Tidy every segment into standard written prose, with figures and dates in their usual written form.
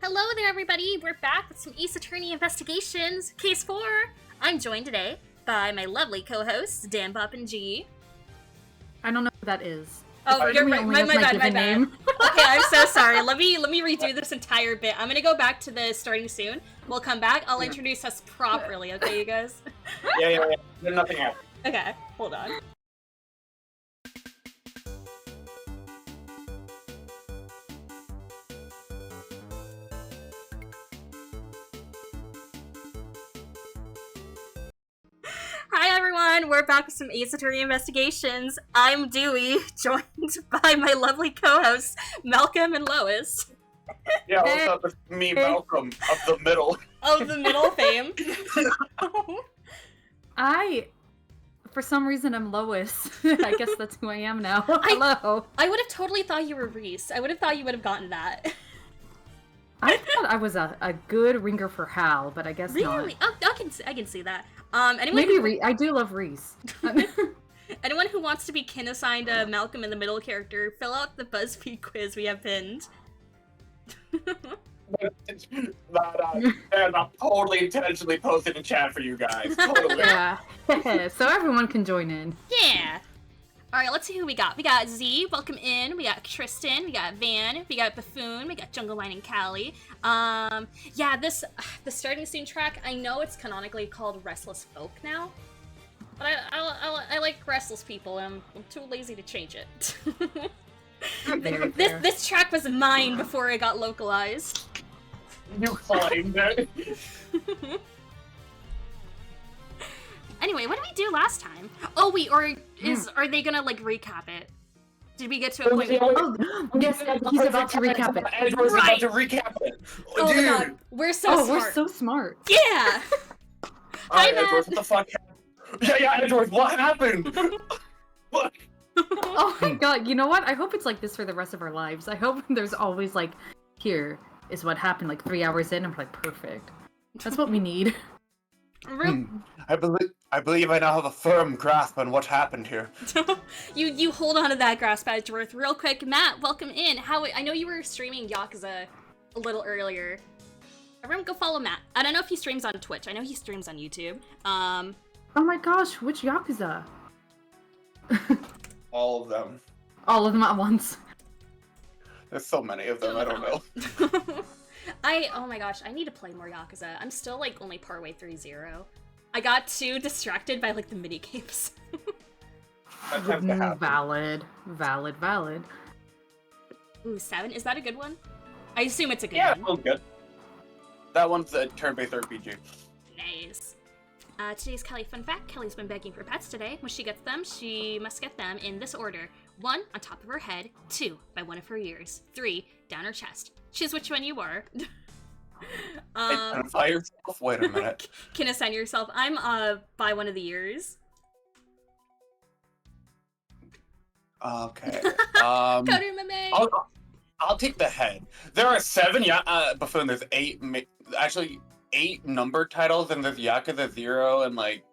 Hello there, everybody! We're back with some Ace Attorney Investigations, Case 4! I'm joined today by my lovely co-hosts, Dan, Bop, and G. I don't know what that is. Oh, you're right. My bad. Name. Okay, I'm so sorry. Let me redo this entire bit. I'm gonna go back to the starting soon. We'll come back. I'll introduce us properly, okay, you guys? Yeah. There's nothing happening. Okay, hold on. Hi everyone, we're back with some Ace Attorney Investigations. I'm Dewey, joined by my lovely co-hosts, Malcolm and Lois. Yeah, what's up? It's me, Malcolm, of the middle. Of the middle fame. For some reason, I'm Lois. I guess that's who I am now. Hello. I would have totally thought you were Reese. I would have thought you would have gotten that. I thought I was a good ringer for Hal, but I guess not. Really? Oh, I can see that. I do love Reese. Anyone who wants to be kin assigned a Malcolm in the Middle character, fill out the BuzzFeed quiz we have pinned. I'm totally intentionally posted in chat for you guys. Totally. Yeah. So everyone can join in. Yeah. Alright, let's see who we got. We got Z, welcome in. We got Tristan, we got Van, we got Buffoon, we got Jungle Mine and Callie. Yeah, the starting scene track, I know it's canonically called Restless Folk now. But I like Restless People, and I'm too lazy to change it. This track was mine before it got localized. You claimed it. Anyway, what did we do last time? Oh wait, are they gonna like recap it? Did we get to a point where... Yes, he's about to recap it. Edward's about to recap it. Oh dude. my god, we're so smart. We're so smart. Yeah! Hi, Edward, what the fuck happened? Yeah, Edward, what happened? What? Oh my god, you know what? I hope it's like this for the rest of our lives. I hope there's always like, here is what happened like 3 hours in, and we're like, perfect. That's what we need. I believe I now have a firm grasp on what happened here. you hold on to that grasp, Edgeworth. Real quick, Matt, welcome in. I know you were streaming Yakuza a little earlier. Everyone go follow Matt. I don't know if he streams on Twitch. I know he streams on YouTube. Oh my gosh, which Yakuza? All of them. All of them at once. There's so many of them, I don't know. Oh my gosh, I need to play more Yakuza. I'm still like only partway through 0. I got too distracted by like the mini games. Valid. Ooh, 7? Is that a good one? I assume it's a good Yeah, one. well, good. That one's a turn-based RPG. Nice. Today's Kelly fun fact. Kelly's been begging for pets today. When she gets them, she must get them in this order. 1, on top of her head. 2, by one of her ears. 3, down her chest. Choose which one you are. Identify yourself? Wait a minute. Can assign yourself. I'm by one of the ears. Okay. Kodumame! I'll take the head. There are 7, Buffoon, there's 8, actually 8 numbered titles, and there's Yakuza 0 and like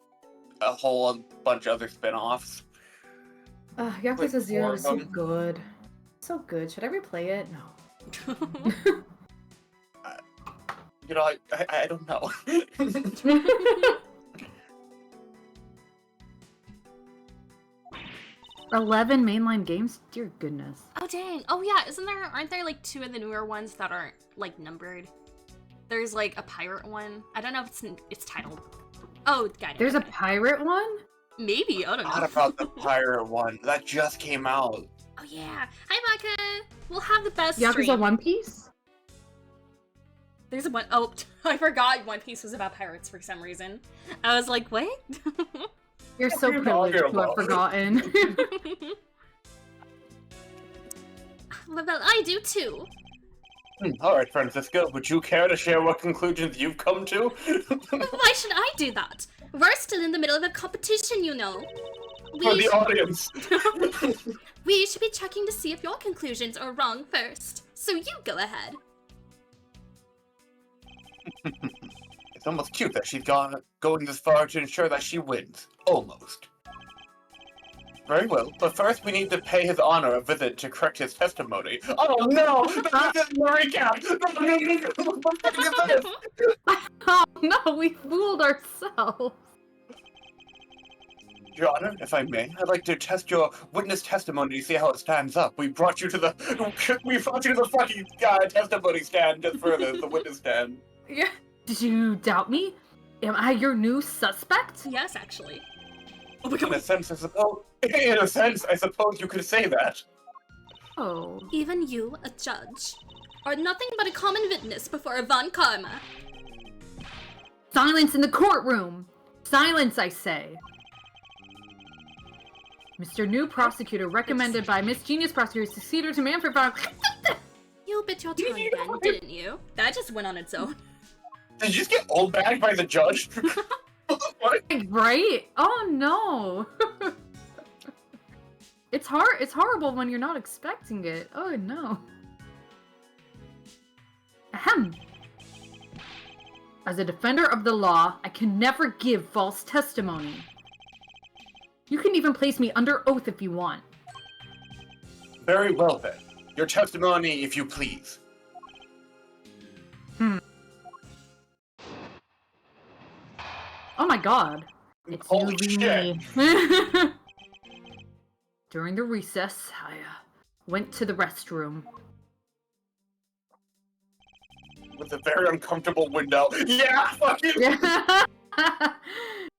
a whole bunch of other spin-offs. Yakuza Like 0 is so 4 of them. good. So good. Should I replay it? No. You know, I don't know. 11 mainline games? Dear goodness. Oh dang! Oh yeah, aren't there like 2 of the newer ones that aren't like numbered? There's like a pirate one. I don't know if it's titled. Oh, got it. There's a pirate one? Maybe, I don't know. Not about the pirate one. That just came out. Oh yeah. Hi Maka! We'll have the best Yakuza stream. One Piece? There's a one. Oh, I forgot One Piece was about pirates for some reason. I was like, what? You're so privileged to have forgotten. Well, I do too. Alright, Francisco, would you care to share what conclusions you've come to? Why should I do that? We're still in the middle of a competition, you know. For the audience. We should be checking to see if your conclusions are wrong first. So you go ahead. It's almost cute that she's going this far to ensure that she wins. Almost. Very well, but first we need to pay His Honor a visit to correct his testimony. Oh no! This is the recap! No, what the fuck is this? Oh no, we fooled ourselves. Your Honor, if I may, I'd like to test your witness testimony to see how it stands up. We brought you to the fucking testimony stand just for the witness stand. Yeah. Did you doubt me? Am I your new suspect? Yes, actually. Oh my god. In a sense, I suppose you could say that. Oh. Even you, a judge, are nothing but a common witness before Von Karma. Silence in the courtroom! Silence, I say! Mr. New Prosecutor, recommended by Miss Genius Prosecutor, succeeded to Manfred Von... You bit your tongue then, didn't you? That just went on its own. Did you just get old bagged by the judge? What? Right? Oh no! It's horrible when you're not expecting it. Oh no. Ahem. As a defender of the law, I can never give false testimony. You can even place me under oath if you want. Very well then. Your testimony, if you please. Oh my god. It's Holy you shit. me. During the recess, I went to the restroom. With a very uncomfortable window. Yeah, fuck you!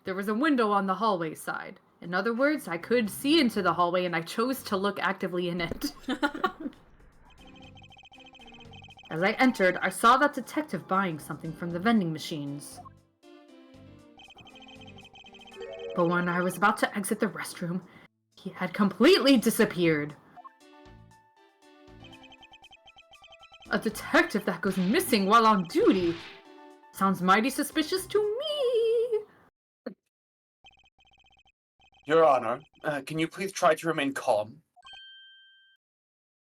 There was a window on the hallway side. In other words, I could see into the hallway and I chose to look actively in it. As I entered, I saw that detective buying something from the vending machines. But when I was about to exit the restroom, he had completely disappeared. A detective that goes missing while on duty. Sounds mighty suspicious to me. Your Honor, can you please try to remain calm?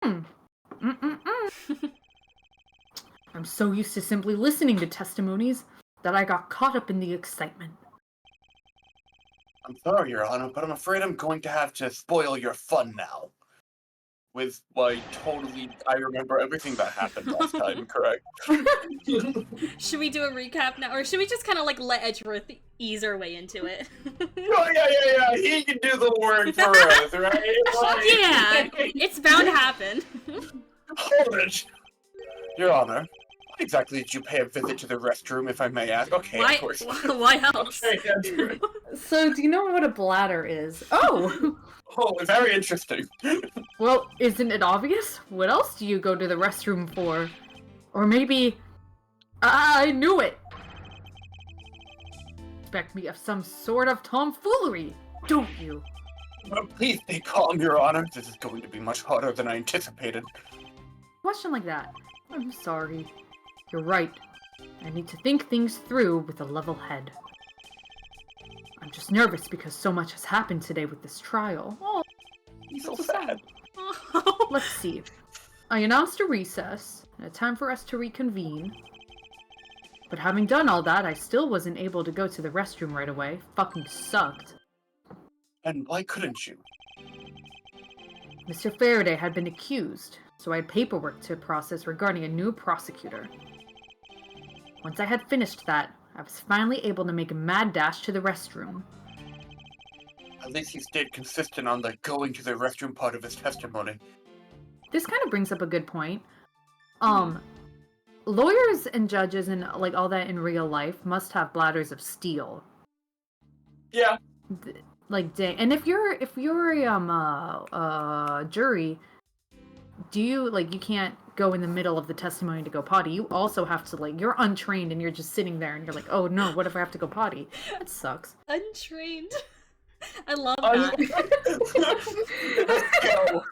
I'm so used to simply listening to testimonies that I got caught up in the excitement. I'm sorry, Your Honor, but I'm afraid I'm going to have to spoil your fun now. With, like, I remember everything that happened last time, correct? Should we do a recap now, or should we just kind of like let Edgeworth ease our way into it? Oh, yeah, he can do the work for us, right? Like... Yeah, it's bound to happen. Hold it! Your Honor, what exactly did you pay a visit to the restroom, if I may ask? Okay, Why? of course. Why else? Okay, that's good. So, do you know what a bladder is? Oh! Oh, very interesting. Well, isn't it obvious? What else do you go to the restroom for? Or maybe... I knew it! Expect me of some sort of tomfoolery, don't you? Please stay calm, Your Honor. This is going to be much harder than I anticipated. Question like that. I'm sorry. You're right. I need to think things through with a level head. I'm just nervous because so much has happened today with this trial. Oh, He's so sad. let's see. I announced a recess, and a time for us to reconvene. But having done all that, I still wasn't able to go to the restroom right away. Fucking sucked. And why couldn't you? Mr. Faraday had been accused, so I had paperwork to process regarding a new prosecutor. Once I had finished that, I was finally able to make a mad dash to the restroom. At least he stayed consistent on the going to the restroom part of his testimony. This kind of brings up a good point. Lawyers and judges and like all that in real life must have bladders of steel. Yeah. Like, dang. And if you're a jury, do you like you can't go in the middle of the testimony to go potty? You also have to like you're untrained and you're just sitting there and you're like, oh no, what if I have to go potty? That sucks. Untrained. I love that. Let's go.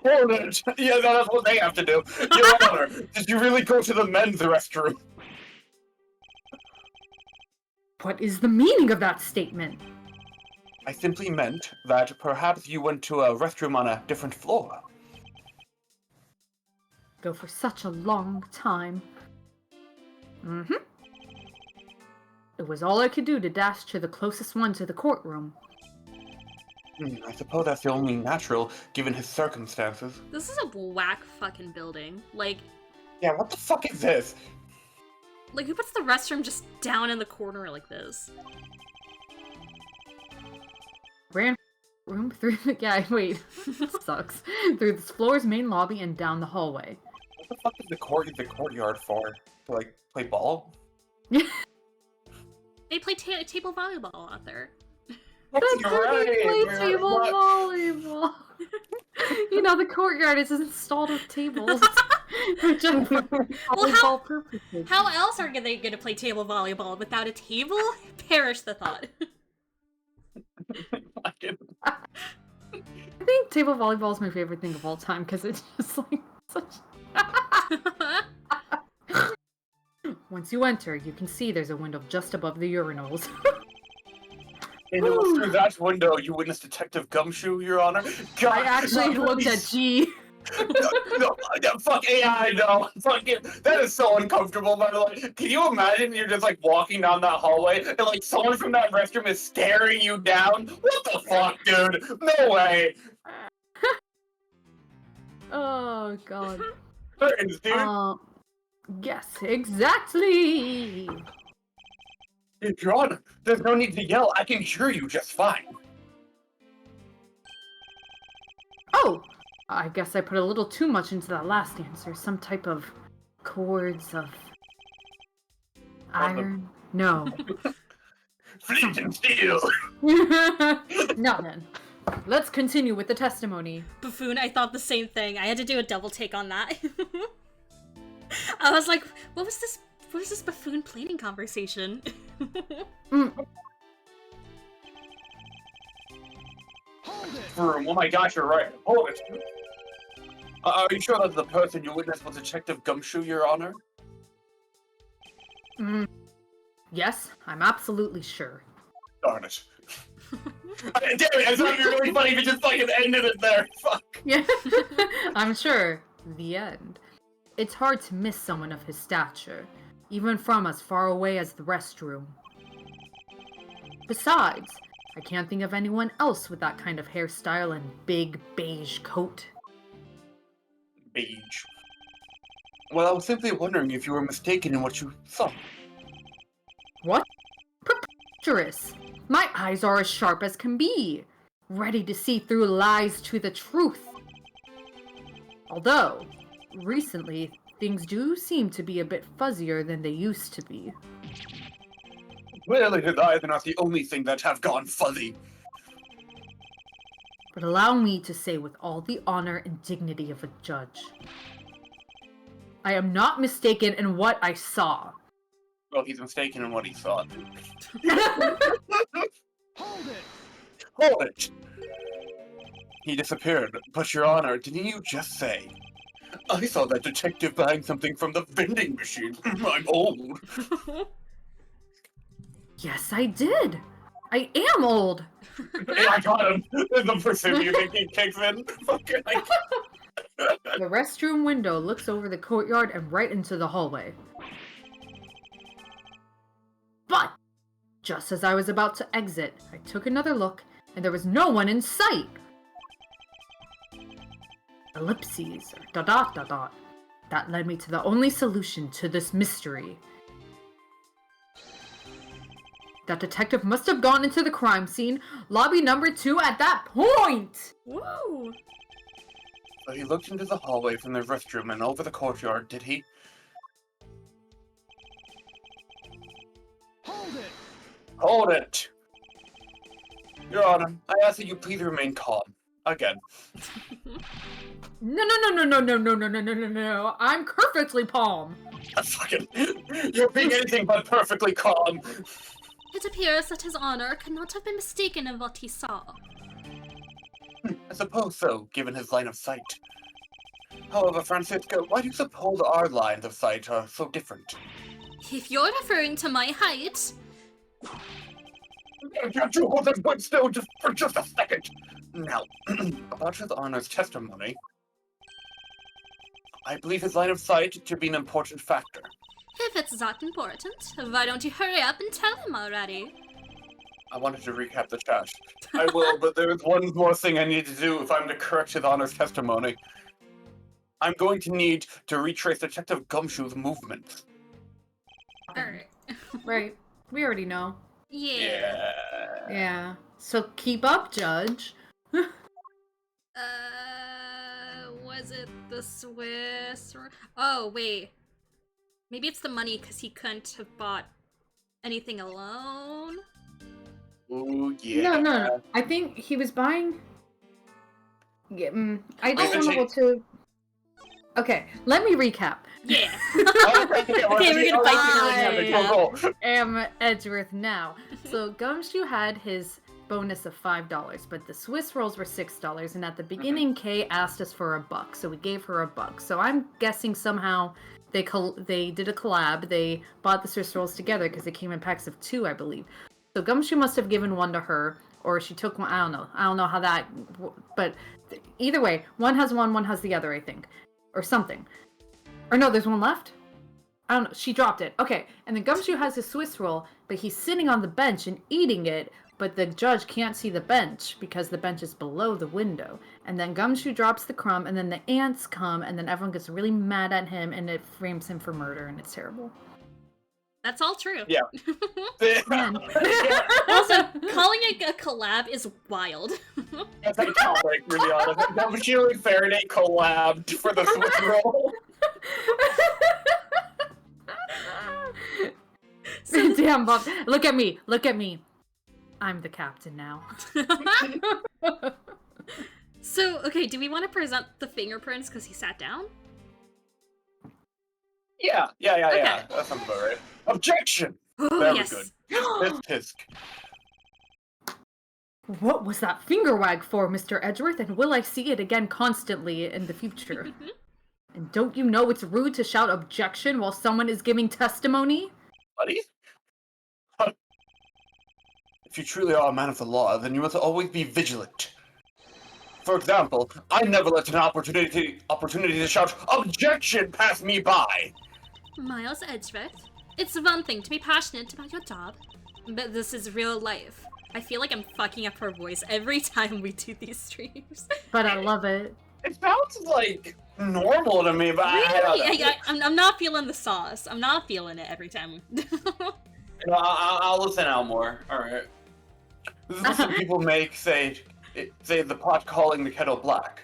Hold it. Yeah, that's what they have to do. Your Honor, did you really go to the men's restroom? What is the meaning of that statement? I simply meant that perhaps you went to a restroom on a different floor. Go for such a long time. It was all I could do to dash to the closest one to the courtroom. I suppose that's the only natural, given his circumstances. This is a whack fucking building. Like, Yeah, what the fuck is this? who puts the restroom just down in the corner like this? Ran room through the wait. This sucks. Through this floor's main lobby and down the hallway. What the fuck is the courtyard for? To like play ball? They play table volleyball out there. That's You're why they right, play we're table not- volleyball. You know, the courtyard is installed with tables. For just volleyball purposes. How else are they gonna play table volleyball without a table? Perish the thought. I think table volleyball is my favorite thing of all time because it's just like such. Once you enter, you can see there's a window just above the urinals. And it was through that window you witnessed Detective Gumshoe, Your Honor. God, I actually looked at G. no, fuck AI, no. Fucking, that is so uncomfortable, by the way. Can you imagine you're just like walking down that hallway and like someone from that restroom is staring you down? What the fuck, dude? No way. Oh god. Curtains, dude. Yes, exactly. Your Honor, there's no need to yell. I can hear you just fine. Oh, I guess I put a little too much into that last answer. Some type of cords of iron. No. Flint and steel. Not then. Let's continue with the testimony. Buffoon, I thought the same thing. I had to do a double take on that. I was like, what was this buffoon planning conversation? Oh my gosh, you're right. Hold it. Are you sure that the person you witnessed was Detective Gumshoe, Your Honor? Yes, I'm absolutely sure. Darn it. Damn it, I thought it'd be really funny if you just fucking ended it there. Fuck. Yeah, I'm sure. The end. It's hard to miss someone of his stature, even from as far away as the restroom. Besides, I can't think of anyone else with that kind of hairstyle and big beige coat. Beige. Well, I was simply wondering if you were mistaken in what you saw. What? Preposterous! My eyes are as sharp as can be, ready to see through lies to the truth. Although, recently, things do seem to be a bit fuzzier than they used to be. Clearly his eyes are not the only thing that have gone fuzzy. But allow me to say with all the honor and dignity of a judge, I am not mistaken in what I saw. Well, he's mistaken in what he thought. Hold it! Hold it! He disappeared, but Your Honor, didn't you just say? I saw that detective buying something from the vending machine. I'm old. Yes, I did. I am old. Hey, I got him. The pursuit music kicks in. Fucking The restroom window looks over the courtyard and right into the hallway. But, just as I was about to exit, I took another look, and there was no one in sight! Ellipses, or dot dot dot dot. That led me to the only solution to this mystery. That detective must have gone into the crime scene, lobby number 2 at that point! Woo! So he looked into the hallway from the restroom and over the courtyard, did he? Hold it! Hold it! Your Honor, I ask that you please remain calm. Again. No. I'm perfectly calm. Fucking... You're being anything but perfectly calm. It appears that His Honor could not have been mistaken in what he saw. I suppose so, given his line of sight. However, Francisco, why do you suppose our lines of sight are so different? If you're referring to my height, Can't you hold that point still just for just a second? Now, about his Honor's testimony, I believe his line of sight to be an important factor. If it's that important, why don't you hurry up and tell him already? I wanted to recap the chat. I will, but there is one more thing I need to do if I'm to correct his honor's testimony. I'm going to need to retrace Detective Gumshoe's movements. Alright. Right. We already know. Yeah. Yeah. So keep up, Judge. Was it the Swiss? Oh, wait. Maybe it's the money because he couldn't have bought anything alone? Ooh, yeah. No. I think he was buying... Yeah, I just Oh. don't know what to... Okay, let me recap. Yeah. Okay, we're gonna fight through through it. I am Edgeworth now. So Gumshoe had his bonus of $5, but the Swiss rolls were $6, and at the beginning, Kay asked us for $1, so we gave her $1. So I'm guessing somehow they did a collab. They bought the Swiss rolls together because they came in packs of 2, I believe. So Gumshoe must have given one to her, or she took one. I don't know how that. But either way, one has one has the other, I think, or something. Or no, there's one left? I don't know. She dropped it. Okay. And then Gumshoe has his Swiss roll, but he's sitting on the bench and eating it, but the judge can't see the bench because the bench is below the window. And then Gumshoe drops the crumb, and then the ants come, and then everyone gets really mad at him, and it frames him for murder, and it's terrible. That's all true. Yeah. Man. Also, calling it a collab is wild. That's iconic, to be honest. Gumshoe and Faraday collabed for the Swiss roll. Damn, Bob. Look at me. I'm the captain now. So, okay, do we want to present the fingerprints because he sat down? Yeah. Okay. That sounds about right. Objection! Oh, That yes. was good. Tisk. What was that finger wag for, Mr. Edgeworth, and will I see it again constantly in the future? And don't you know it's rude to shout objection while someone is giving testimony? Buddy? If you truly are a man of the law, then you must always be vigilant. For example, I never let an opportunity to shout objection pass me by. Miles Edgeworth, it's one thing to be passionate about your job, but this is real life. I feel like I'm fucking up her voice every time we do these streams. But I love it. It sounds like normal to me, but Really? I'm not feeling the sauce. I'm not feeling it every time. I'll listen out more. Alright. This is what some people make say the pot calling the kettle black.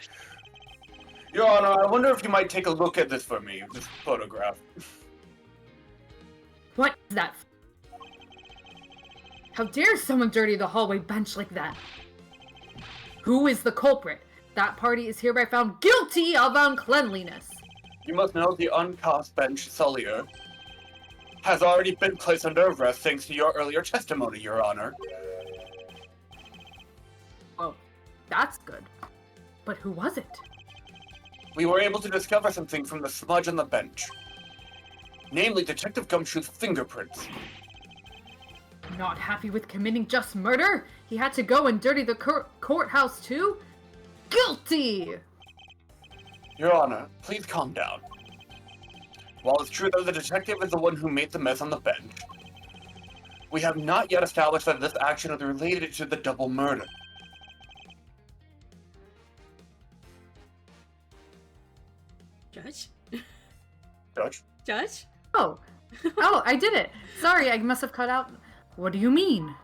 Your Honor, I wonder if you might take a look at this for me, this photograph. What is that? How dare someone dirty the hallway bench like that? Who is the culprit? That party is hereby found guilty of uncleanliness. You must know the uncast bench sullier has already been placed under arrest thanks to your earlier testimony, Your Honor. Oh, that's good. But who was it? We were able to discover something from the smudge on the bench. Namely, Detective Gumshoe's fingerprints. Not happy with committing just murder? He had to go and dirty the courthouse too? Guilty! Your Honor, please calm down. While it's true that the detective is the one who made the mess on the bench, we have not yet established that this action is related to the double murder. Judge? Judge? Judge? Oh, I did it. Sorry, I must have cut out. What do you mean?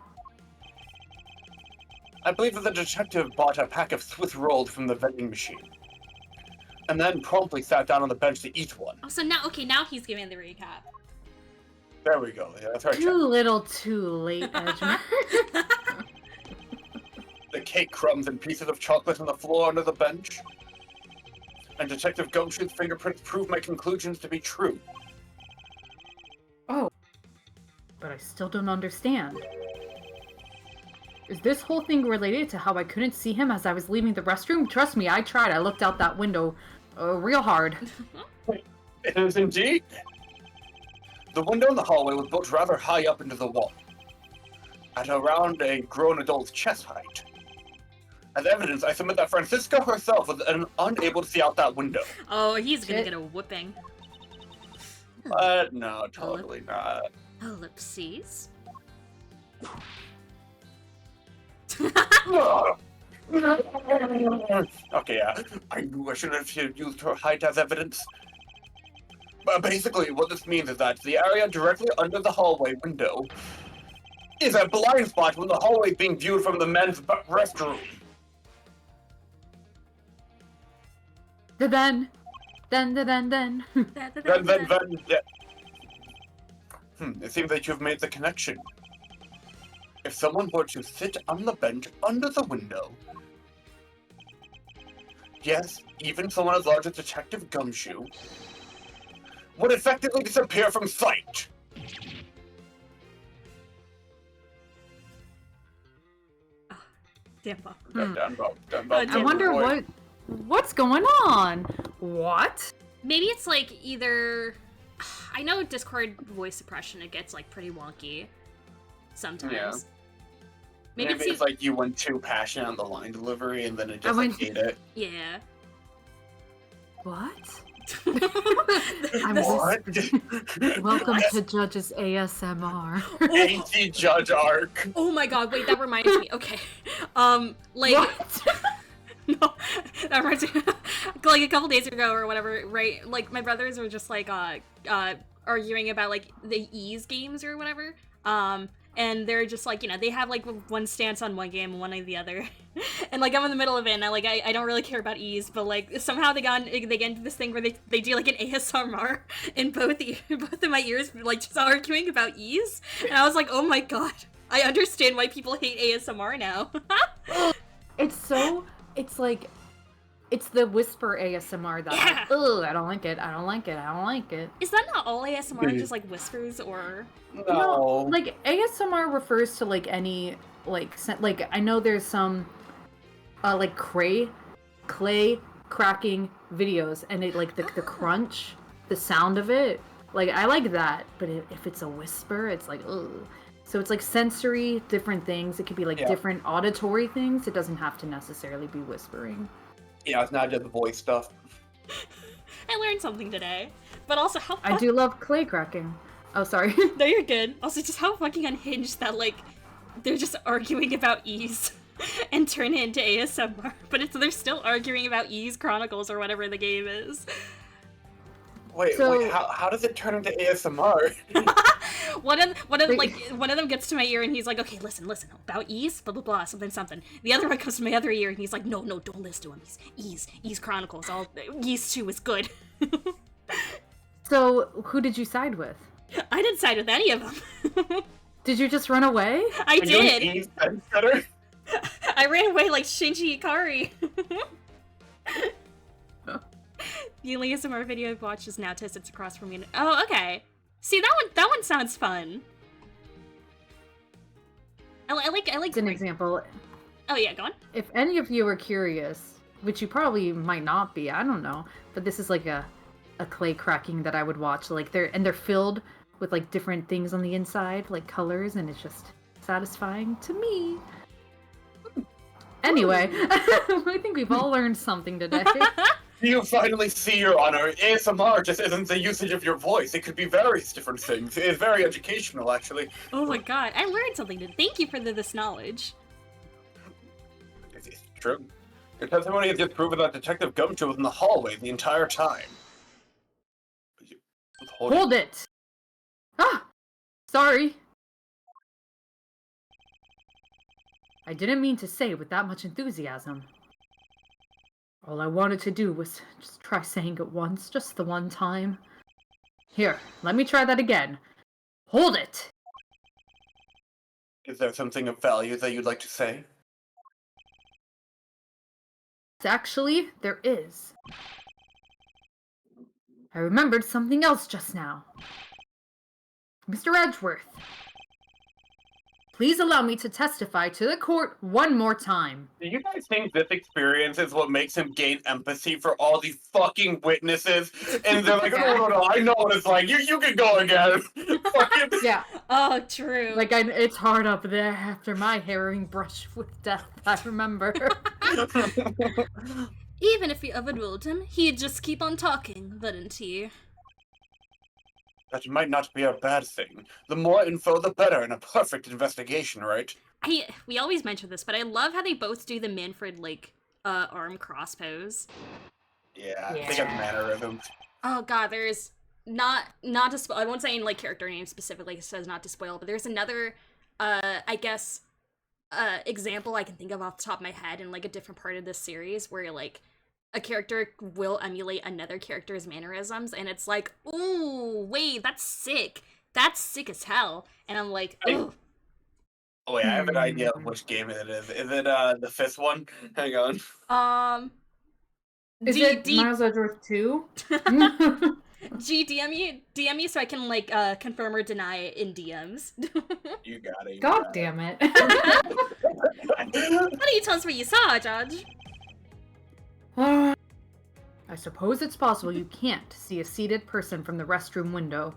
I believe that the detective bought a pack of Swiss rolls from the vending machine, and then promptly sat down on the bench to eat one. Oh, so now he's giving the recap. There we go. Yeah, that's right. Too little, too late, Edgeworth. The cake crumbs and pieces of chocolate on the floor under the bench. And Detective Gumshoe's fingerprints prove my conclusions to be true. Oh. But I still don't understand. Is this whole thing related to how I couldn't see him as I was leaving the restroom? Trust me, I tried. I looked out that window real hard. It is indeed. The window in the hallway was built rather high up into the wall, at around a grown adult's chest height. As evidence, I submit that Francisca herself was unable to see out that window. Oh, he's gonna Shit. get a whooping. No, totally not. Ellipses. Okay, yeah. I knew I shouldn't have used her height as evidence. But basically, what this means is that the area directly under the hallway window is a blind spot when the hallway is being viewed from the men's restroom. Then. Then, yeah. It seems that you've made the connection. If someone were to sit on the bench under the window, yes, even someone as large as Detective Gumshoe would effectively disappear from sight. Damn. I wonder what's going on. What? Maybe it's like either. I know Discord voice suppression, it gets like pretty wonky sometimes. Yeah. Maybe it's like you went too passionate on the line delivery and then it just ate it. Yeah. What? What? Welcome to Judge's ASMR. AT Judge arc. Oh my god, wait, that reminds me. Okay. Like What? no, that reminds me. Like a couple days ago or whatever, right? Like my brothers were just like arguing about like the ease games or whatever. And they're just like, you know, they have like one stance on one game and one on the other. And like I'm in the middle of it and I don't really care about ease, but like somehow they get into this thing where they do like an ASMR in both of my ears, like just arguing about ease. And I was like, oh my god, I understand why people hate ASMR now. It's the whisper ASMR that Yeah. ugh, I don't like it. Is that not all ASMR, just like whispers or? No. Like ASMR refers to like any like I know there's some like clay cracking videos and it like the crunch, the sound of it. Like I like that, but if it's a whisper, it's like ugh. So it's like sensory, different things. It could be like different auditory things. It doesn't have to necessarily be whispering. Yeah, it's not just voice stuff. I learned something today, but also how. I do love clay cracking. Oh, sorry. No, you're good. Also, just how fucking unhinged that like they're just arguing about ease and turn it into ASMR, but they're still arguing about Ease Chronicles or whatever the game is. Wait, how does it turn into ASMR? One of them gets to my ear and he's like, okay, listen, about Ease, blah blah blah, something. The other one comes to my other ear and he's like, no, don't listen to him. He's Ease Chronicles. Ease 2 is good. So who did you side with? I didn't side with any of them. Did you just run away? I did. Ease better? I ran away like Shinji Ikari. The only ASMR video I've watched is Now Sits across from me. Oh, okay. See, that one sounds fun. I like. It's an example. Oh yeah, go on. If any of you are curious, which you probably might not be, I don't know, but this is like a clay cracking that I would watch. Like they're filled with like different things on the inside, like colors, and it's just satisfying to me. Anyway, I think we've all learned something today. You finally see, Your Honor, ASMR just isn't the usage of your voice. It could be various different things. It's very educational, actually. Oh my god, I learned something today. Thank you for this knowledge. It's true. Your testimony has just proven that Detective Gumshoe was in the hallway the entire time. Hold it! Ah! Sorry. I didn't mean to say it with that much enthusiasm. All I wanted to do was just try saying it once, just the one time. Here, let me try that again. Hold it! Is there something of value that you'd like to say? Actually, there is. I remembered something else just now. Mr. Edgeworth, please allow me to testify to the court one more time. Do you guys think this experience is what makes him gain empathy for all these fucking witnesses? And they're like, no, I know what it's like. You can go again. Yeah. Oh, true. Like, it's hard up there after my harrowing brush with death, I remember. Even if he overruled him, he'd just keep on talking, wouldn't he? That might not be a bad thing. The more info, the better in a perfect investigation, right? We always mention this, but I love how they both do the Manfred, like, arm cross pose. Yeah, Yeah. they got mannerisms. Oh god, there's not to spoil. I won't say any like character name specifically. It says not to spoil, but there's another, I guess, example I can think of off the top of my head in like a different part of this series where like a character will emulate another character's mannerisms, and it's like, ooh, wait, that's sick. That's sick as hell. And I'm like, oh. Oh wait, I have an idea of which game it is. Is it the fifth one? Hang on. Is it Miles Edgeworth 2? G, DM me so I can like confirm or deny it in DMs. You got it. God damn it. Why don't you tell us what you saw, Judge? I suppose it's possible you can't see a seated person from the restroom window.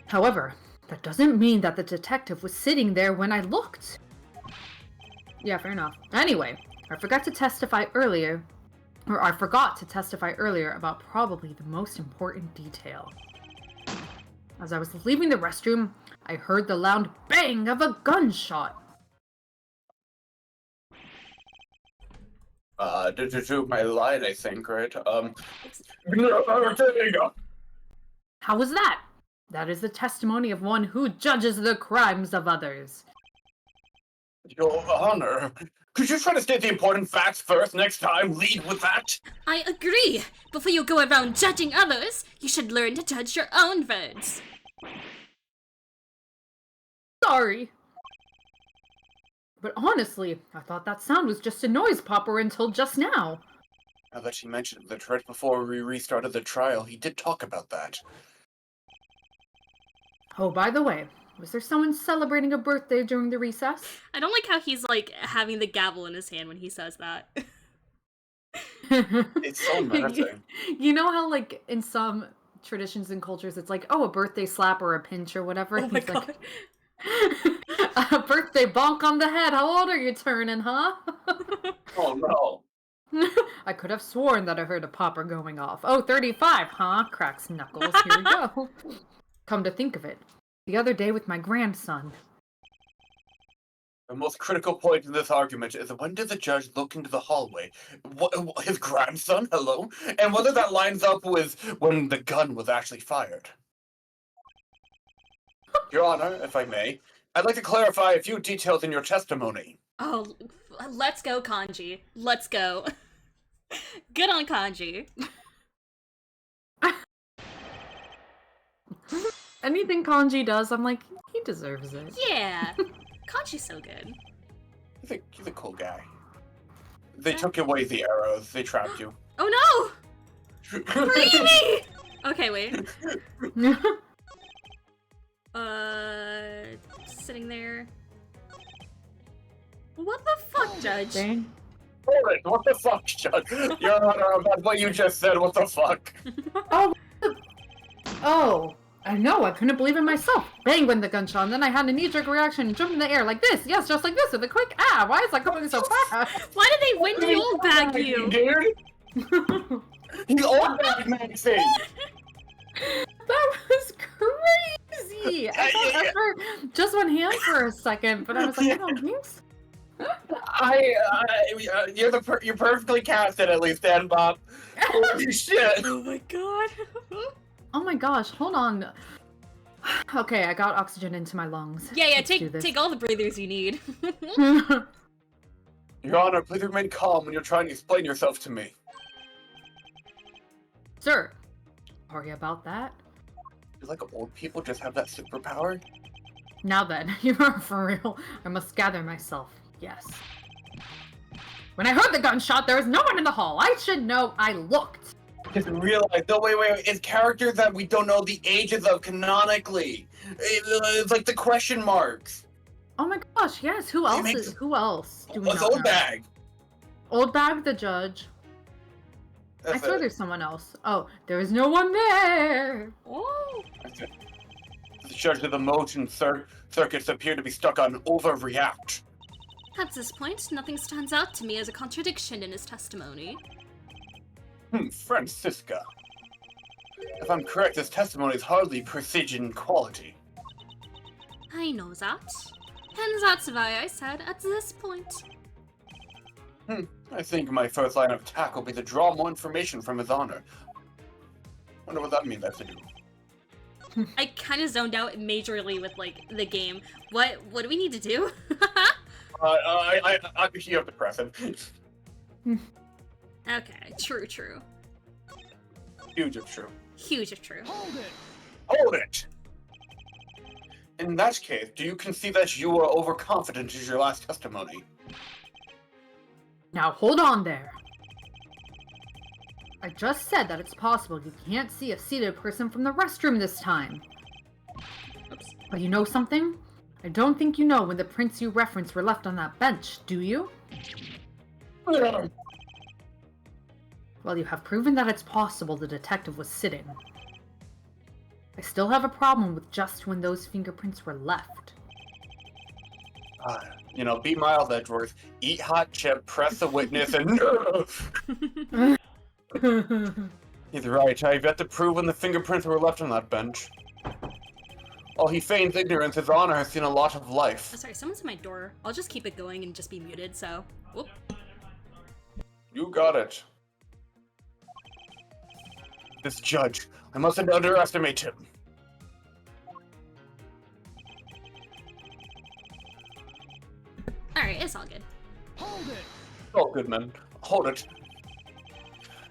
However, that doesn't mean that the detective was sitting there when I looked. Yeah, fair enough. Anyway, I forgot to testify earlier about probably the most important detail. As I was leaving the restroom, I heard the loud bang of a gunshot. To my line, I think, right? How was that? That is the testimony of one who judges the crimes of others. Your Honor, could you try to state the important facts first next time? Lead with that? I agree! Before you go around judging others, you should learn to judge your own words. Sorry. But honestly, I thought that sound was just a noise popper until just now. Now that she mentioned that right before we restarted the trial, he did talk about that. Oh, by the way, was there someone celebrating a birthday during the recess? I don't like how he's like having the gavel in his hand when he says that. It's so menacing. You know how, like, in some traditions and cultures, it's like, oh, a birthday slap or a pinch or whatever. Oh my He's god. like, a birthday bonk on the head. How old are you turning, huh? Oh no. I could have sworn that I heard a popper going off. Oh, 35, huh? Cracks knuckles. Here we go. Come to think of it, the other day with my grandson. The most critical point in this argument is when did the judge look into the hallway? His grandson? Hello? And whether that lines up with when the gun was actually fired. Your Honor, if I may, I'd like to clarify a few details in your testimony. Oh, let's go, Kanji. Let's go. Good on Kanji. Anything Kanji does, I'm like, he deserves it. Yeah. Kanji's so good. He's a cool guy. They took away the arrows. They trapped you. Oh no! Free me! Okay, wait. Sitting there. What the fuck, Judge? Dang. What the fuck, Judge? Your Honor, about what you just said, what the fuck? Oh, I know, I couldn't believe it myself. Bang went the gunshot, and then I had a knee-jerk reaction and jumped in the air like this. Yes, just like this, with a quick, why is that going so fast? Why did they windy old bag you? Dude? He's old bag Maxie! That was crazy! I thought Effort just went ham for a second, but I was like, I don't think so. You're perfectly casted at least, Dan Bob. Holy shit! Oh my god. Oh my gosh, hold on. Okay, I got oxygen into my lungs. Yeah, Let's do this. take all the breathers you need. Your Honor, please remain calm when you're trying to explain yourself to me. Sir, sorry about that. You like old people just have that superpower? Now then, you are for real. I must gather myself. Yes. When I heard the gunshot, there was no one in the hall. I should know. I looked. Just realize, no, wait, it's characters that we don't know the ages of canonically. It's like the question marks. Oh my gosh, yes. Who else do we What's not Old know? Bag? Old Bag the judge. That's I swear it. there's someone else. Oh, there is no one there. Oh. That's it. The judge of the motion circuits appear to be stuck on overreact. At this point, nothing stands out to me as a contradiction in his testimony. Francisca. If I'm correct, this testimony is hardly precision quality. I know that. And that's why I said at this point. I think my first line of attack will be to draw more information from His Honor. Wonder what that means I have to do. I kind of zoned out majorly with, like, the game. What do we need to do? You have to press it. Okay, true. Huge if true. Huge if true. Hold it! In that case, do you concede that you were overconfident as your last testimony? Now hold on there. I just said that it's possible you can't see a seated person from the restroom this time. Oops. But you know something? I don't think you know when the prints you referenced were left on that bench, do you? Well, you have proven that it's possible the detective was sitting. I still have a problem with just when those fingerprints were left. Be mild, Edgeworth. Eat hot chip, press the witness, and... He's right. I've yet to prove when the fingerprints were left on that bench. While he feigns ignorance, His Honor has seen a lot of life. Oh, sorry, someone's at my door. I'll just keep it going and just be muted, so... Whoop. You got it. This judge, I mustn't underestimate him. Alright, it's all good. Hold it! Oh, good man. Hold it.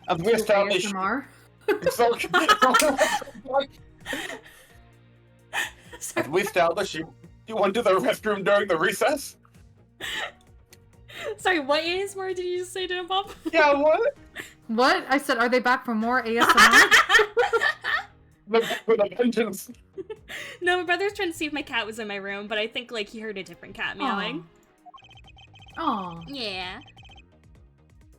And we established... ASMR? It's all good. Sorry. And we established you went to the restroom during the recess? Sorry, what ASMR did you just say to him, Bob? Yeah, what? What? I said, are they back for more ASMR? With a vengeance. No, my brother's trying to see if my cat was in my room, but I think, like, he heard a different cat meowing. Oh. Yeah.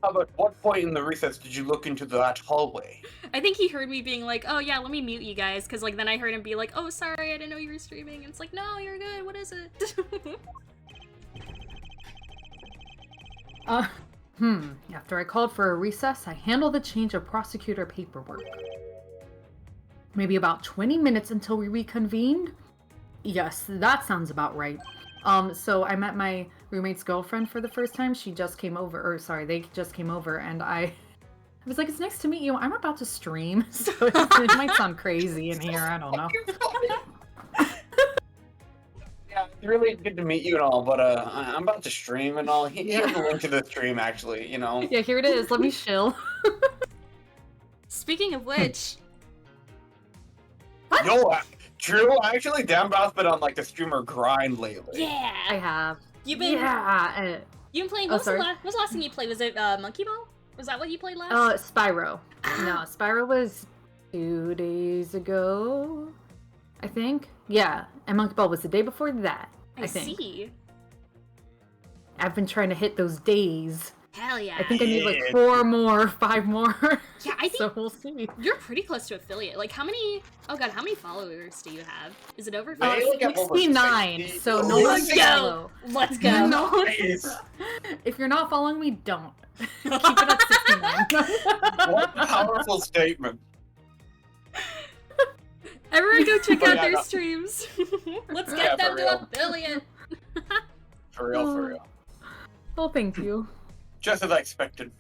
At what point in the recess did you look into that hallway? I think he heard me being like, oh yeah, let me mute you guys, because, like, then I heard him be like, oh, sorry, I didn't know you were streaming, and it's like, no, you're good, what is it? After I called for a recess, I handled the change of prosecutor paperwork. Maybe about 20 minutes until we reconvened? Yes, that sounds about right. So I met my roommate's girlfriend for the first time. She just came over, they just came over, and I was like, it's nice to meet you. I'm about to stream, so it might sound crazy in here, I don't know. Yeah, it's really good to meet you and all, but I'm about to stream and all. Here's the link to the stream, actually, Yeah, here it is. Let me chill. Speaking of which... What? Yo, Drew, actually, Dambath's been on, like, the streamer grind lately. Yeah! I have. You've been... Yeah. You've been playing... What was the last thing you played? Was it Monkey Ball? Was that what you played last? Spyro. No, Spyro was 2 days ago, I think. Yeah, and Monkey Ball was the day before that, I think. See. I've been trying to hit those days. Hell yeah. I think I need like 4 more, 5 more. Yeah, I think so we'll see. You're pretty close to affiliate. Like, how many... Oh god, how many followers do you have? Is it over 50? 69, so no Let's one's go! follow. Let's go! No one- If you're not following me, don't. Keep it at 69. What a powerful statement. Everyone go check out their streams. Let's get them to real. 1 billion. For real. Well, thank you. Just as I expected.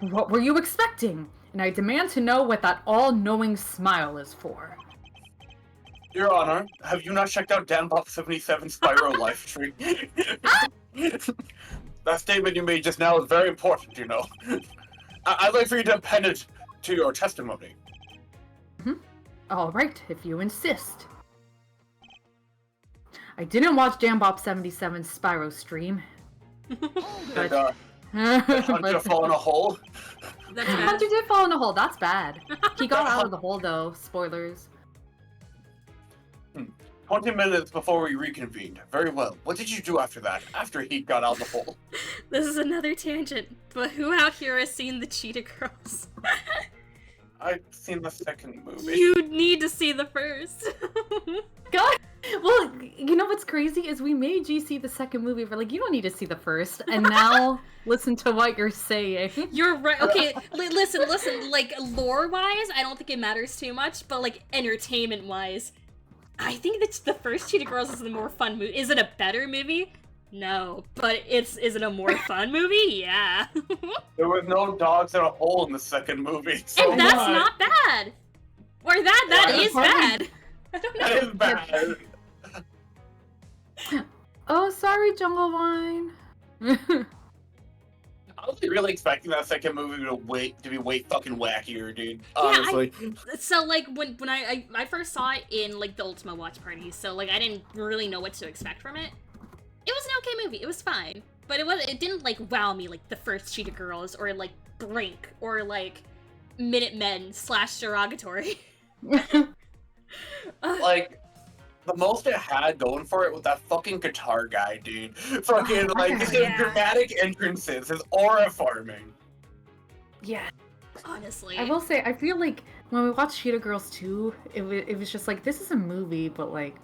What were you expecting? And I demand to know what that all-knowing smile is for. Your Honor, have you not checked out DanBop77's Spyro live stream? That statement you made just now is very important, you know. I'd like for you to append it to your testimony. All right, if you insist. I didn't watch DanBop77's Spyro stream. Did Hunter fall in a hole? That's bad. Hunter did fall in a hole, that's bad. He got out of the hole though, spoilers. 20 minutes before we reconvened. Very well. What did you do after that? After he got out of the hole? This is another tangent, but who out here has seen the Cheetah Girls? I've seen the second movie. You need to see the first. God. Well, you know what's crazy is we made you see the second movie. We're like, you don't need to see the first, and now listen to what you're saying. You're right. Okay, listen. Like, lore-wise, I don't think it matters too much, but, like, entertainment-wise, I think that the first Cheetah Girls is the more fun movie. Is it a better movie? No. But is it a more fun movie? Yeah. There was no dogs in a hole in the second movie. So And that's what? not bad. Or that Yeah, is bad. I don't know. That is bad. Oh, sorry, Jungle Wine. I was really expecting that second movie to be way fucking wackier, dude. Yeah, Honestly. So, like, when I first saw it in, like, the Ultima Watch Party, so, like, I didn't really know what to expect from it. It was an okay movie. It was fine. But it didn't, like, wow me like the first Cheetah Girls, or, like, Brink, or, like, Minutemen / Derogatory. Like, the most it had going for it was that fucking guitar guy, dude. Fucking, like, his yeah. dramatic entrances, his aura farming. Yeah. Honestly. I will say, I feel like when we watched Cheetah Girls 2, it was just like, this is a movie, but like,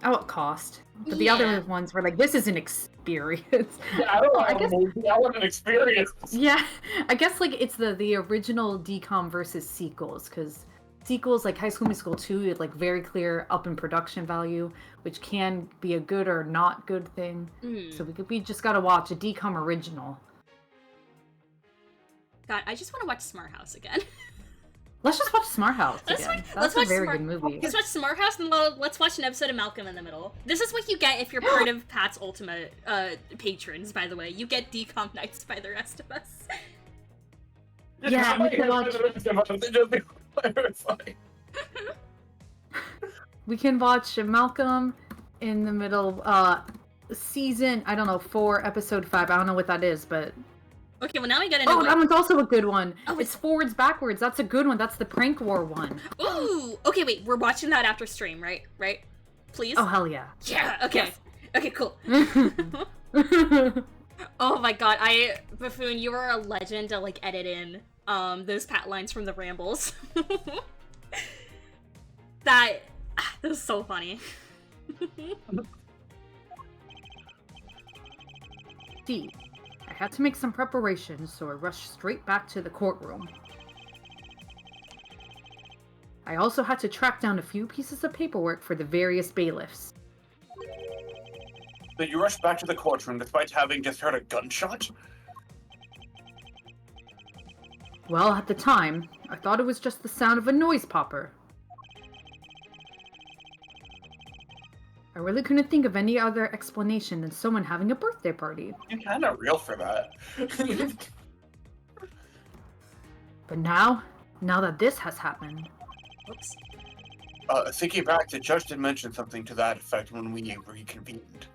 at what cost? But the other ones were like, this is an experience. Yeah, I don't want guess- a movie, I want an experience. Yeah, I guess like it's the original DCOM versus sequels, because sequels like High School Musical 2 is like very clear up in production value, which can be a good or not good thing. So we just gotta watch a DCOM original. God, I just want to watch Smart House again. Let's just watch Smart House again. That's a very good movie. Let's watch Smart House and let's watch an episode of Malcolm in the Middle. This is what you get if you're part of Pat's Ultimate patrons, by the way. You get DCOM nights by the rest of us. Yeah, we can watch. We can watch Malcolm in the Middle, season, I don't know, 4, episode 5. I don't know what that is, but... Okay, well now we gotta know. Oh, that one's also a good one. Oh, it's Forwards Backwards. That's a good one. That's the Prank War one. Ooh! Okay, wait, we're watching that after stream, right? Right? Please? Oh, hell yeah. Yeah, okay. Yes. Okay, cool. Oh my god, Buffoon, you are a legend to, like, edit in, those Pat lines from the Rambles. That was so funny. D. I had to make some preparations, so I rushed straight back to the courtroom. I also had to track down a few pieces of paperwork for the various bailiffs. So you rushed back to the courtroom despite having just heard a gunshot? Well, at the time, I thought it was just the sound of a noise popper. I really couldn't think of any other explanation than someone having a birthday party. You're kind of real for that. But now that this has happened... Whoops. Thinking back, the judge did mention something to that effect when we reconvened.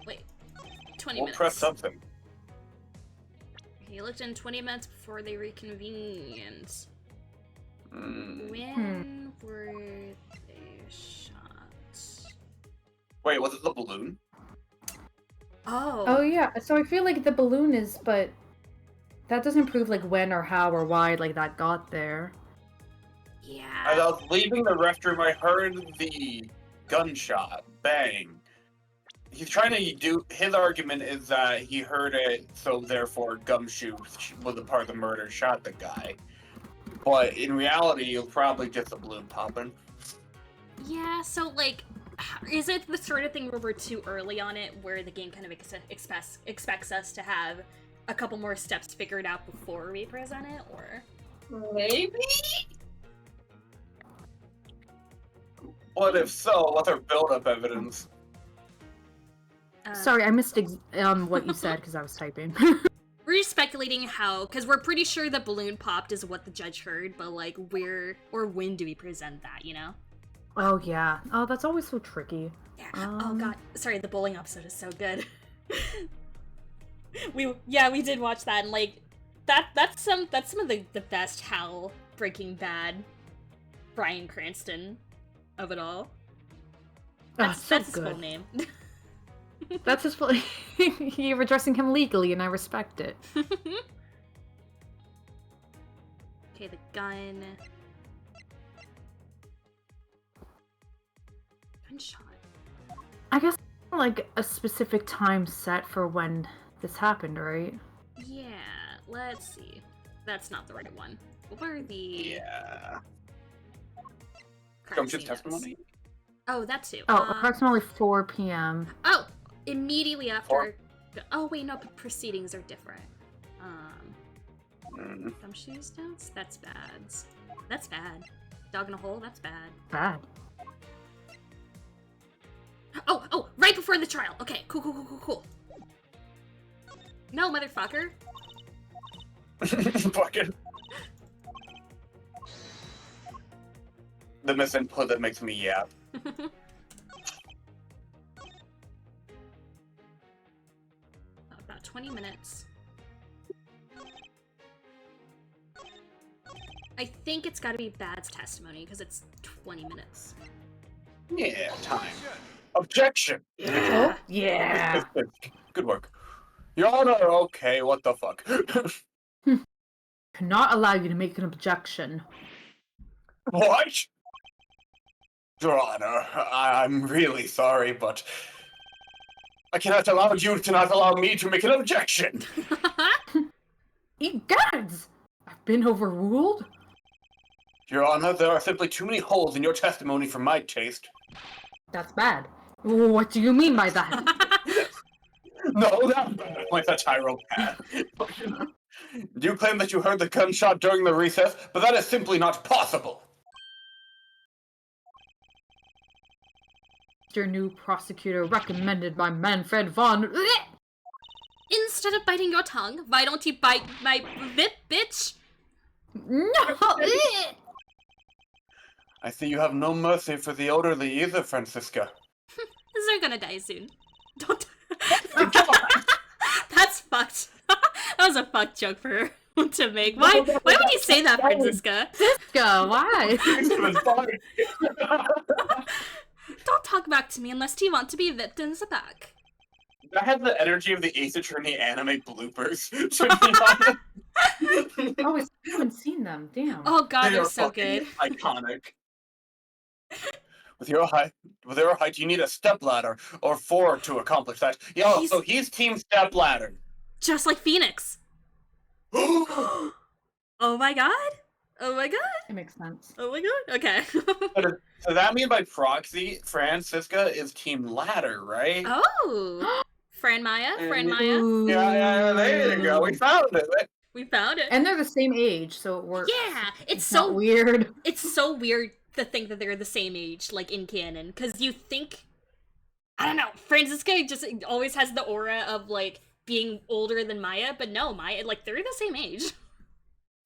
Wait. 20 We'll minutes. press something. He looked in 20 minutes before they reconvened. Mm. When were they shot? Wait, was it the balloon? Oh yeah, so I feel like the balloon is, but that doesn't prove like when or how or why like that got there. Yeah. As I was leaving the restroom, I heard the gunshot. Bang. He's trying to do... His argument is that he heard it, so therefore Gumshoe was a part of the murder, shot the guy. But in reality, it was probably just a balloon popping. Yeah, so, like, is it the sort of thing where we're too early on it, where the game kind of expects us to have a couple more steps figured out before we present it, or? Maybe? What if so? What's our build-up evidence? Sorry, I missed what you said because I was typing. We're just speculating how, because we're pretty sure the balloon popped is what the judge heard, but, like, where or when do we present that, you know? Oh yeah. Oh, that's always so tricky. Yeah. Oh god. Sorry, the bowling episode is so good. we did watch that, and like that's some of the best Hal Breaking Bad Bryan Cranston of it all. That's so his good. full name. That's his place. You're addressing him legally, and I respect it. Okay, the gun. Gunshot. I guess like a specific time set for when this happened, right? Yeah, let's see. That's not the right one. What were the... Yeah. crime Gunshoot's scene testimony? notes? Oh, that too. Oh, approximately 4 p.m. Oh, immediately after... Or- Oh, wait, no, proceedings are different. Mm. Gumshoes notes? That's bad. That's bad. Dog in a hole? That's bad. Bad. Oh, right before the trial. Okay, cool. No, motherfucker. Fucking. The misinput that makes me yap. About 20 minutes. I think it's gotta be Bad's testimony, because it's 20 minutes. Yeah, time. Objection! Oh, yeah. Good work. Your Honor, okay, what the fuck? Cannot allow you to make an objection. What? Your Honor, I'm really sorry, but I cannot allow you to not allow me to make an objection. Egads! I've been overruled? Your Honor, there are simply too many holes in your testimony for my taste. That's bad. What do you mean by that? No, that's bad. Like the Tyro pad. You claim that you heard the gunshot during the recess, but that is simply not possible. Your new prosecutor recommended by Manfred von... Instead of biting your tongue, why don't you bite my lip, bitch? No! I see you have no mercy for the elderly either, Francisca. They're gonna die soon. Don't. That's fucked. That was a fucked joke for her to make. Why would you say that, Francisca? Go, why? Don't talk back to me unless you want to be whipped in the back. That has the energy of the Ace Attorney anime bloopers, to be honest. Oh, I haven't seen them. Damn. Oh god, They they're are so fucking good. Iconic. With your height, you need a stepladder or 4 to accomplish that. Yo, so he's team stepladder. Just like Phoenix. Oh my god. Oh my god. It makes sense. Oh my god. Okay. So that means by proxy, Francisca is team ladder, right? Oh. Fran Maya. Ooh. Yeah, there you go. We found it. We found it. And they're the same age, so it works. Yeah, it's not so weird. It's so weird to think that they're the same age, like in canon, because you think, I don't know, Francisca just always has the aura of like being older than Maya, but no, Maya, like they're the same age.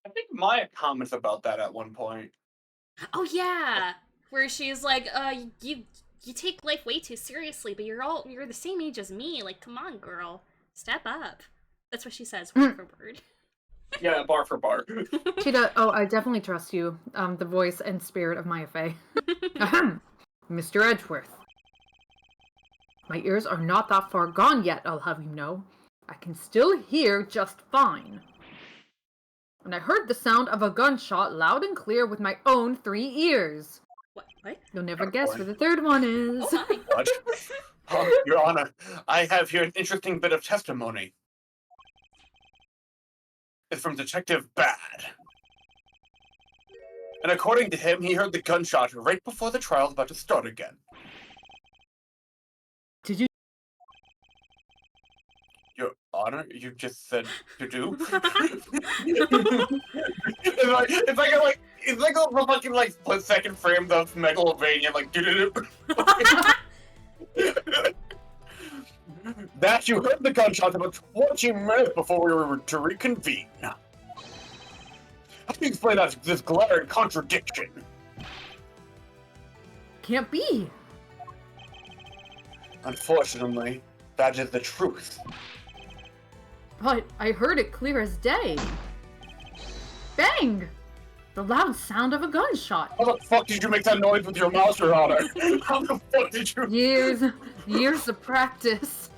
I think Maya comments about that at one point. Oh yeah, where she's like, you take life way too seriously, but you're the same age as me. Like, come on, girl, step up. That's what she says word for word. Yeah, bar for bar. She does. Oh, I definitely trust you. The voice and spirit of Maya Fey. Ahem. Mr. Edgeworth. My ears are not that far gone yet, I'll have you know. I can still hear just fine. And I heard the sound of a gunshot loud and clear with my own 3 ears. What? You'll never guess where the third one is. Oh my. What? Oh, Your Honor, I have here an interesting bit of testimony. It's from Detective Bad. And according to him, he heard the gunshot right before the trial was about to start again. Did you? Your Honor, you just said to do? It's like a fucking like split second frame of Megalovania, like do. That you heard the gunshots about 20 minutes before we were to reconvene. How do you explain this glaring contradiction? Can't be. Unfortunately, that is the truth. But I heard it clear as day. Bang! The loud sound of a gunshot. How the fuck did you make that noise with your mouth, Your Honor? How the fuck did you? Years of practice.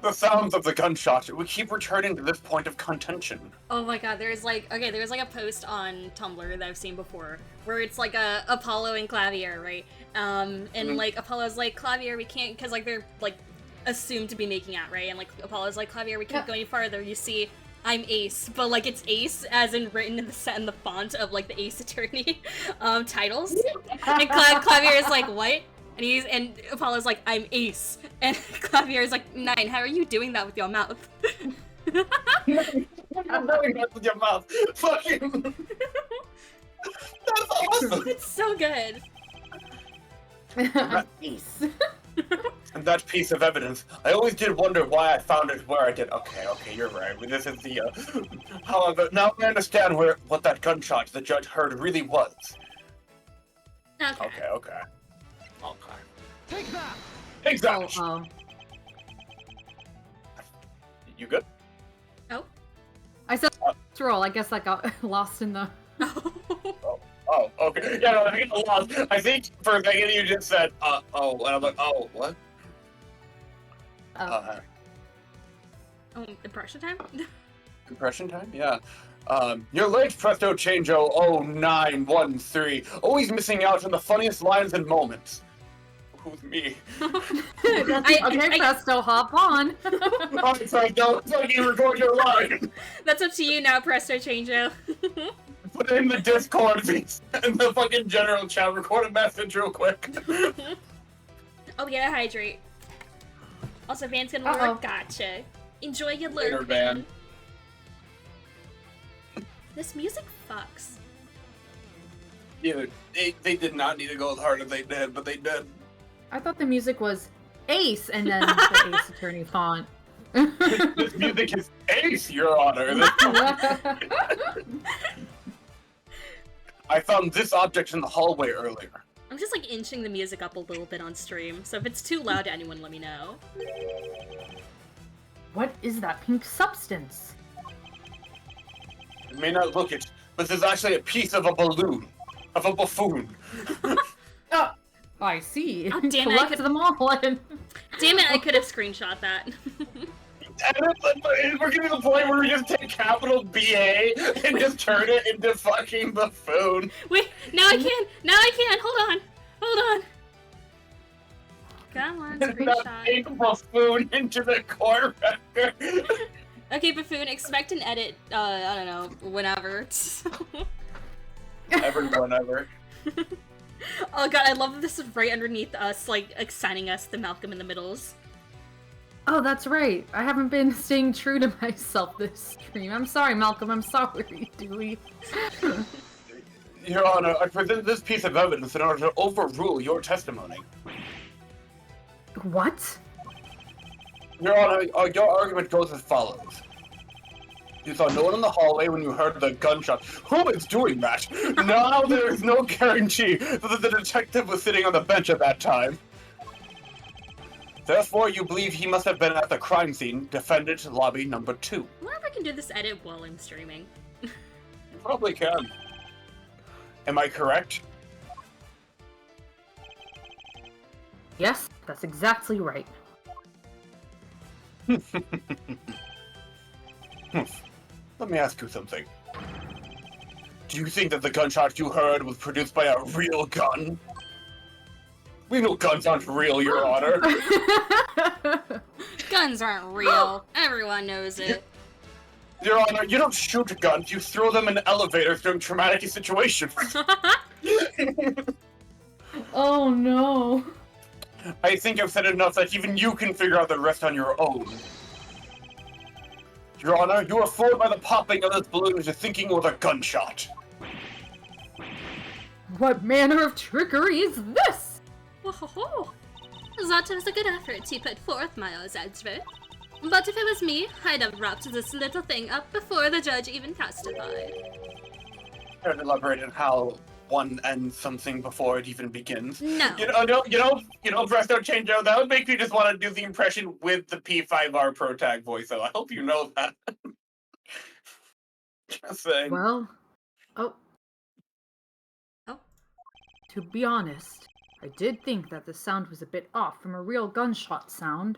The sounds of the gunshot. We keep returning to this point of contention. Oh my god, there's like a post on Tumblr that I've seen before where it's like a Apollo and Clavier, right? And like Apollo's like, Clavier, we can't, because like they're like assumed to be making out, right? And like Apollo's like, Clavier, we can't go any farther. You see, I'm Ace, but like it's Ace as in written in the font of like the Ace Attorney titles. And Clavier is like, what? And Apollo's like, I'm Ace. And Clavier is like, Nine, how are you doing that with your mouth? I'm doing that with your mouth. Fucking. That's awesome. It's so good. Ace. And that piece of evidence, I always did wonder why I found it where I did. Okay, you're right. This is the. However, now I understand what that gunshot the judge heard really was. Okay. Take that! Exactly. Oh. You good? Oh. I said roll. I guess that got lost in the. Oh, okay. Yeah, no, I got lost. I think for a second you just said, oh, and I'm like, oh, what? Oh. Impression time? Compression time? Yeah. You're late, Presto Changeo 0913. Always missing out on the funniest lines and moments. Who's me? Okay, Presto, hop on. Oh, sorry, don't fucking record your line. That's up to you now, Presto Changeo. Put it in the Discord and the fucking general chat. Record a message real quick. Oh, yeah, hydrate. Also, Van's gonna work. Gotcha. Enjoy your Later, lurk, Van. This music fucks. Dude, they did not need to go as hard as they did, but they did. I thought the music was Ace and then the Ace Attorney font. This music is Ace, Your Honor. I found this object in the hallway earlier. I'm just like inching the music up a little bit on stream, so if it's too loud to anyone, let me know. What is that pink substance? You may not look it, but this is actually a piece of a balloon. Of a buffoon. Oh, I see. Oh, damn it, Collect them all. Damn it, I could have screenshot that. And we're getting to the point where we just take capital BA and just turn it into fucking buffoon. Wait, now I can! Hold on! Come on, screenshot. Take buffoon into the core record. Okay, Buffoon, expect an edit, I don't know, whenever. Whenever. Oh god, I love that this is right underneath us, like assigning us the Malcolm in the Middles. Oh, that's right. I haven't been staying true to myself this stream. I'm sorry, Malcolm. I'm sorry, Dewey. Your Honor, I present this piece of evidence in order to overrule your testimony. What? Your Honor, your argument goes as follows. You saw no one in the hallway when you heard the gunshot. Who is doing that? Now there is no guarantee that the detective was sitting on the bench at that time. Therefore, you believe he must have been at the crime scene, defendant lobby number 2. I wonder if I can do this edit while I'm streaming. You probably can. Am I correct? Yes, that's exactly right. Let me ask you something. Do you think that the gunshot you heard was produced by a real gun? We know guns aren't real, Your Honor. Guns aren't real. Everyone knows it. Your Honor, you don't shoot guns, you throw them in elevators during traumatic situations. Oh no. I think I've said enough that even you can figure out the rest on your own. Your Honor, you are fooled by the popping of this balloon into thinking it was a gunshot. What manner of trickery is this? Whoa, that was a good effort to put forth, Miles Edgeworth. But if it was me, I'd have wrapped this little thing up before the judge even testified. Can't elaborate on how one ends something before it even begins. No. You know, Presto Changeo, that would make me just want to do the impression with the P5R Pro Tag voice, so I hope you know that. Just saying. Well, Oh. to be honest, I did think that the sound was a bit off from a real gunshot sound.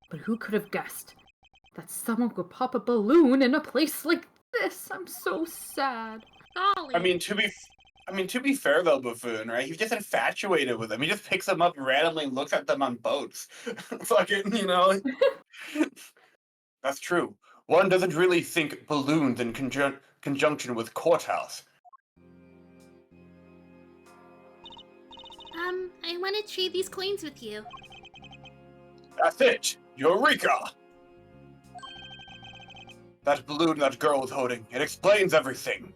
But who could have guessed that someone would pop a balloon in a place like this? I'm so sad. Golly. I mean, to be fair though, Buffoon, right? He's just infatuated with them. He just picks them up randomly and looks at them on boats. Fucking, you know. That's true. One doesn't really think balloons in conjunction with courthouse. I want to trade these coins with you. That's it! Eureka! That balloon that girl was holding, it explains everything.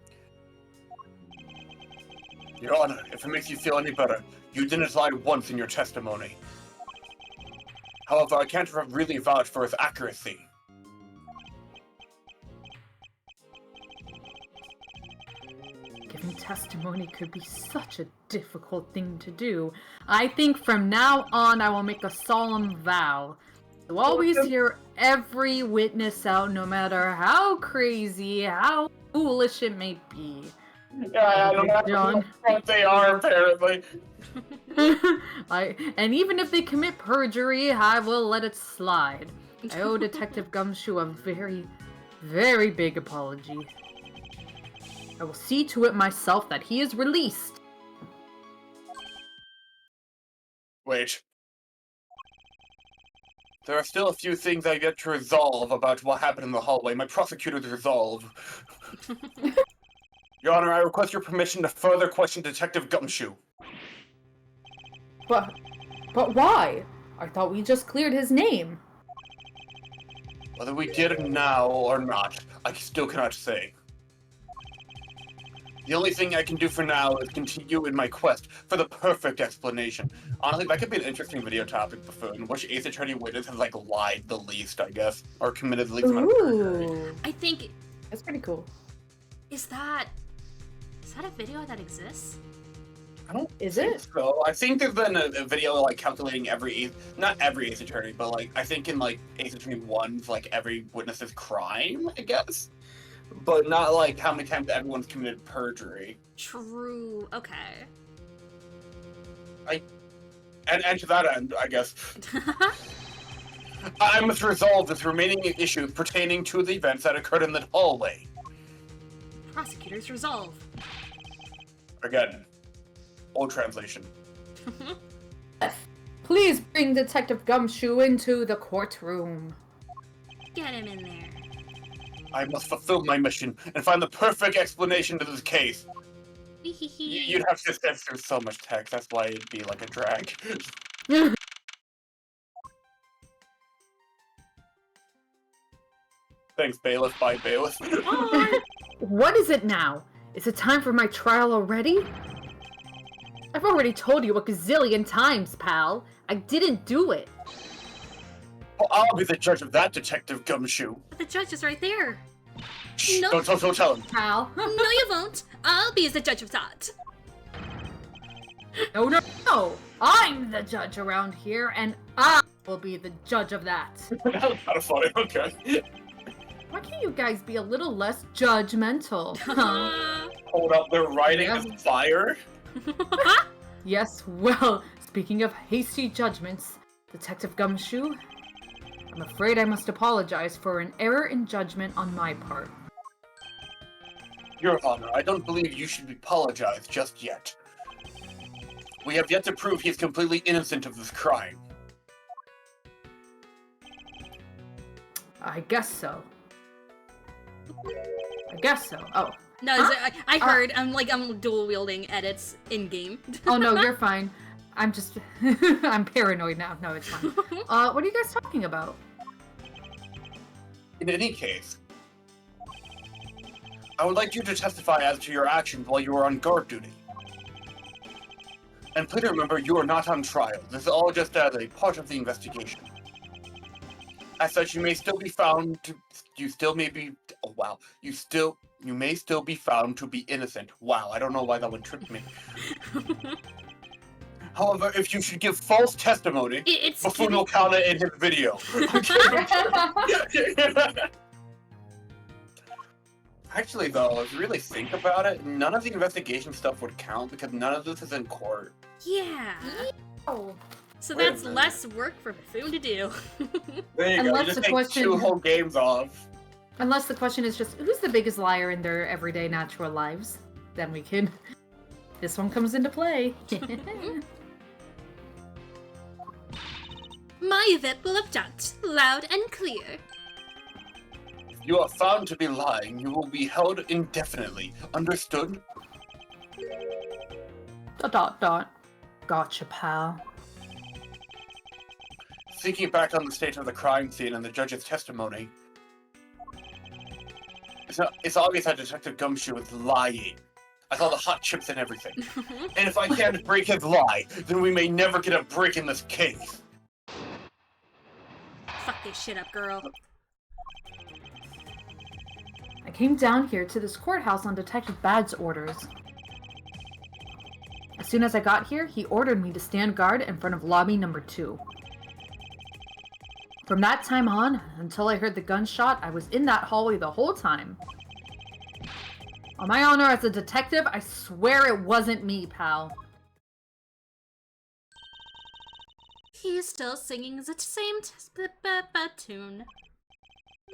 Your Honor, if it makes you feel any better, you didn't lie once in your testimony. However, I can't really vouch for its accuracy. Giving testimony could be such a difficult thing to do. I think from now on I will make a solemn vow to always hear every witness out, no matter how crazy, how foolish it may be. Yeah, no matter what they are, apparently. And even if they commit perjury, I will let it slide. I owe Detective Gumshoe a very, very big apology. I will see to it myself that he is released. Wait. There are still a few things I've yet to resolve about what happened in the hallway. My prosecutor's resolve. Your Honor, I request your permission to further question Detective Gumshoe. But why? I thought we just cleared his name. Whether we did it now or not, I still cannot say. The only thing I can do for now is continue in my quest for the perfect explanation. Honestly, that could be an interesting video topic, Buffoon. Which Ace Attorney witness has, like, lied the least, I guess? Or committed the least amount of perjury. Ooh, I think, that's pretty cool. is that a video that exists? I don't Is think it? so. I think there's been a video, like, calculating not every Ace Attorney, but, like, I think in, like, Ace Attorney 1's, like, every witness's crime, I guess? But not, like, how many times everyone's committed perjury. True. Okay. And to that end, I guess, I must resolve the remaining issues pertaining to the events that occurred in the hallway. Prosecutors resolve. Again, old translation. Please bring Detective Gumshoe into the courtroom. Get him in there. I must fulfill my mission and find the perfect explanation to this case. You'd have to sit through so much text, that's why it'd be like a drag. Thanks, bailiff. Bye, bailiff. What is it now? Is it time for my trial already? I've already told you a gazillion times, pal. I didn't do it. Well, I'll be the judge of that, Detective Gumshoe. But the judge is right there. Shh, No. don't tell him. Pal. No, you won't. I'll be the judge of that. No. I'm the judge around here, and I will be the judge of that. That was kind of funny, okay. Why can't you guys be a little less judgmental? Huh? Hold up, they're writing a fire? Yes, well, speaking of hasty judgments, Detective Gumshoe, I'm afraid I must apologize for an error in judgment on my part. Your Honor, I don't believe you should apologize just yet. We have yet to prove he is completely innocent of this crime. I guess so. Oh. No, Huh? I heard. I'm dual wielding edits in game. Oh no, you're fine. I'm just... I'm paranoid now. No, it's fine. What are you guys talking about? In any case, I would like you to testify as to your actions while you were on guard duty. And please remember, you are not on trial. This is all just as a part of the investigation. As such, you may still be found to... You may still be found to be innocent. Wow, I don't know why that one tripped me. However, if you should give false testimony, Buffoon will count it in his video. Actually, though, if you really think about it, none of the investigation stuff would count because none of this is in court. Yeah. Oh. So Wait a that's minute. less work for Buffoon to do. There you go. Unless You just the take question- 2 whole games off. Unless the question is just, who's the biggest liar in their everyday natural lives? Then we can... This one comes into play. My Yvette will object, loud and clear. If you are found to be lying, you will be held indefinitely. Understood? ... Gotcha, pal. Thinking back on the state of the crime scene and the judge's testimony, it's obvious that Detective Gumshoe is lying. I saw the hot chips and everything. And if I can't break his lie, then we may never get a break in this case. Fuck this shit up, girl. I came down here to this courthouse on Detective Bad's orders. As soon as I got here, he ordered me to stand guard in front of lobby number 2. From that time on, until I heard the gunshot, I was in that hallway the whole time. On my honor as a detective, I swear it wasn't me, pal. He's still singing the same tune.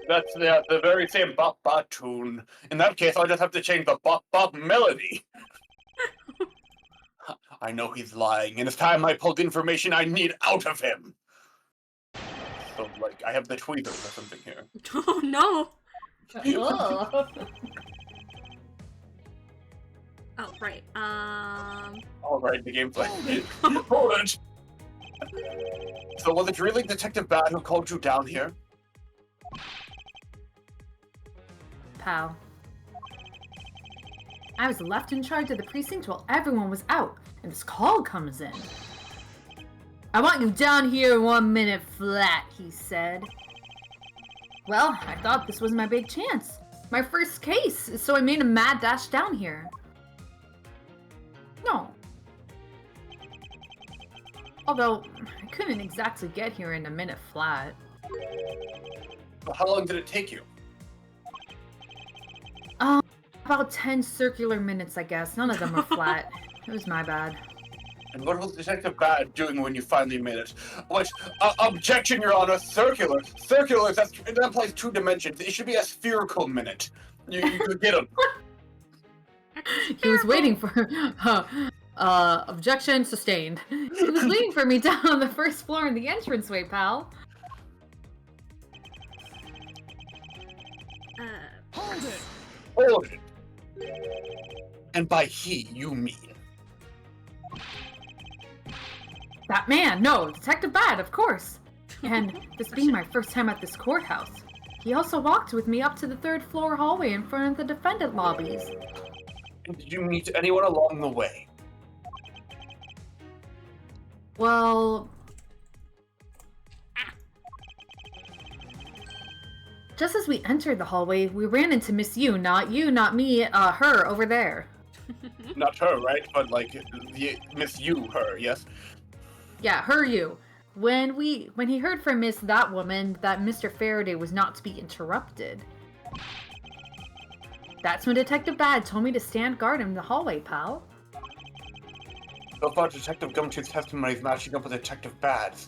That's the very same bop bop tune. In that case, I'll just have to change the bop bop melody. I know he's lying, and it's time I pulled information I need out of him. So, like, I have the tweezers or something here. Oh no! Ugh. Oh, right. Alright, the gameplay. Hold it! So was it really Detective Bad who called you down here? Pal. I was left in charge of the precinct while everyone was out, and this call comes in. I want you down here in 1 minute flat, he said. Well, I thought this was my big chance. My first case, so I made a mad dash down here. No. Although, I couldn't exactly get here in a minute flat. Well, how long did it take you? About 10 circular minutes, I guess. None of them were flat. It was my bad. And what was Detective Bad doing when you finally made it? Which, objection, Your Honor, circular. Circular, that implies 2 dimensions. It should be a spherical minute. You could get him. He was waiting for... objection sustained. He was waiting for me down on the first floor in the entranceway, pal. Hold it! Hold it. And by he, you mean... That man, no, Detective Bad, of course. And this being my first time at this courthouse, he also walked with me up to the 3rd floor hallway in front of the defendant lobbies. And did you meet anyone along the way? Well... Just as we entered the hallway, we ran into Miss You, not me, her, over there. Not her, right? But, like, the Miss You, her, yes? Yeah, her you. When he heard from that woman that Mr. Faraday was not to be interrupted. That's when Detective Bad told me to stand guard in the hallway, pal. So far, Detective Gumshoe's testimony is matching up with Detective Bad's.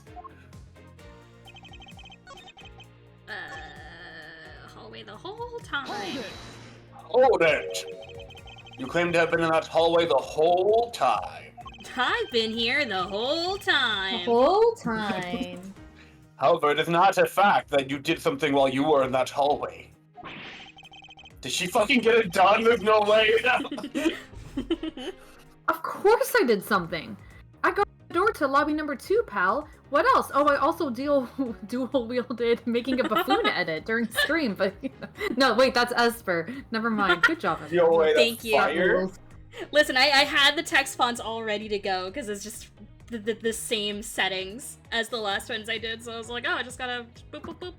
Hallway the whole time. Hold it! Hold it! You claim to have been in that hallway the whole time. I've been here the whole time. The whole time. However, it is not a fact that you did something while you were in that hallway. Did she fucking get it done? There's no way. Of course I did something. I got the door to lobby number 2, pal. What else? Oh, I also dual-wielded making a Buffoon edit during stream, but... No, wait, that's Esper. Never mind. Good job, Esper. Yo, wait, Thank that's you. fire. Listen, I had the text fonts all ready to go because it's just the same settings as the last ones I did, so I was like, oh, I just gotta boop, boop, boop.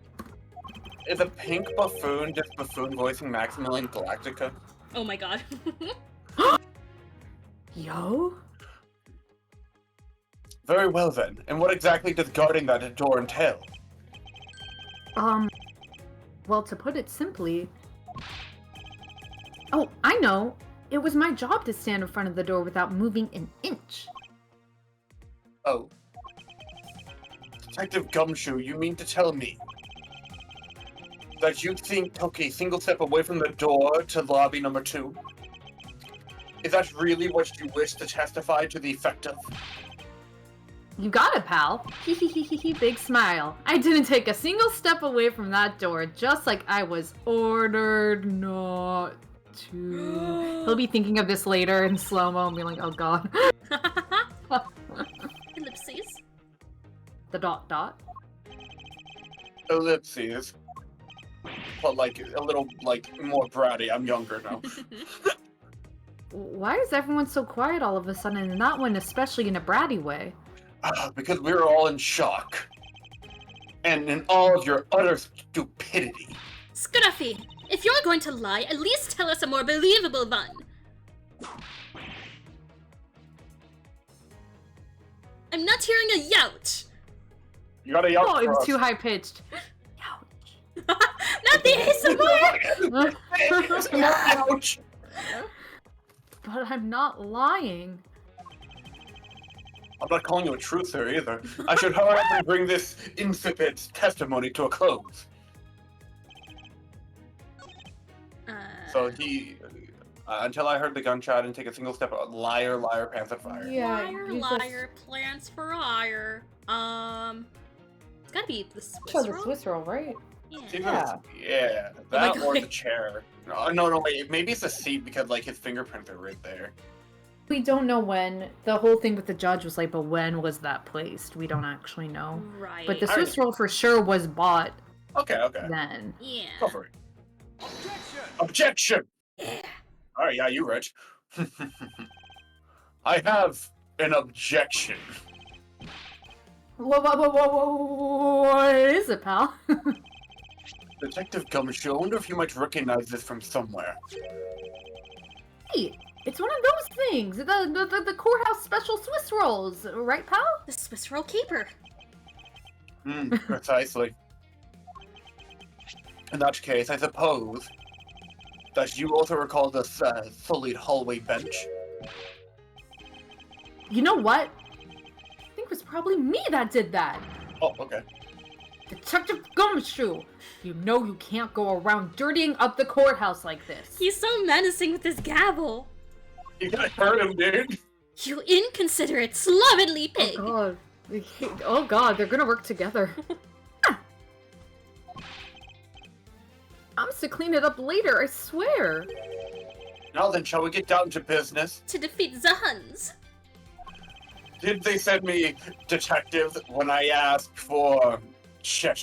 Is a pink Buffoon just Buffoon voicing Maximilian Galactica? Oh my god. Yo? Very well then. And what exactly does guarding that door entail? Well, to put it simply, Oh, I know. It was my job to stand in front of the door without moving an inch. Oh. Detective Gumshoe, you mean to tell me that you took a single step away from the door to lobby number 2? Is that really what you wish to testify to the effect of? You got it, pal. Hee, big smile. I didn't take a single step away from that door, just like I was ordered not to. He'll be thinking of this later in slow-mo and be like, oh god. Ellipses. The dot. Ellipses. But like a little more bratty. I'm younger now. Why is everyone so quiet all of a sudden, and that one especially in a bratty way? Because we were all in shock. And in all of your utter stupidity. Scruffy, if you're going to lie, at least tell us a more believable one. I'm not hearing a youch. You gotta yell Oh, it for was us. too high-pitched. Not the ASMR! Ouch! But I'm not lying. I'm not calling you a truther either. I should hurry up and bring this insipid testimony to a close. So he, until I heard the gunshot, I didn't take a single step. Liar, pants on fire. Yeah, liar, plans for ire. It's gotta be the Swiss Sure, the roll? Swiss roll, right? Yeah. Yeah, Oh that my or God. the chair. No, wait. Maybe it's the seat because like his fingerprints are right there. We don't know when. The whole thing with the judge was like, but when was that placed? We don't actually know. Right. But the Alright. Swiss roll for sure was bought Okay. then. Yeah. Go for it. Objection! Objection! Yeah. Alright, yeah, you rich. I have an objection. What is it, pal? Detective Gumshoe, I wonder if you might recognize this from somewhere. Hey, it's one of those things. The courthouse special Swiss rolls, right, pal? The Swiss roll keeper. Precisely. In that case, I suppose that you also recall this sullied hallway bench. You know what? I think it was probably me that did that. Oh, okay. Detective Gumshoe, you know you can't go around dirtying up the courthouse like this. He's so menacing with his gavel. You gotta hurt him, dude. You inconsiderate, slovenly pig. Oh god. Oh god, they're gonna work together. I'm to clean it up later, I swear. Now then, shall we get down to business? To defeat the Huns. Did they send me detectives when I asked for shit?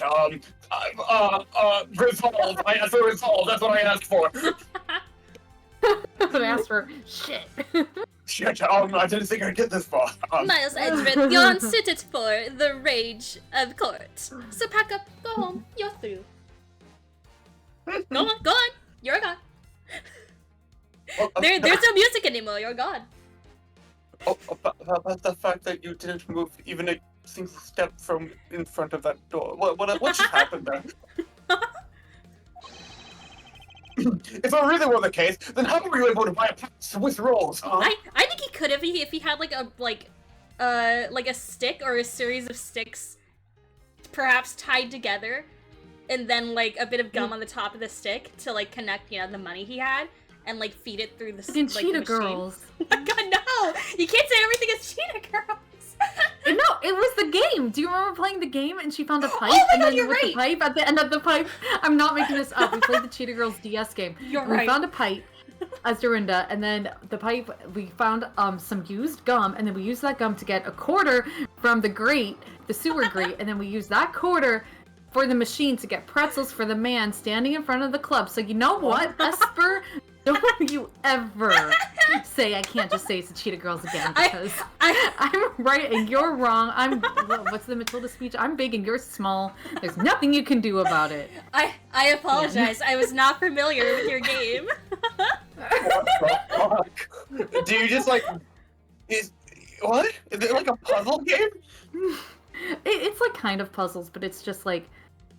Resolve. I asked for resolve. That's what I asked for. I asked for shit. Shit. I didn't think I'd get this far. Miles Edgeworth, you're unsuited for the rage of court. So pack up, go home, you're through. Go on, you're gone. There's no music anymore, you're gone. About the fact that you didn't move even a single step from in front of that door. What just happened there? If it really were the case, then how were you able to buy a pack of Swiss rolls, huh? I think he could have if he had like a stick or a series of sticks perhaps tied together and then like a bit of gum on the top of the stick to like connect, the money he had and like feed it through the Fucking like, Cheetah machine. Girls. Oh my god, no! You can't say everything is Cheetah Girls! No, it was the game. Do you remember playing the game and she found a pipe? Oh my and God, then you're with right. the pipe at the end of the pipe. I'm not making this up. We played the Cheetah Girls DS game. You're and right. We found a pipe as Dorinda, and then the pipe, we found some used gum, and then we used that gum to get a quarter from the grate, the sewer grate, and then we used that quarter for the machine to get pretzels for the man standing in front of the club. So you know what, Esper? Don't you ever say I can't just say it's the Cheetah Girls again, because I'm right and you're wrong. What's the Matilda speech? I'm big and you're small. There's nothing you can do about it. I apologize. I was not familiar with your game. What the fuck? Do you just what? Is it like a puzzle game? It's like kind of puzzles, but it's just like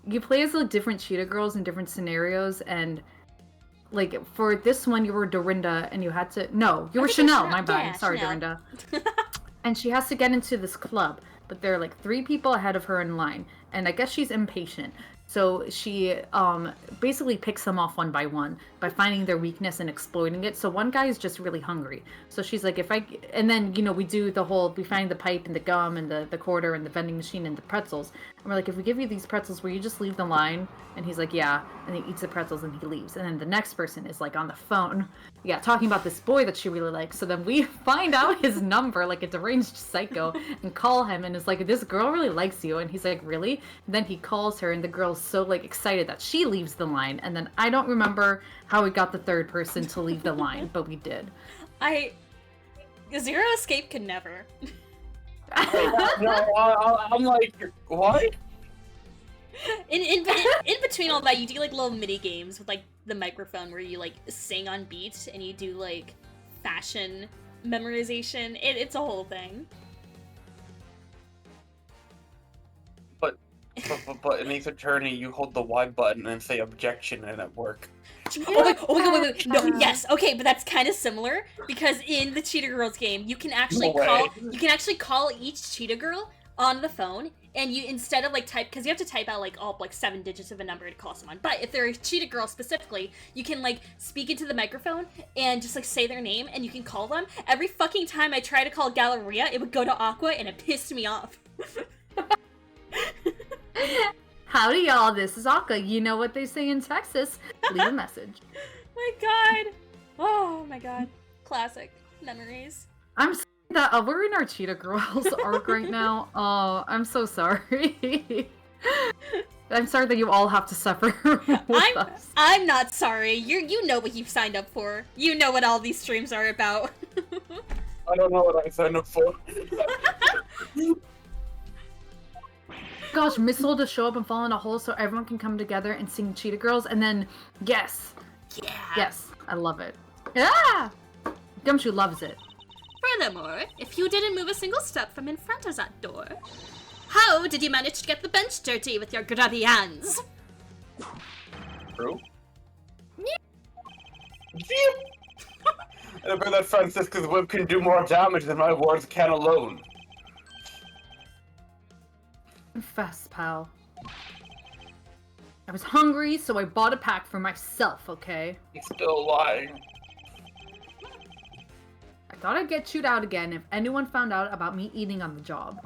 you play as the different Cheetah Girls in different scenarios, and like for this one you were Dorinda and you had to you I were think it was Chanel, my bad. Yeah, Sorry, Chanel. Dorinda. And she has to get into this club, but there are like 3 people ahead of her in line, and I guess she's impatient. So she basically picks them off one by one by finding their weakness and exploiting it. So one guy is just really hungry. So she's like, and then, we do we find the pipe and the gum and the quarter and the vending machine and the pretzels. And we're like, if we give you these pretzels, will you just leave the line? And he's like, yeah. And he eats the pretzels and he leaves. And then the next person is like on the phone, talking about this boy that she really likes. So then we find out his number, like a deranged psycho, and call him and is like, this girl really likes you. And he's like, really? And then he calls her and the girl's so like excited that she leaves the line. And then I don't remember how we got the third person to leave the line, but we did. Zero Escape could never. I'm like, what? In between all that, you do like little mini games with like the microphone where you like sing on beat and you do like fashion memorization. It's a whole thing. But in Ace Attorney, you hold the Y button and say objection, and it work. Oh my god, wait. No, yes, okay, but that's kind of similar because in the Cheetah Girls game, you can actually call each Cheetah Girl on the phone, and you instead of like type, because you have to type out like all like 7 digits of a number to call someone. But if they're a Cheetah Girl specifically, you can like speak into the microphone and just like say their name, and you can call them. Every fucking time I try to call Galleria, it would go to Aqua, and it pissed me off. Howdy, y'all. This is Aqua. You know what they say in Texas. Leave a message. My god. Oh my god. Classic memories. I'm sorry that we're in our Cheetah Girls arc right now. Oh, I'm so sorry. I'm sorry that you all have to suffer with us. I'm not sorry. You know what you've signed up for. You know what all these streams are about. I don't know what I signed up for. Gosh, Miss Soul to show up and fall in a hole so everyone can come together and sing Cheetah Girls, and then yes, I love it. Yeah, Gumshoe loves it. Furthermore, if you didn't move a single step from in front of that door, how did you manage to get the bench dirty with your grubby hands? True. I bet that Francisca's whip can do more damage than my words can alone. Confess, pal. I was hungry, so I bought a pack for myself, okay? He's still lying. I thought I'd get chewed out again if anyone found out about me eating on the job.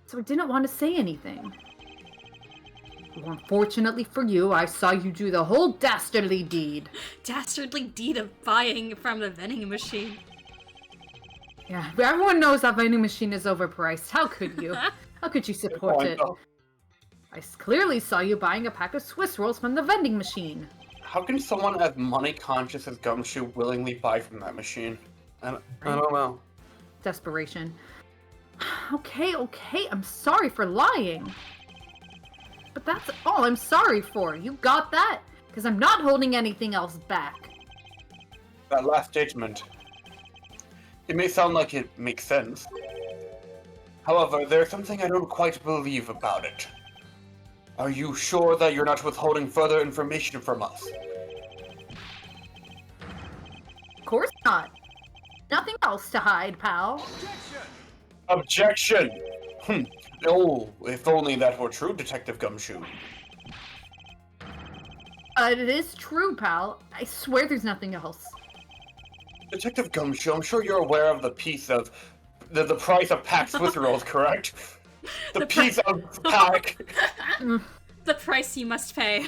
So I didn't want to say anything. Well, unfortunately for you, I saw you do the whole dastardly deed. Dastardly deed of buying from the vending machine. Yeah, but everyone knows that vending machine is overpriced. How could you? How could you support it? I clearly saw you buying a pack of Swiss rolls from the vending machine. How can someone as money conscious as Gumshoe willingly buy from that machine? I don't know. Desperation. Okay, I'm sorry for lying. But that's all I'm sorry for. You got that? Because I'm not holding anything else back. That last statement. It may sound like it makes sense. However, there's something I don't quite believe about it. Are you sure that you're not withholding further information from us? Of course not. Nothing else to hide, pal. Objection! Oh, if only that were true, Detective Gumshoe. It is true, pal. I swear there's nothing else. Detective Gumshoe, I'm sure you're aware of the piece of... the price of packed Swiss rolls, correct? The piece of pack... The price you must pay.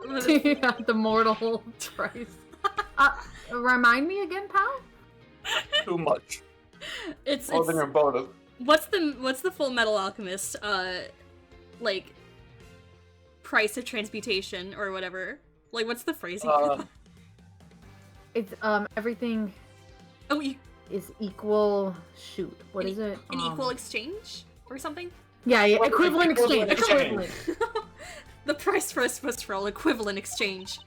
Yeah, the mortal price. Remind me again, pal? Too much. It's More than your bonus. What's the Full Metal Alchemist like price of transmutation or whatever? Like what's the phrasing for that? It's everything Oh, is equal. Shoot, what is it? An equal exchange or something? Yeah, equivalent exchange. Equivalent The price for a Swiss roll, equivalent exchange.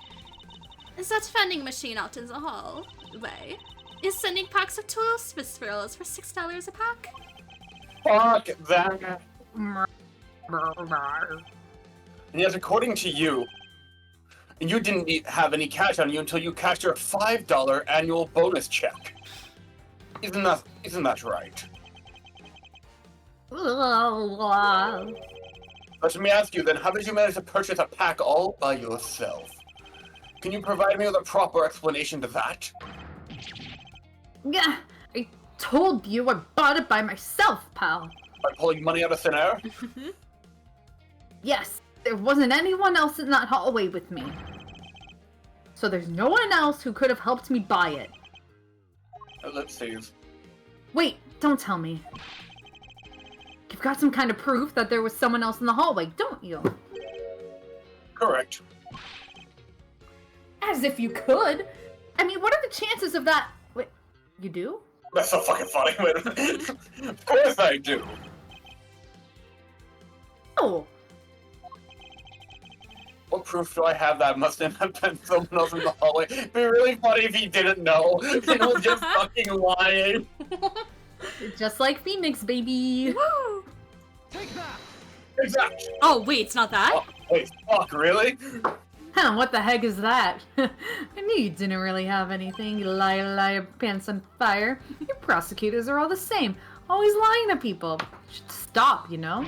Is that vending machine out in the hall? Way is sending packs of 2 Swiss rolls for $6 a pack. Fuck that. And yet, according to you, And you didn't have any cash on you until you cashed your $5 annual bonus check. Isn't that right? Let me ask you then, how did you manage to purchase a pack all by yourself? Can you provide me with a proper explanation to that? Yeah, I told you I bought it by myself, pal. By pulling money out of thin air? Yes, there wasn't anyone else in that hallway with me. So there's no one else who could have helped me buy it. Let's see. Wait, don't tell me. You've got some kind of proof that there was someone else in the hallway, don't you? Correct. As if you could. I mean, what are the chances of that? Wait, you do? That's so fucking funny. Of course I do. Oh. What proof do I have that must have been someone else in the hallway? It'd be really funny if he didn't know. He was just fucking lying. Just like Phoenix, baby. Woo! Take that! Exactly. Oh, wait, it's not that? Oh, wait, fuck, really? Huh, what the heck is that? I knew you didn't really have anything, you liar, pants on fire. Your prosecutors are all the same, always lying to people. Should stop, you know?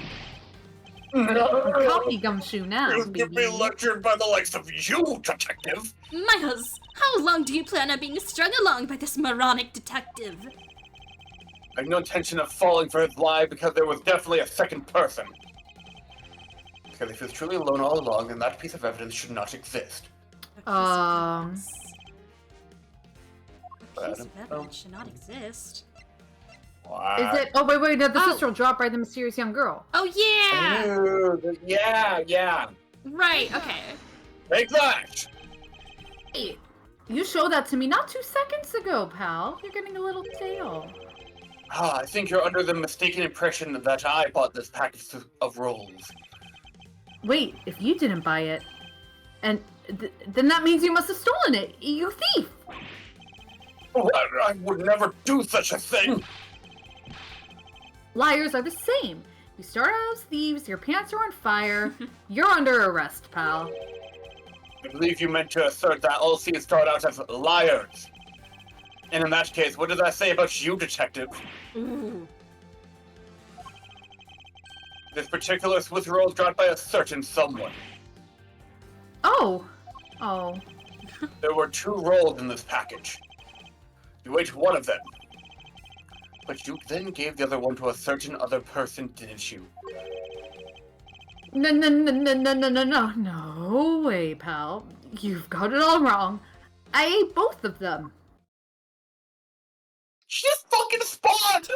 Copy Gumshoe now, You'll baby. get me lectured by the likes of you, detective. Miles, how long do you plan on being strung along by this moronic detective? I had no intention of falling for his lie because there was definitely a second person. Because if he was truly alone all along, then that piece of evidence should not exist. A piece of evidence should not exist. Why? Is it? Oh, wait, no, the Oh. sister will drop by the mysterious young girl. Oh, yeah! Yeah. Right, okay. Take that! Hey, you showed that to me not 2 seconds ago, pal. You're getting a little stale. I think you're under the mistaken impression that I bought this package of rolls. Wait, if you didn't buy it, and then that means you must have stolen it, you thief! What? I would never do such a thing! Liars are the same. You start out as thieves, your pants are on fire, you're under arrest, pal. I believe you meant to assert that all thieves start out as liars. And in that case, what does that say about you, detective? Ooh. This particular Swiss roll is dropped by a certain someone. Oh. There were 2 rolls in this package. You ate one of them. But you then gave the other one to a certain other person, didn't you? No way, pal. You've got it all wrong. I ate both of them. She's fucking spawned!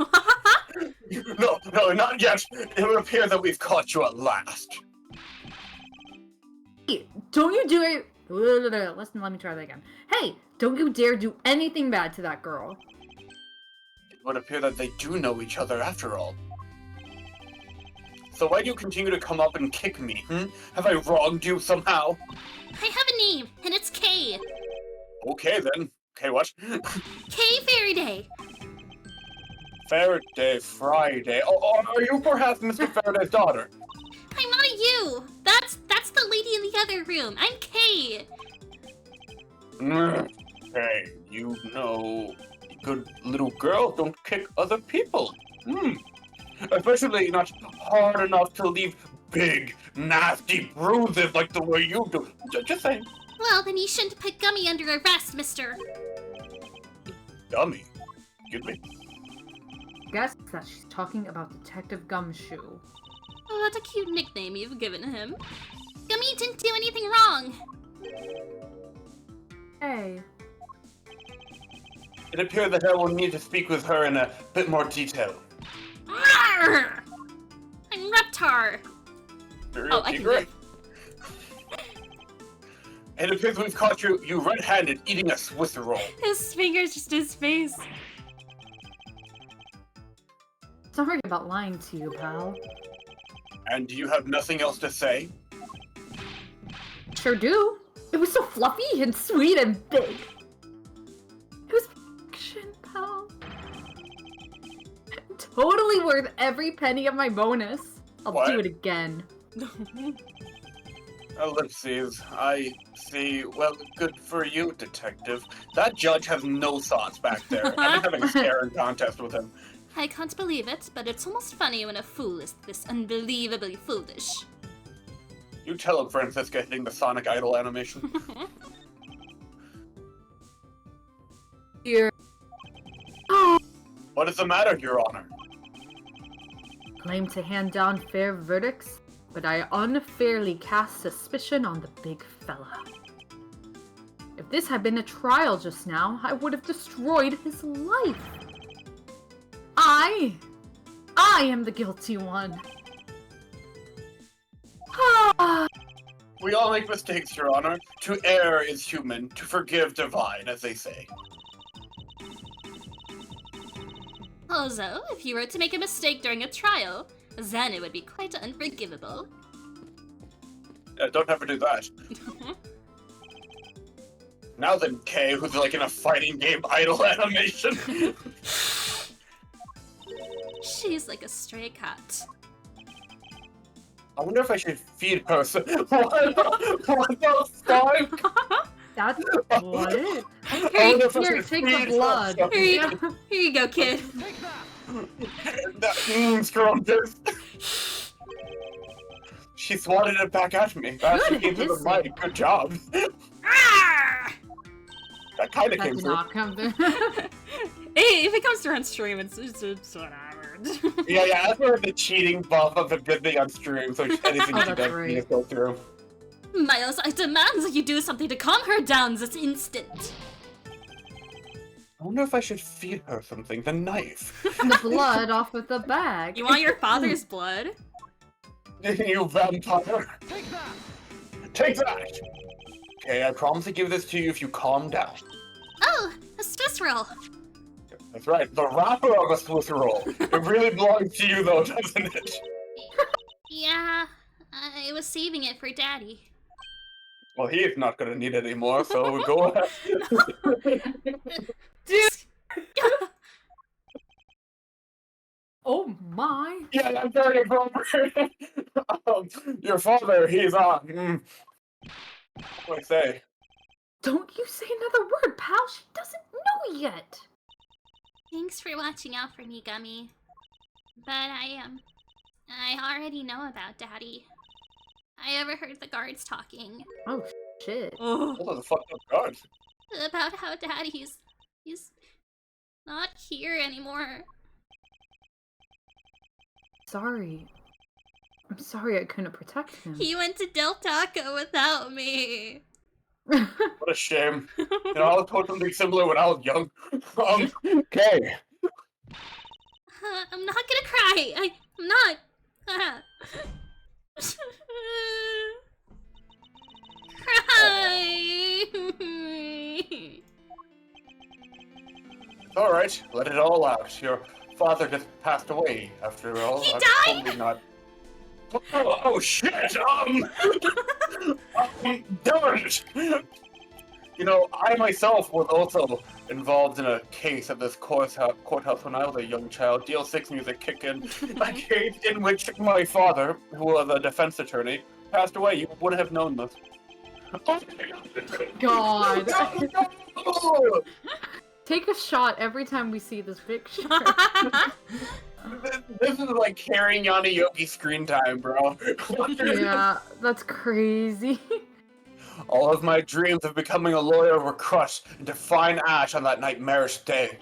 No, not yet. It would appear that we've caught you at last. Hey, don't you do it. Listen, let me try that again. Hey, don't you dare do anything bad to that girl. It would appear that they do know each other after all. So why do you continue to come up and kick me, Have I wronged you somehow? I have a name, and it's Kay. Okay then. Okay, what? Kay Faraday. Faraday Friday. Oh, are you perhaps Mr. Faraday's daughter? I'm not you. That's the lady in the other room. I'm Kay. Hey, you know, good little girls don't kick other people. Especially not hard enough to leave big, nasty bruises like the way you do. Just saying. Well, then you shouldn't put Gummy under arrest, mister. Dummy. Get me? Guess that she's talking about Detective Gumshoe. Oh, that's a cute nickname you've given him. Gummy didn't do anything wrong. Hey. It appears that I will need to speak with her in a bit more detail. Rawr! I'm Reptar. Oh, I can Secret? It appears we've caught you red-handed eating a Swiss roll. His finger's just his face. Sorry about lying to you, pal. And you have nothing else to say? Sure do. It was so fluffy and sweet and big. It was fiction, pal. Totally worth every penny of my bonus. I'll What? do it again. Ellipses, I see. Well, good for you, detective. That judge has no thoughts back there. I've been having a staring contest with him. I can't believe it, but it's almost funny when a fool is this unbelievably foolish. You tell him Francisca hitting the Sonic Idol animation. Here. What is the matter, Your Honor? Claim to hand down fair verdicts, but I unfairly cast suspicion on the big fella. If this had been a trial just now, I would have destroyed his life. I am the guilty one. Ah. We all make mistakes, Your Honor. To err is human, to forgive divine, as they say. Also, if you were to make a mistake during a trial, then it would be quite unforgivable. Don't ever do that. Now then, Kay, who's like in a fighting game idol animation. She's like a stray cat. I wonder if I should feed her. What the fuck? That's what? I wonder if I Here, should take feed the her blood. something. Here you go, kid. Take that! That scrumptious. She swatted it back at me. That Good came to the hissing. mic. Good job. Ah! That kind of That came did through. not come through. Hey, if it comes through on stream, it's whatever. Yeah, that's where the cheating buff of the good thing on stream, so anything Oh, she that's does right. needs to go through. Miles, I demand that you do something to calm her down this instant. I wonder if I should feed her something. The knife. The blood off of the bag. You want your father's blood? You vampire. Take that! Take that! Okay, I promise to give this to you if you calm down. Oh, a Swiss roll. That's right, the wrapper of a Swiss roll. It really belongs to you though, doesn't it? Yeah, I was saving it for Daddy. Well, he is not gonna need it anymore, so go ahead. Oh my. Yeah, that's very appropriate. Your father, he's on. What do I say? Don't you say another word, pal. She doesn't know yet. Thanks for watching out for me, Gummy. But I already know about Daddy. I overheard the guards talking Oh shit. oh. Hold on, the fucked up guard. about how Daddy's he's not here anymore. Sorry. I'm sorry I couldn't protect him. He went to Del Taco without me. What a shame. You know, I was told something similar when I was young. Okay. I'm not gonna cry. I'm not. Cry. Alright, let it all out. Your father just passed away, after all. He I'm died? totally not... Oh, shit! Darn it! You know, I myself was also involved in a case at this courthouse when I was a young child. DL6 music kick in. A case in which my father, who was a defense attorney, passed away. You wouldn't have known this. God. Oh, Take a shot every time we see this picture. this is like carrying Yana Yogi screen time, bro. Yeah, that's crazy. All of my dreams of becoming a lawyer were crushed into fine ash on that nightmarish day.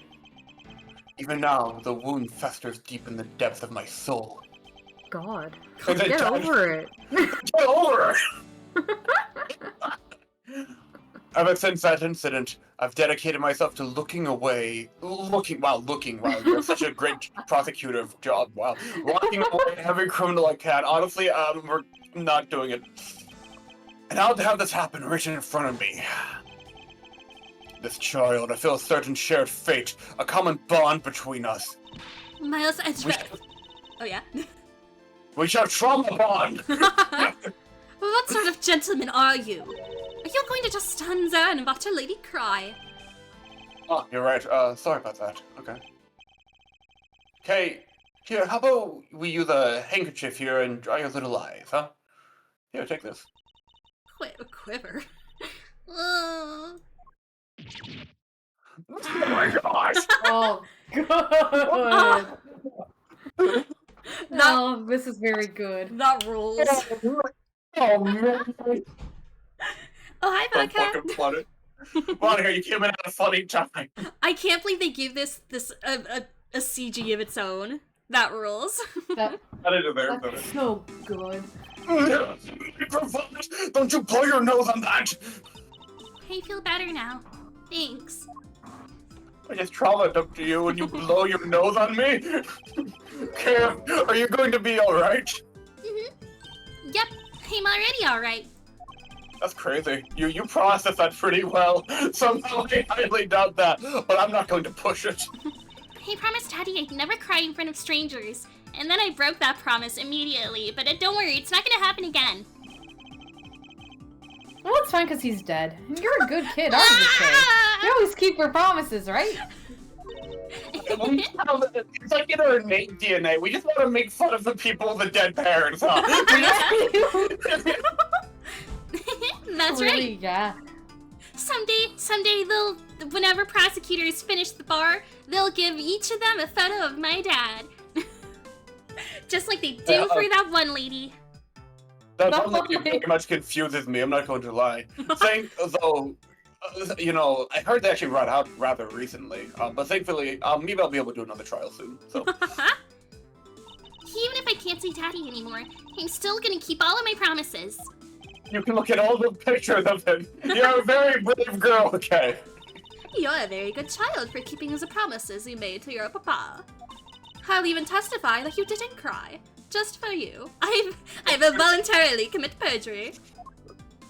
Even now, the wound festers deep in the depths of my soul. God. And then Get over it. Get over it! Ever since that incident, I've dedicated myself to looking away. Wow, you're such a great prosecutor job, wow. Locking away every criminal I can. Honestly, we're not doing it. And now to have this happen right in front of me. This child, I feel a certain shared fate, a common bond between us. Miles, We, oh yeah. we shall trauma bond! What sort of gentleman are you? Are you going to just stand there and watch a lady cry? Oh, you're right. Sorry about that. Okay. Okay, here, how about we use a handkerchief here and dry your little eyes, huh? Here, take this. Quiver. Oh. Oh my gosh! Oh, good. That, No, this is very good. that rules. Oh man! Oh, hi, So Vodka. fucking funny. Monica, you came in at a funny time. I can't believe they gave this a CG of its own. That rules. That, I didn't deserve that. that's so good. Don't you blow your nose on that! I feel better now. Thanks. I just trauma dumped you and you blow your nose on me? Cam, are you going to be alright? Yep, I'm already alright. That's crazy. You processed that pretty well. Somehow I highly doubt that, but I'm not going to push it. I promised Daddy I'd never cry in front of strangers, and then I broke that promise immediately, but don't worry, it's not gonna happen again. Well, it's fine because he's dead. You're a good kid, aren't you, Kay? You always keep your promises, right? It's like in our innate DNA. We just want to make fun of the people with the dead parents, huh? That's Really, right. yeah. Someday whenever prosecutors finish the bar, they'll give each of them a photo of my dad. Just like they do for that one lady. That one very much confuses me, I'm not going to lie. Saying, though, you know, I heard they actually brought out rather recently, but thankfully, maybe I'll be able to do another trial soon, so. Even if I can't see Daddy anymore, I'm still gonna keep all of my promises. You can look at all the pictures of him. You're a very brave girl, okay? You're a very good child for keeping the promises you made to your papa. I'll even testify that you didn't cry. Just for you. I've voluntarily commit perjury.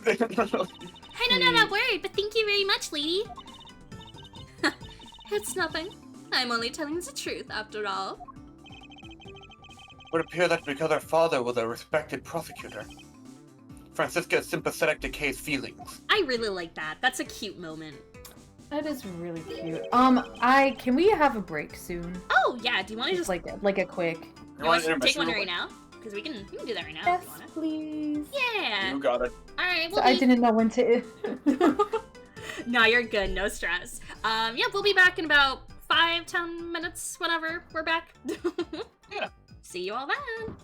I don't know that word, but thank you very much, lady. It's nothing. I'm only telling the truth, after all. It would appear that because her father was a respected prosecutor, Francisca is sympathetic to Kay's feelings. I really like that. That's a cute moment. That is really cute. Can we have a break soon? Oh, yeah. Do you want to just like a quick? you want to take one right now? Because we can do that right now Yes, if you want please. to. Yeah. You got it. All right. So I didn't know when to. No, you're good. No stress. Yeah, we'll be back in about 5-10 minutes. Whenever we're back. Yeah. See you all then.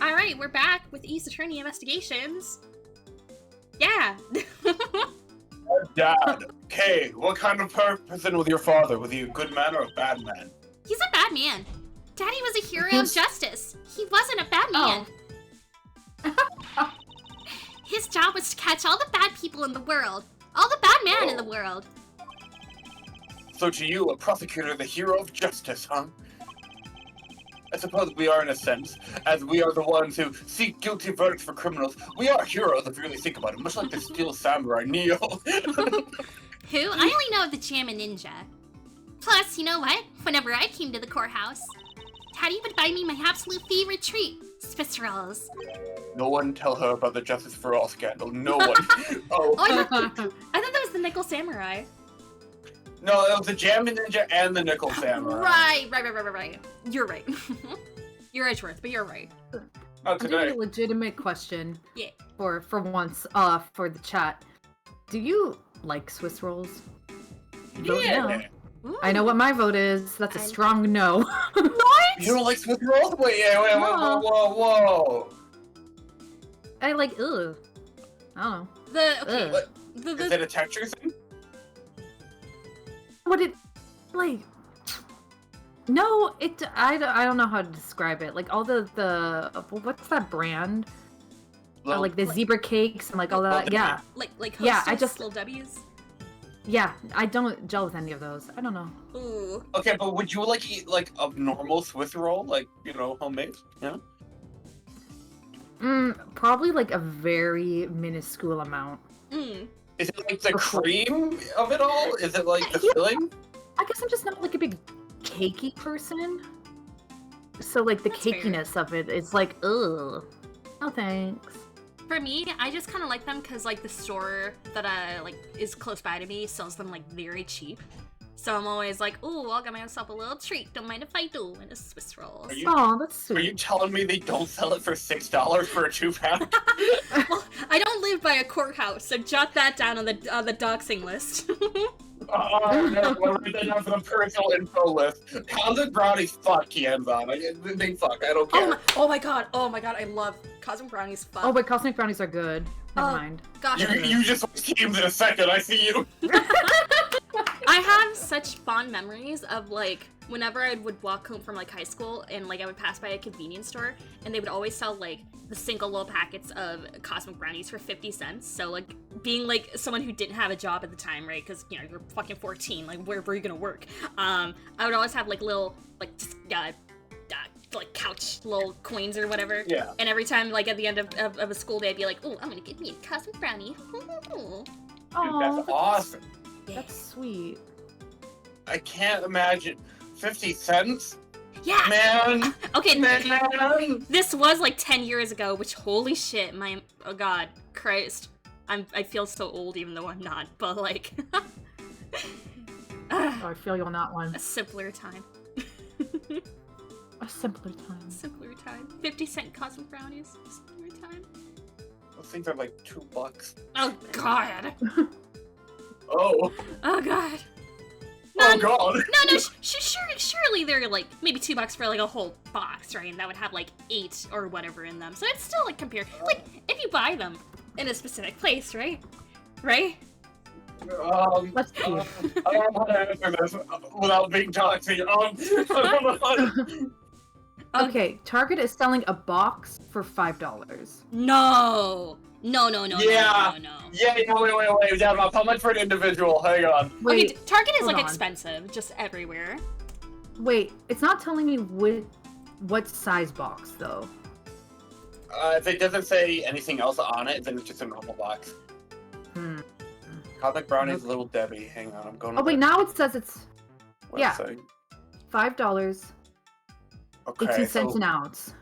Alright, we're back with Ace Attorney Investigations. Yeah. Dad, okay, what kind of person was your father? Was he a good man or a bad man? He's a bad man. Daddy was a hero of Who's- justice. He wasn't a bad man. Oh. His job was to catch all the bad people in the world. All the bad men in the world. So to you, a prosecutor, the hero of justice, huh? I suppose we are in a sense, as we are the ones who seek guilty verdicts for criminals. We are heroes if you really think about it, much like the Steel Samurai Neo. Who? I only know of the Jamma Ninja. Plus, you know what? Whenever I came to the courthouse, Daddy would buy me my absolute favorite treat, Swiss rolls. No one tell her about the Justice for All scandal. No one. Oh, I thought that was the Nickel Samurai. No, it was the Jammin' Ninja and the Nickel Samurai. Right. You're right. You're Edgeworth, but you're right. Not I'm doing today. a legitimate question. Yeah. For once, for the chat. Do you like Swiss rolls? Vote Yeah. no. Ooh. I know what my vote is. That's a I'm- strong no. What? You don't like Swiss rolls? Wait, No. whoa. I like, ugh. I don't know. Okay. Ugh. Is it a texture thing? What it, like, no, I don't know how to describe it. Like, all the what's that brand? Like the zebra cakes and like all that. Yeah. Like Yeah, I Hostess, just- Little W's. Yeah, I don't gel with any of those. I don't know. Ooh. Okay, but would you like eat like a normal Swiss roll, like homemade? Yeah. Probably like a very minuscule amount. Mm. Is it like the cream of it all? Is it like the filling? I guess I'm just not like a big cakey person. So like the That's fair. cakiness of it, it's like, ugh. No thanks. For me, I just kind of like them because like the store that is close by to me sells them like very cheap. So I'm always like, ooh, I'll get myself a little treat. Don't mind if I do. And a Swiss rolls. Are you- Oh, that's sweet. Are you telling me they don't sell it for $6 for a 2-pack? Well, I don't live by a courthouse, so jot that down on the doxing list. Oh, no, we'll write that down for the personal info list. Cosmic brownies fuck Kienzan. They fuck, I don't care. Oh my god, I love Cosmic Brownies. Fuck. Oh, but cosmic brownies are good. Never Oh. mind. Gosh, You just switched teams in a second, I see you. I have such fond memories of like whenever I would walk home from like high school and like I would pass by a convenience store and they would always sell like the single little packets of Cosmic Brownies for 50 cents. So like being like someone who didn't have a job at the time, right? Because you know you're fucking 14, like where were you gonna work? I would always have like little like just like couch little coins or whatever. Yeah. And every time like at the end of a school day, I'd be like, oh, I'm gonna get me a Cosmic Brownie. Oh, that's awesome. That's sweet. I can't imagine 50 cents? Yeah. Man! Okay. Man! This was like 10 years ago, which holy shit, oh god, Christ. I feel so old even though I'm not, but like Oh, I feel you on that one. a simpler time. A simpler time. Simpler time. 50-cent cosmic brownies. Simpler time. Those things are like $2. Oh god. Oh. Oh god. Oh god. No, surely they're like maybe $2 for like a whole box, right? And that would have like 8 or whatever in them. So it's still like compared, like if you buy them in a specific place, right? Right? Let's see. I don't want to answer this without being toxic. Okay, Target is selling a box for $5. No. No. Yeah. Yeah, wait. Yeah, how much for an individual? Hang on. Wait, Okay, Target is hold like on. expensive, just everywhere. Wait, it's not telling me what size box though. If it doesn't say anything else on it, then it's just a normal box. Hmm. Cosmic Brownies, Okay. Little Debbie. Hang on, I'm going Oh to wait, the now it says it's yeah. website. $5, Okay, 18 cents so an ounce.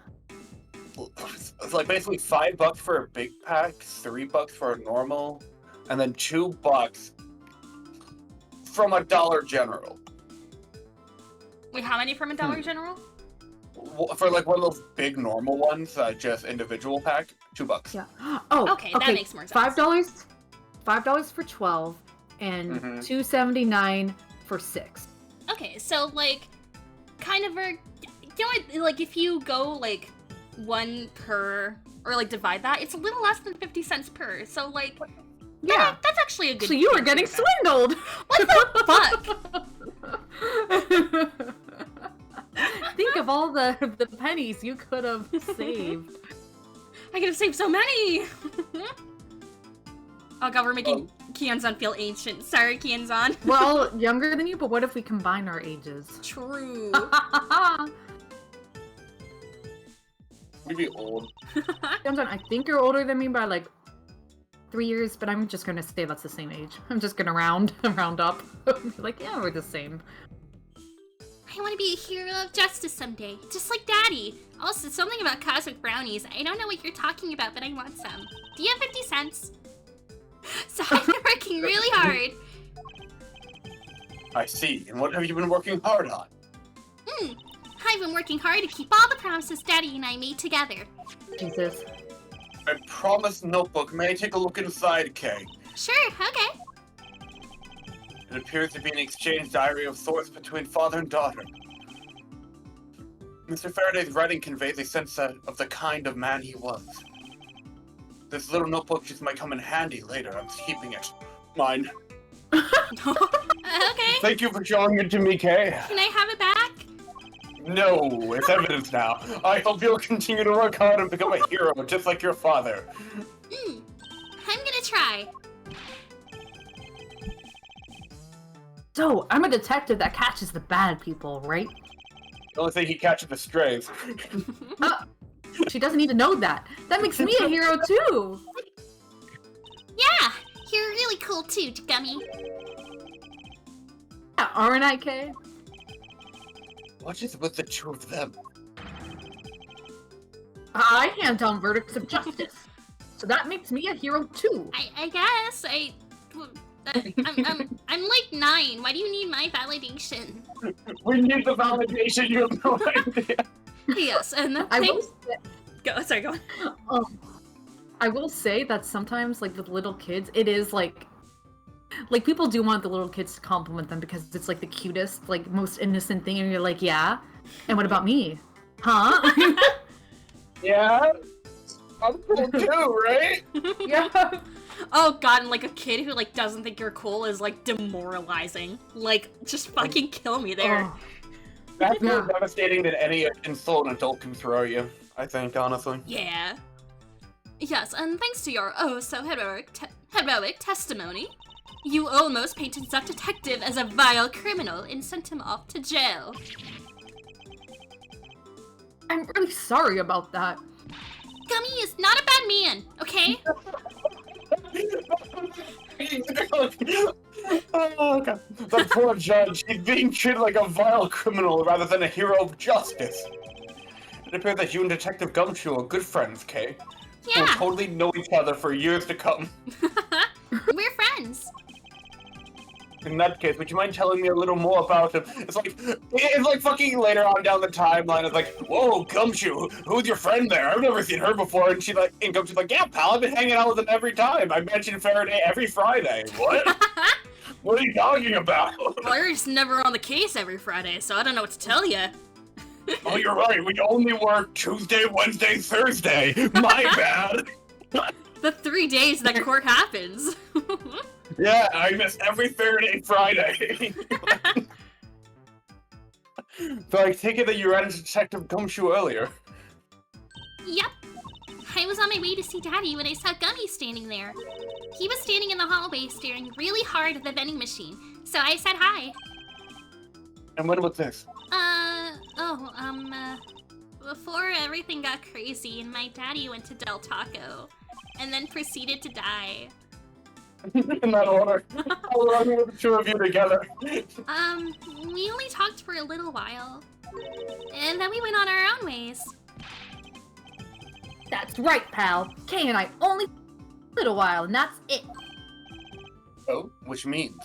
it's like basically $5 for a big pack, $3 for a normal, and then $2 from a Dollar General. Wait, how many from a Dollar General? For like one of those big normal ones, just individual pack, $2. Yeah. Oh, Okay, that makes more sense. $5 for 12, and Mhm. $2.79 for 6. Okay, so like, kind of like if you go like 1 per, or like divide that, it's a little less than 50 cents per. So like, Yeah. that's actually a good. So you were thing getting to think swindled. What the fuck? Think of all the pennies you could have saved. I could have saved so many. Oh god, we're making Kianzan feel ancient. Sorry, Kianzan. We're all younger than you, but what if we combine our ages? True. Maybe old. Kianzan, I think you're older than me by like 3 years, but I'm just gonna say that's the same age. I'm just gonna round up. Like, yeah, we're the same. I want to be a hero of justice someday, just like Daddy. Also, something about cosmic brownies. I don't know what you're talking about, but I want some. Do you have 50 cents? So I've been working really hard. I see. And what have you been working hard on? I've been working hard to keep all the promises Daddy and I made together. Jesus. I promised notebook. May I take a look inside, Kay? Sure, okay. It appears to be an exchange diary of sorts between father and daughter. Mr. Faraday's writing conveys a sense of the kind of man he was. This little notebook just might come in handy later. I'm keeping it. Mine. Okay. Thank you for showing it to me, Kay. Can I have it back? No, it's evidence now. I hope you'll continue to work hard and become a hero, just like your father. I'm gonna try. So, I'm a detective that catches the bad people, right? The only thing he catches the strays. She doesn't need to know that. That makes me a hero too. Yeah, you're really cool too, Gummy. Yeah, aren't I, Kay? What is with the two of them? I hand down verdicts of justice. So that makes me a hero too. I guess I'm like 9. Why do you need my validation? We need the validation, you have no idea. Yes, and the I thing. will say, Go on. I will say that sometimes, like with little kids, it is like people do want the little kids to compliment them because it's like the cutest, like most innocent thing, and you're like, yeah. And what about me? Huh? Yeah? I'm cool too, right? Yeah. Oh god, and like a kid who like doesn't think you're cool is like demoralizing. Like, just fucking kill me there. Oh, That's more Yeah. devastating than any insult an adult can throw you, I think, honestly. Yeah. Yes, and thanks to your so heroic testimony, you almost painted that detective as a vile criminal and sent him off to jail. I'm really sorry about that. Gummy is not a bad man, okay? Oh, God. The poor judge, he's being treated like a vile criminal rather than a hero of justice. It appears that you and Detective Gumshoe are good friends, Kay. We'll Yeah, totally know each other for years to come. we're friends. In that case, would you mind telling me a little more about him? It's like fucking later on down the timeline. It's like, whoa, Gumshoe, who's your friend there? I've never seen her before. And Gumshoe's like, yeah, pal, I've been hanging out with him every time. I mention Faraday every Friday. What? What are you talking about? Well, you're just never on the case every Friday, so I don't know what to tell you. Oh, you're right. We only work Tuesday, Wednesday, Thursday. My bad. The 3 days that court happens. Yeah, I miss every Faraday Friday. So I take it that you ran into Detective Gumshoe earlier. Yep. I was on my way to see Daddy when I saw Gummy standing there. He was standing in the hallway staring really hard at the vending machine, so I said hi. And when was this? Before everything got crazy and my daddy went to Del Taco, and then proceeded to die. In that order. How long were the two of you together? We only talked for a little while, and then we went on our own ways. That's right, pal. Kay and I only a little while, and that's it. Oh, which means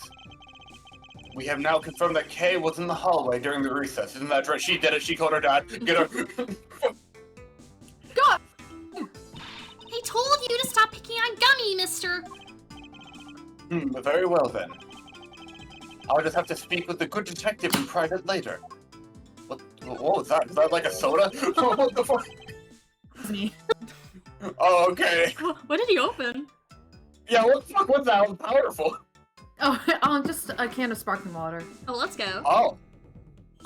we have now confirmed that Kay was in the hallway during the recess. Isn't that right? She did it. She called her dad. Get her. God! I told you to stop picking on Gummy, mister! Very well then. I'll just have to speak with the good detective in private later. What was that? Is that like a soda? What the fuck? Me. Oh, okay. What did he open? Yeah, what the fuck was that? It was powerful. Oh, just a can of sparkling water. Oh, let's go. Oh.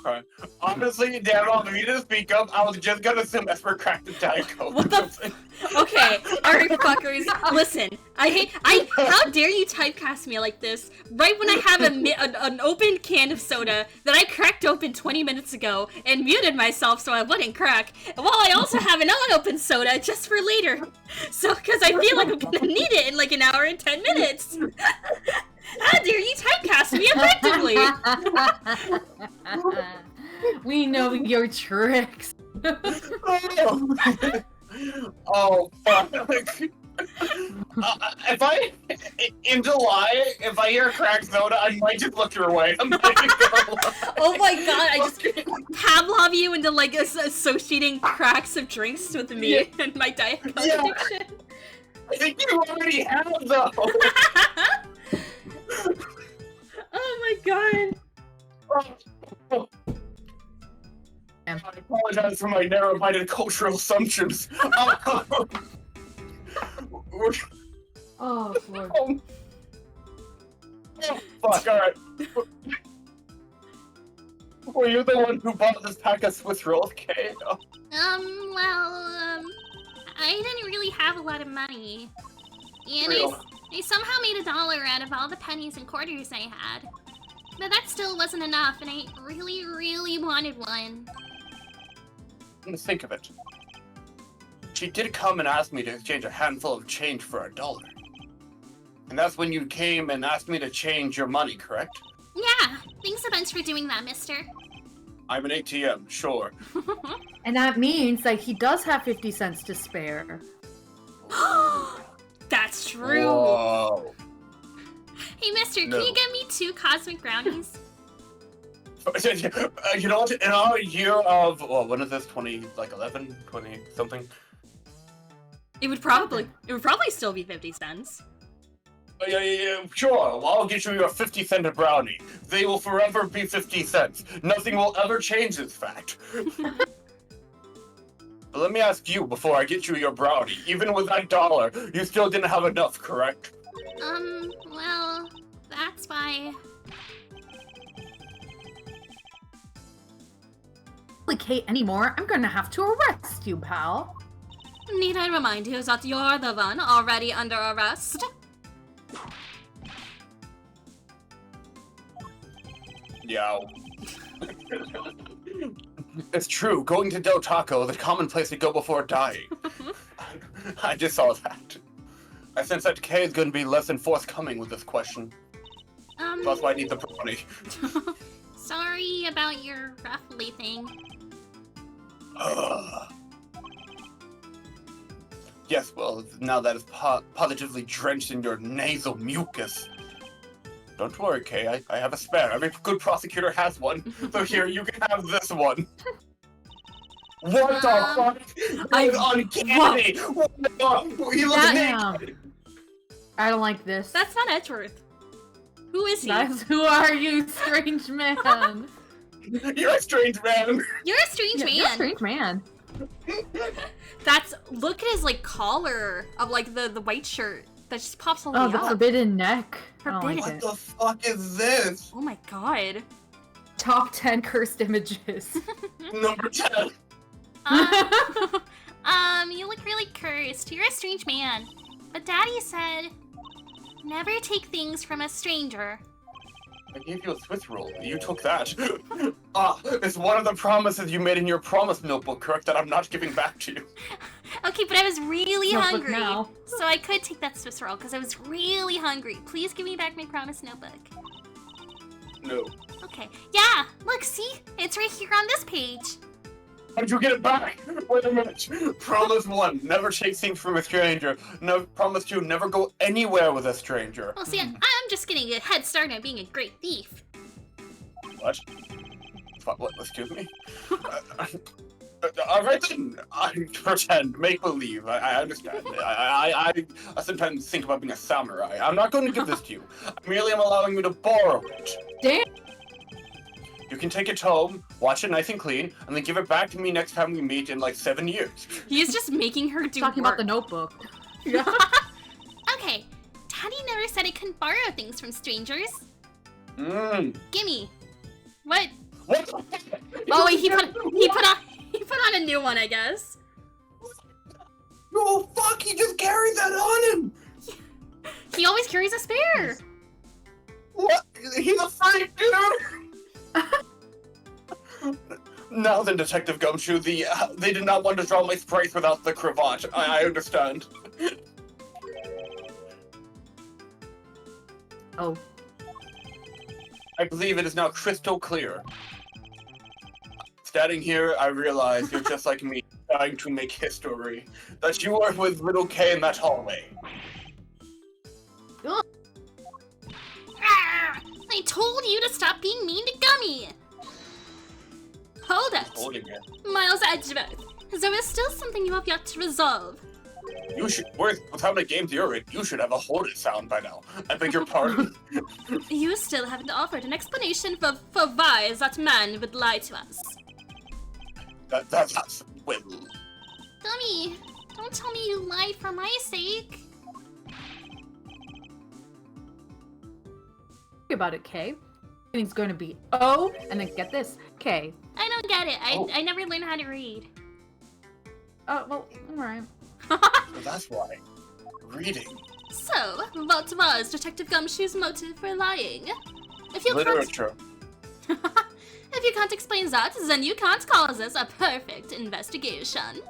Okay. Honestly, Dan, all you to speak up, I was just gonna assume that's for cracked and Diet Coke. What the Okay, alright fuckers, listen. How dare you typecast me like this, right when I have an open can of soda that I cracked open 20 minutes ago and muted myself so I wouldn't crack, while I also have an unopened soda just for later. So, cause I feel like I'm gonna need it in like an hour and 10 minutes. How dare you typecast me effectively? We know your tricks. Oh, fuck. In July, if I hear cracked soda, I might just look your way. I'm not gonna go. Oh my god, I just Pavlov you into like associating cracks of drinks with me and my Diet Coke addiction. I think you already have, though. Oh my god. I apologize for my narrow-minded cultural assumptions. Oh, Lord. Oh, fuck, alright. Were you the one who bought this pack of Swiss rolls, Kay? I didn't really have a lot of money. And Real. I somehow made $1 out of all the pennies and quarters I had. But that still wasn't enough, and I really, really wanted one. Think of it. She did come and ask me to exchange a handful of change for $1. And that's when you came and asked me to change your money, correct? Yeah, thanks a bunch for doing that, mister. I'm an ATM, sure. And that means that he does have 50 cents to spare. That's true. Whoa. Hey, mister, No. can you get me 2 cosmic brownies? You know what? In our year of, well, when is this? 2011, 20 something? It would probably still be 50 cents. Yeah, sure. Well, I'll get you your 50-cent brownie. They will forever be 50 cents. Nothing will ever change this fact. But let me ask you before I get you your brownie. Even with that $1, you still didn't have enough, correct? Well, that's why. Kate anymore, I'm gonna have to arrest you, pal. Need I remind you that you're the one already under arrest? Yow. It's true. Going to Del Taco is a common place to go before dying. I just saw that. I sense that Kay is going to be less than forthcoming with this question. That's why I need the brownie. Sorry about your ruffly thing. Yes, well, now that it's positively drenched in your nasal mucus. Don't worry, Kay, I have a spare. Every good prosecutor has one. So here, you can have this one. What the fuck? I'm uncanny! What the fuck? He looks Damn. naked! I don't like this. That's not Edgeworth. Who is he? Who are you, strange man? You're a strange man! You're a strange man. You're a strange man. Look at his like collar of like the white shirt that just pops all the Oh, way the up. forbidden neck. I don't like Forbidden. it. What the fuck is this? Oh my god. Top 10 cursed images. Number 10. You look really cursed. You're a strange man. But Daddy said, never take things from a stranger. I gave you a Swiss roll. You took that. It's one of the promises you made in your promise notebook, correct? That I'm not giving back to you. Okay, but I was really Notebook hungry. now. So I could take that Swiss roll because I was really hungry. Please give me back my promise notebook. No. Okay. Yeah, look, see? It's right here on this page. How'd you get it back? Wait a minute. Promise 1, never take things from a stranger. No, promise 2, never go anywhere with a stranger. Well, see, I'm just getting a head start on being a great thief. What? What? Excuse me? Alright then, I pretend, make believe. I understand. I sometimes think about being a samurai. I'm not going to give this to you. I merely am allowing you to borrow it. Damn. You can take it home, wash it nice and clean, and then give it back to me next time we meet in like 7 years. He's just making her do Talking work. about the notebook. Yeah. Okay, Daddy never said I couldn't borrow things from strangers. Gimme. What? What the fuck? Oh wait, he put on a new one, I guess. Oh fuck, he just carried that on him! He always carries a spare. What? He's a freak, dude! Now then, Detective Gumshoe, they did not want to draw my sprites without the cravat. I understand. Oh. I believe it is now crystal clear. Standing here, I realize you're just like me, trying to make history. That you were with little K in that hallway. Ah, I told you to stop being mean to Gummy. Hold it. Holding it. Miles Edgeworth, there is still something you have yet to resolve. You should, with how many games you're in, you should have a hold it sound by now. I beg your pardon. You still haven't offered an explanation for why that man would lie to us. That's well. Gummy, don't tell me you lied for my sake. Think about it, Kay. Everything's going to be O, and then get this, K. I don't get it. Oh. I never learned how to read. Oh, well, alright. Well, that's why. Reading. So, what was Detective Gumshoe's motive for lying? If you Literature. if you can't explain that, then you can't call this a perfect investigation.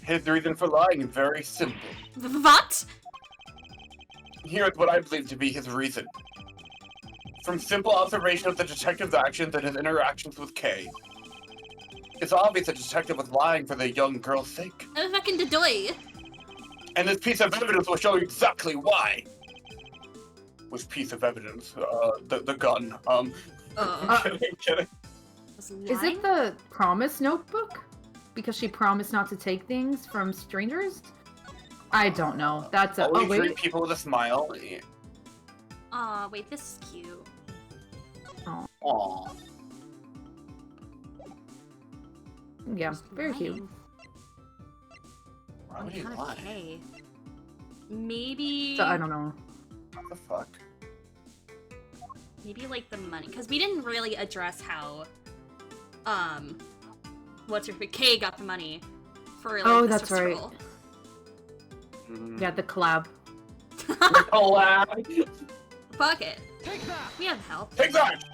His reason for lying is very simple. What? Here's what I believe to be his reason. From simple observation of the detective's actions and his interactions with Kay, it's obvious the detective was lying for the young girl's sake. A fucking doy. And this piece of evidence will show you exactly why. Which piece of evidence? The gun. I'm kidding. Is it the promise notebook? Because she promised not to take things from strangers? I don't know. That's a. Always Oh, wait. treat people with a smile. Aw, wait, this is cute. Aww. Yeah, very Lying. cute. Why would he lie? Okay. Maybe. So, I don't know. What the fuck? Maybe like the money, because we didn't really address how, what's her Kay got the money for like Oh, the that's Swiss right. roll. Yeah, the collab. Collab. Fuck it. Take that! We have help. Take that!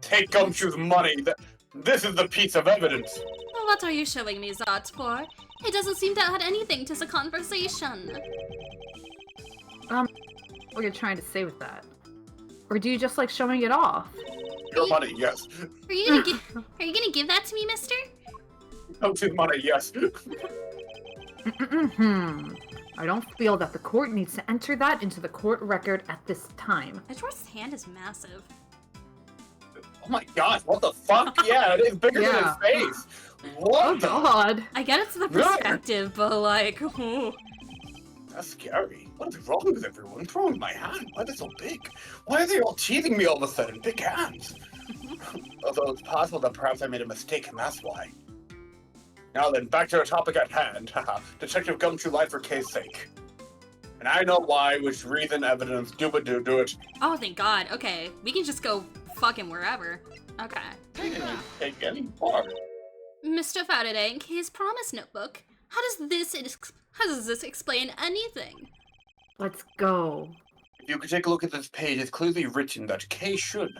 Take Gumshoe's money. This is the piece of evidence. What are you showing me that for? It doesn't seem to add anything to the conversation. What are you trying to say with that? Or do you just like showing it off? Your money, yes. Are you gonna give that to me, mister? No to money, yes. I don't feel that the court needs to enter that into the court record at this time. Edward's hand is massive. Oh my gosh, what the fuck? Yeah, it is bigger than his face. What Oh the? god. I get it's the perspective, but like, ooh. That's scary. What is wrong with everyone? Throwing my hand. Why are they so big? Why are they all teasing me all of a sudden? Big hands. Although it's possible that perhaps I made a mistake and that's why. Now then, back to our topic at hand. Haha. Detective Gumshoe lied for Kay's sake. And I know why, which reason, evidence, do it. Oh, thank God. Okay, we can just go fucking wherever. Okay. Take any part. Mr. Faraday, his promise notebook. How does this explain anything? Let's go. If you could take a look at this page, it's clearly written that Kay should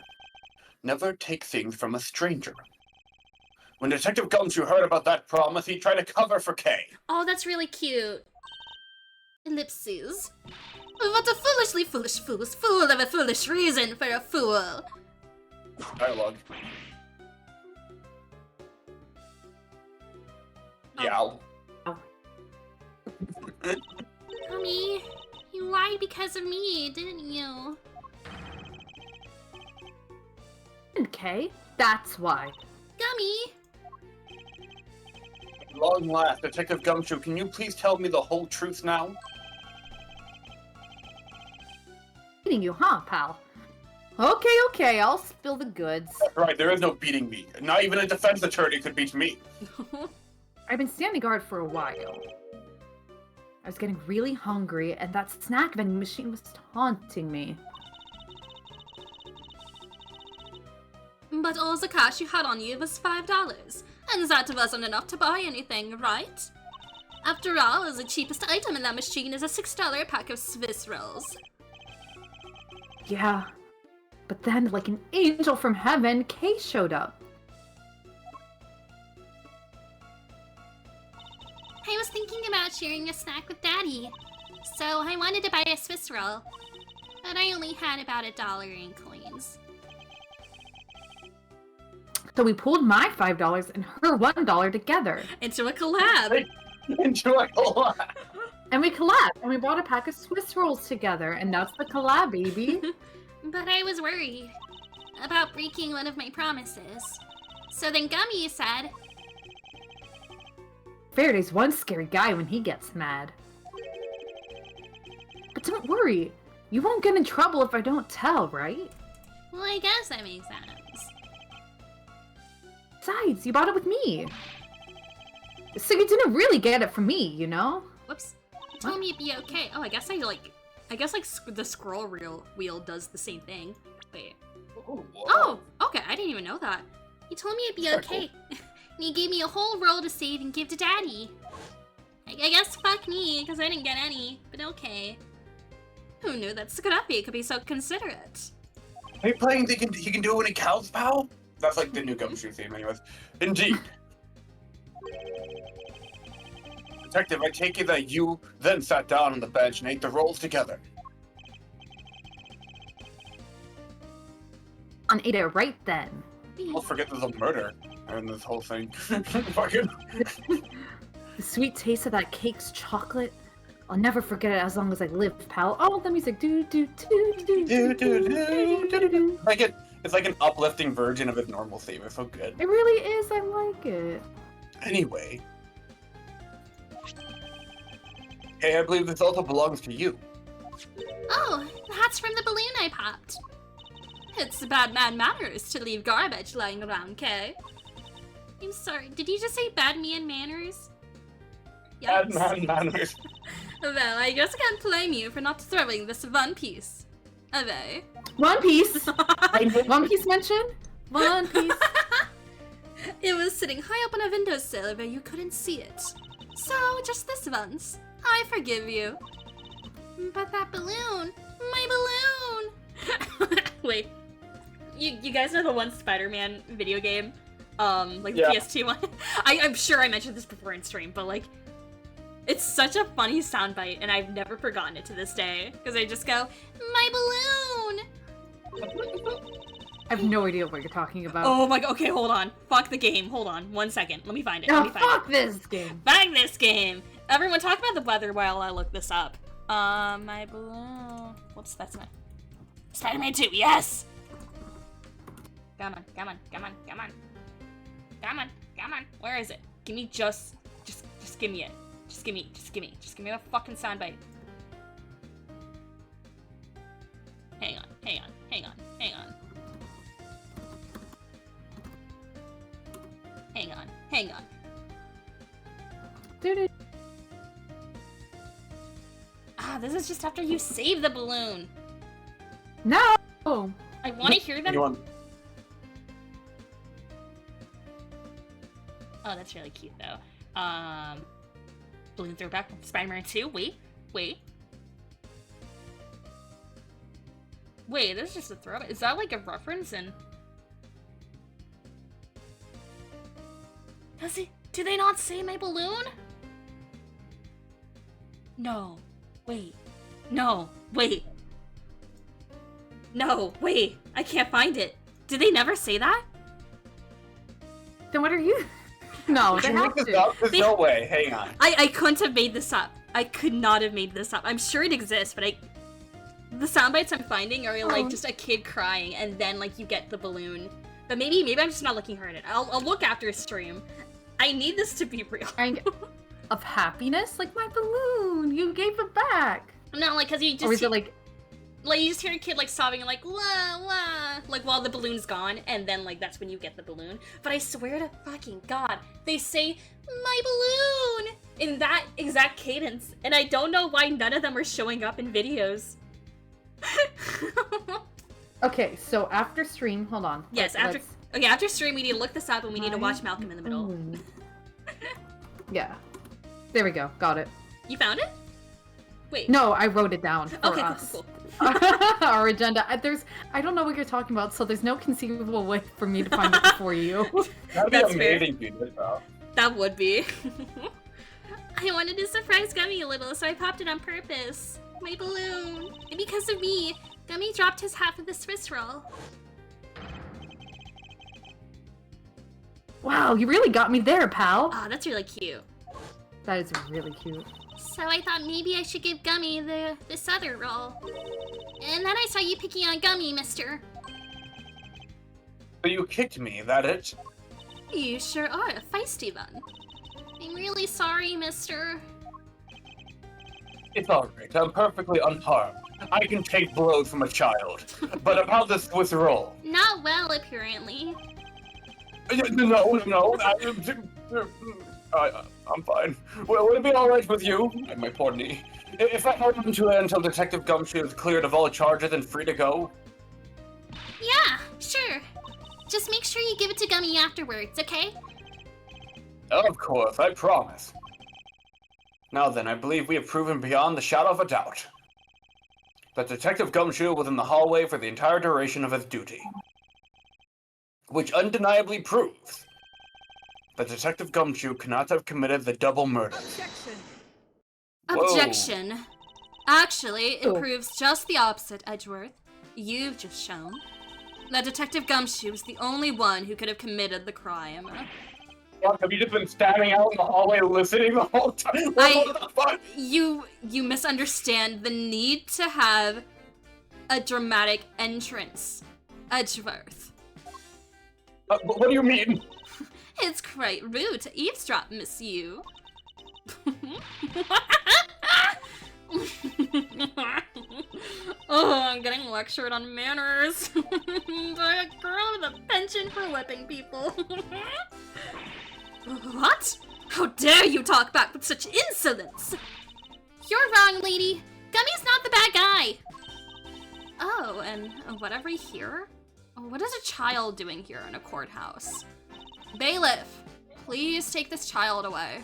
never take things from a stranger. When Detective Gumshoe heard about that promise, he tried to cover for Kay. Oh, that's really cute. Ellipses. What a foolishly foolish fool of a foolish reason for a fool. Dialogue. Yow. Gummy, you lied because of me, didn't you? Okay, that's why. Gummy! At long last, Detective Gumshoe, can you please tell me the whole truth now? Beating you, huh, pal? Okay, I'll spill the goods. That's right, there is no beating me. Not even a defense attorney could beat me. I've been standing guard for a while. I was getting really hungry, and that snack vending machine was taunting me. But all the cash you had on you was $5, and that wasn't enough to buy anything, right? After all, the cheapest item in that machine is a $6 pack of Swiss rolls. Yeah, but then, like an angel from heaven, Kay showed up. I was thinking about sharing a snack with Daddy, so I wanted to buy a Swiss roll, but I only had about $1 in coins. So we pulled my $5 and her $1 together. Into a collab! Enjoy a lot. And we collabed, and we bought a pack of Swiss rolls together, and that's the collab, baby. But I was worried about breaking one of my promises. So then Gummy said, Faraday's one scary guy when he gets mad. But don't worry, you won't get in trouble if I don't tell, right? well, I guess that makes sense. Besides, you bought it with me. So you didn't really get it from me, you know? Whoops. You told me it'd be okay. Oh, I guess the scroll wheel does the same thing. Wait. Oh, okay. I didn't even know that. You told me it'd be okay. And you gave me a whole roll to save and give to Daddy. I guess fuck me, because I didn't get any. But okay. Who knew that Scrappy could be so considerate? Are you playing he can do it when he counts, pal? That's like the new Gumshoe theme, anyways. Indeed. Detective, I take it that you then sat down on the bench and ate the rolls together. And ate it right then. Don't forget there's a murder in this whole thing. Fucking. The sweet taste of that cake's chocolate. I'll never forget it as long as I live, pal. Oh, the music. Do do do do do do do do do. It's like an uplifting version of his normal theme. It's so good. It really is. I like it. Anyway. Hey, I believe this also belongs to you. Oh, that's from the balloon I popped. It's bad man manners to leave garbage lying around, Kay. I'm sorry, did you just say bad man manners? Bad man manners. Well, I guess I can't blame you for not throwing this One Piece away. One Piece. One Piece mention? One Piece. It was sitting high up on a windowsill where you couldn't see it. So, just this once, I forgive you. But that balloon, my balloon! Wait, you guys know the one Spider-Man video game? Like the PS2 one? I'm sure I mentioned this before in stream, but like, It's such a funny soundbite, and I've never forgotten it to this day. Because I just go, my balloon! I have no idea what you're talking about. Oh my god, okay, hold on. Fuck the game. Hold on, 1 second. Let me find it. Let Oh, me find fuck it. this game. Fuck this game! Everyone, talk about the weather while I look this up. My balloon. Whoops, that's not. Spider-Man 2, yes! Come on, come on, come on, come on. Come on, come on. Where is it? Give me just give me it. Just give me the fucking soundbite. Hang on, hang on, hang on, hang on. Hang on, hang on. Dude. Ah, this is just after you save the balloon. No! I want to hear them. You want? Oh, that's really cute, though. Balloon throwback from Spider-Man 2. Wait. Wait, this is just a throwback. Is that like a reference? And do they not say my balloon? No. Wait. No. Wait. No. Wait. I can't find it. Did they never say that? Then what are you? No, Did they you have make this to. up? There's no way. Hang on. I couldn't have made this up. I could not have made this up. I'm sure it exists, but the sound bites I'm finding are like just a kid crying, and then like you get the balloon. But maybe I'm just not looking hard at it. I'll look after a stream. I need this to be real. Of happiness? Like my balloon! You gave it back! No, like, cause you just Or is it like... you just hear a kid like sobbing like wah wah, like while the balloon's gone, and then like that's when you get the balloon. But I swear to fucking god, they say my balloon in that exact cadence, and I don't know why none of them are showing up in videos. Okay, so after stream, hold on. Yes, after stream we need to look this up, and we need to watch Malcolm in the Middle. Yeah. There we go. Got it. You found it? Wait. No, I wrote it down for Okay, us. cool. Our agenda. I don't know what you're talking about, so there's no conceivable way for me to find it before you. That'd be That's fair. amazing, dude. That would be. I wanted to surprise Gummy a little, so I popped it on purpose. My balloon. And because of me, Gummy dropped his half of the Swiss roll. Wow, you really got me there, pal. Aw, that's really cute. That is really cute. So I thought maybe I should give Gummy this other roll. And then I saw you picking on Gummy, mister. So you kicked me, that it? You sure are a feisty one. I'm really sorry, mister. It's alright, I'm perfectly unharmed. I can take blows from a child. But about the Swiss roll. Not well, apparently. No, I'm fine. Well, would it be alright with you? And my poor knee. If I held on to it until Detective Gumshoe is cleared of all charges and free to go? Yeah, sure. Just make sure you give it to Gummy afterwards, okay? Of course, I promise. Now then, I believe we have proven beyond the shadow of a doubt that Detective Gumshoe was in the hallway for the entire duration of his duty. Which undeniably proves that Detective Gumshoe cannot have committed the double murder. Objection! Whoa. Objection. Actually, it Oh. proves just the opposite, Edgeworth. You've just shown that Detective Gumshoe is the only one who could have committed the crime. Have you just been standing out in the hallway listening the whole time? What the fuck? You misunderstand the need to have a dramatic entrance, Edgeworth. What do you mean? It's quite rude to eavesdrop, Miss You. Oh, I'm getting lectured on manners by a girl with a penchant for whipping people. What? How dare you talk back with such insolence? You're wrong, lady. Gummy's not the bad guy. Oh, and what are we here? What is a child doing here in a courthouse? Bailiff, please take this child away.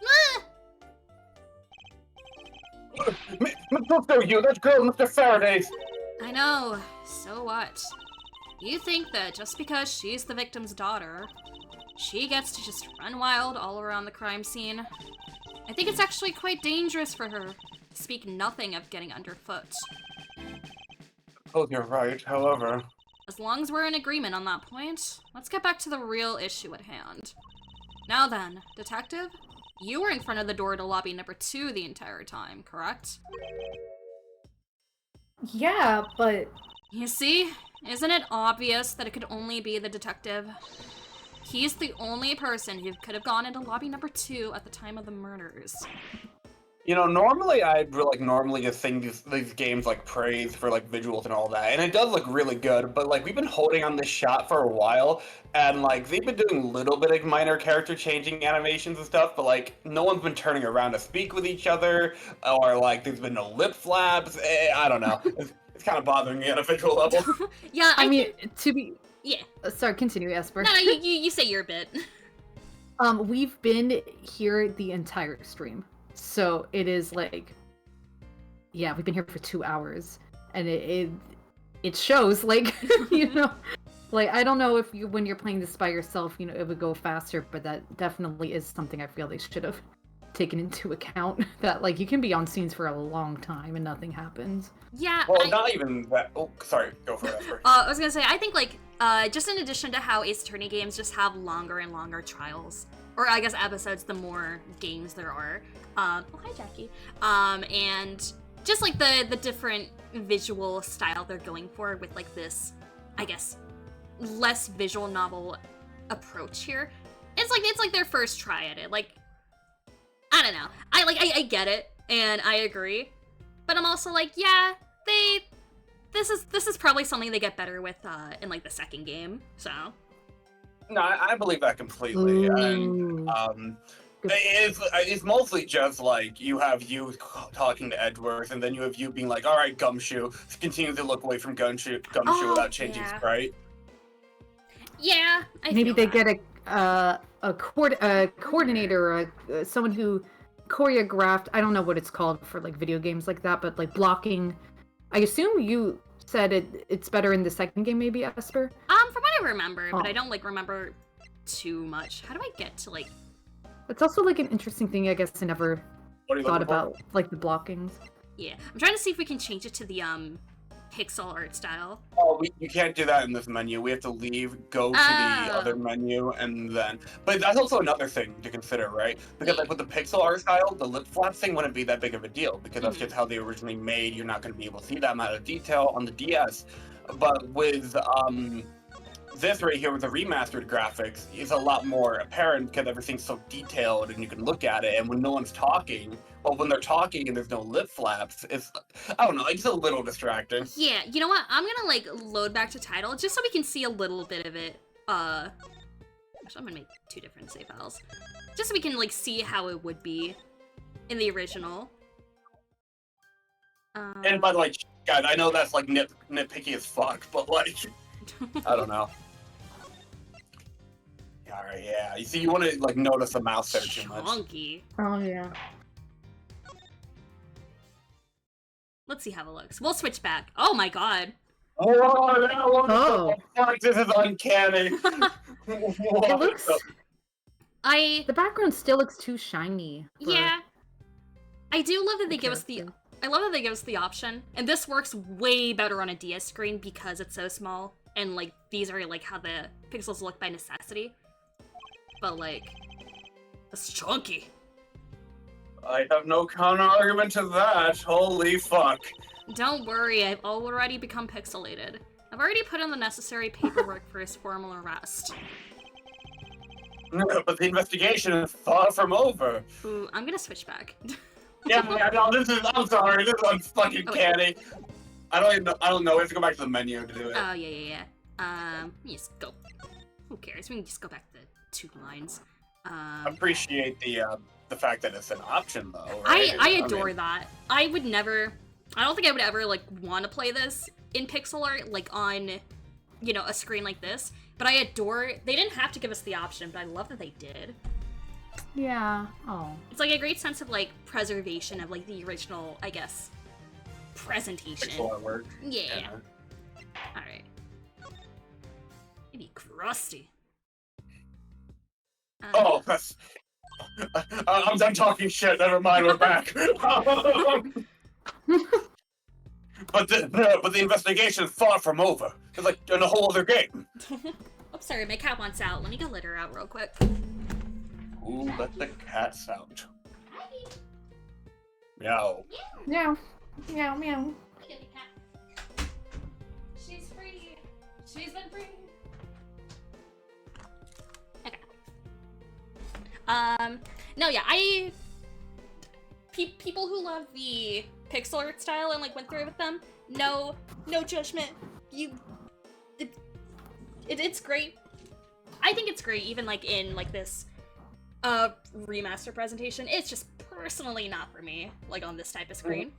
Ah! Mr. You, that girl, Mr. Faraday's. I know, so what? You think that just because she's the victim's daughter, she gets to just run wild all around the crime scene? I think it's actually quite dangerous for her. Speak nothing of getting underfoot. Oh, you're right. However, As long as we're in agreement on that point, let's get back to the real issue at hand. Now then, Detective, you were in front of the door to lobby number 2 the entire time, correct? Yeah, but You see, isn't it obvious that it could only be the detective? He's the only person who could have gone into lobby number 2 at the time of the murders. you know, normally I'd normally just sing these games like praise for like visuals and all that, and it does look really good. But like we've been holding on this shot for a while, and like they've been doing a little bit of minor character changing animations and stuff, but like no one's been turning around to speak with each other, or like there's been no lip flaps. I don't know. It's kind of bothering me at a visual level. Yeah, I mean, to be yeah. sorry, continue, Esper. No, you say your bit. We've been here the entire stream. So it is like, yeah, we've been here for 2 hours, and it shows, like, you know, like, I don't know if when you're playing this by yourself, you know, it would go faster, but that definitely is something I feel they should have taken into account, that, like, you can be on scenes for a long time and nothing happens. Yeah. Well, not even that. Oh, sorry. Go for it, Esper. I was gonna say, I think, like, just in addition to how Ace Attorney games just have longer and longer trials, or I guess episodes, the more games there are. Oh, hi, Jackie. And just, like, the different visual style they're going for with, like, this, I guess, less visual novel approach here. It's like their first try at it. Like, I don't know. I get it, and I agree. But I'm also like, yeah, this is probably something they get better with in like the second game. So No, I believe that completely. Ooh. And it's mostly just like you have you talking to Edgeworth, and then you have you being like, "All right, Gumshoe, continue to look away from Gumshoe without changing yeah. sprite." yeah, Maybe feel they that. get a coordinator, someone who choreographed. I don't know what it's called for like video games like that, but like blocking. I assume you said it's better in the second game, maybe, Esper. From what I remember, but Oh. I don't like remember too much. How do I get to like? It's also like an interesting thing, I guess. I never What are you thought looking for? about like the blockings. Yeah, I'm trying to see if we can change it to the pixel art style. Oh, you can't do that in this menu. We have to leave, go to the other Oh. menu, and then. But that's also another thing to consider, right? Because like with the pixel art style, the lip flap thing wouldn't be that big of a deal because that's Mhm. just how they originally made. You're not going to be able to see that amount of detail on the DS. But with this right here with the remastered graphics is a lot more apparent because everything's so detailed and you can look at it. And when no one's talking, well, when they're talking and there's no lip flaps, it's I don't know, it's a little distracting. Yeah, you know what? I'm gonna like load back to title just so we can see a little bit of it. Actually, I'm gonna make 2 different save files, just so we can like see how it would be in the original. And by the way, guys, I know that's like nitpicky as fuck, but like, I don't know. All right, yeah. You see, you want to like notice the mouse there too much. Chunky. Oh yeah. Let's see how it looks. We'll switch back. Oh my god. Oh, that one. Oh. Fuck, this is uncanny. It looks. I The background still looks too shiny. for yeah. I do love that the they give us the character. I love that they give us the option. And this works way better on a DS screen because it's so small and like these are like how the pixels look by necessity. But like it's chunky. I have no counter argument to that. Holy fuck. Don't worry, I've already become pixelated. I've already put in the necessary paperwork for his formal arrest. But the investigation is far from over. Ooh, I'm gonna switch back. Yeah, no, I'm sorry, this is fucking Oh, wait. canny. I don't know, we have to go back to the menu to do it. Oh yeah. Let me just go. Who cares? We can just go back to 2 lines. Appreciate the fact that it's an option though, right? I adore mean, that. I would never. I don't think I would ever like want to play this in pixel art, like on, you know, a screen like this. But I adore. They didn't have to give us the option, but I love that they did. Yeah. Oh. It's like a great sense of like preservation of like the original, I guess, presentation. pixel artwork. Yeah. All right. Maybe crusty. Oh, that's I'm done talking shit. Never mind, we're back. But the investigation is far from over. It's like in a whole other game. I'm sorry, my cat wants out. Let me go let her out real quick. Ooh, let the cats out. Meow. Meow. Meow, meow. She's free. She's been free. Okay. No, yeah, people who love the pixel art style and like went through with them, no judgment. It's great. I think it's great, even like in like this remaster presentation. It's just personally not for me, like on this type of screen.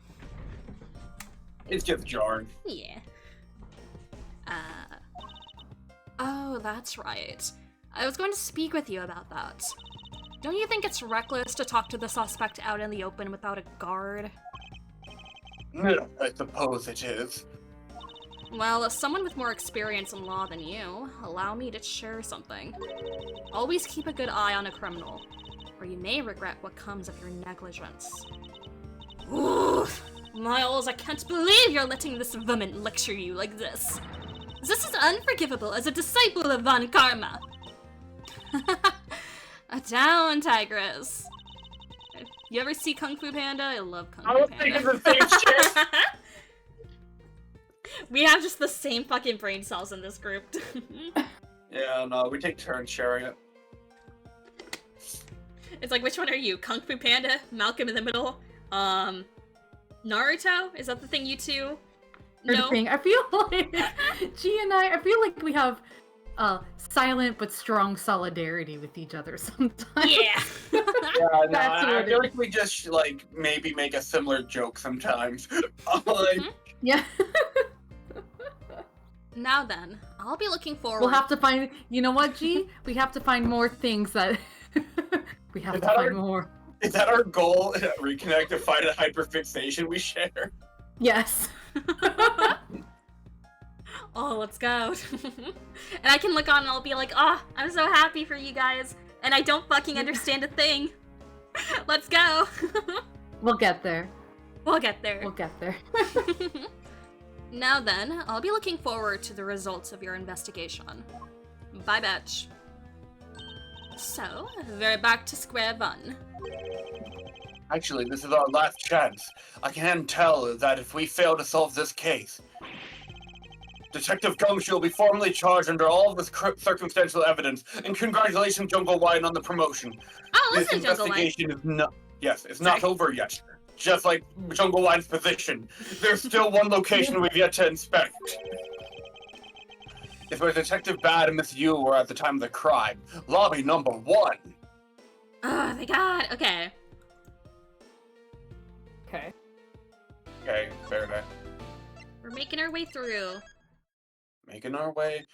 It's just jarring. Yeah. Oh, that's right. I was going to speak with you about that. Don't you think it's reckless to talk to the suspect out in the open without a guard? I suppose it is. Well, as someone with more experience in law than you, allow me to share something. Always keep a good eye on a criminal, or you may regret what comes of your negligence. Ooh, Miles, I can't believe you're letting this woman lecture you like this. This is unforgivable as a disciple of Von Karma. Down, Tigress. You ever see Kung Fu Panda? I love Kung Fu I was Panda. thinking the same shit. We have just the same fucking brain cells in this group. Yeah, no, we take turns sharing it. It's like, which one are you? Kung Fu Panda? Malcolm in the Middle? Naruto? Is that the thing you two know? Thing. I feel like G and I feel like we have silent but strong solidarity with each other sometimes. Yeah. Yeah, no, That's I what feel it like we just like maybe make a similar joke sometimes. Like, Yeah. Now then, I'll be looking forward. We'll have to find. You know what, G? We have to find more things that. We have Is to that find our- more. is that our goal? Reconnect to find a hyperfixation we share. Yes. Oh, let's go. And I can look on and I'll be like, oh, I'm so happy for you guys. And I don't fucking understand a thing. Let's go. We'll get there. We'll get there. We'll get there. Now then, I'll be looking forward to the results of your investigation. Bye, bitch. So, we're back to square one. Actually, this is our last chance. I can tell that if we fail to solve this case, Detective Gumshoe will be formally charged under all of this circumstantial evidence. And congratulations, Jungle Wine, on the promotion. Oh, This listen, Jungle Wine. investigation is not. Yes, it's Sorry. not over yet. Just like Jungle Wine's position, there's still one location we've yet to inspect. If where Detective Bad and Miss Yu were at the time of the crime, lobby number 1. Oh my god, okay. Okay. Okay, fair enough. We're making our way through. Making our way.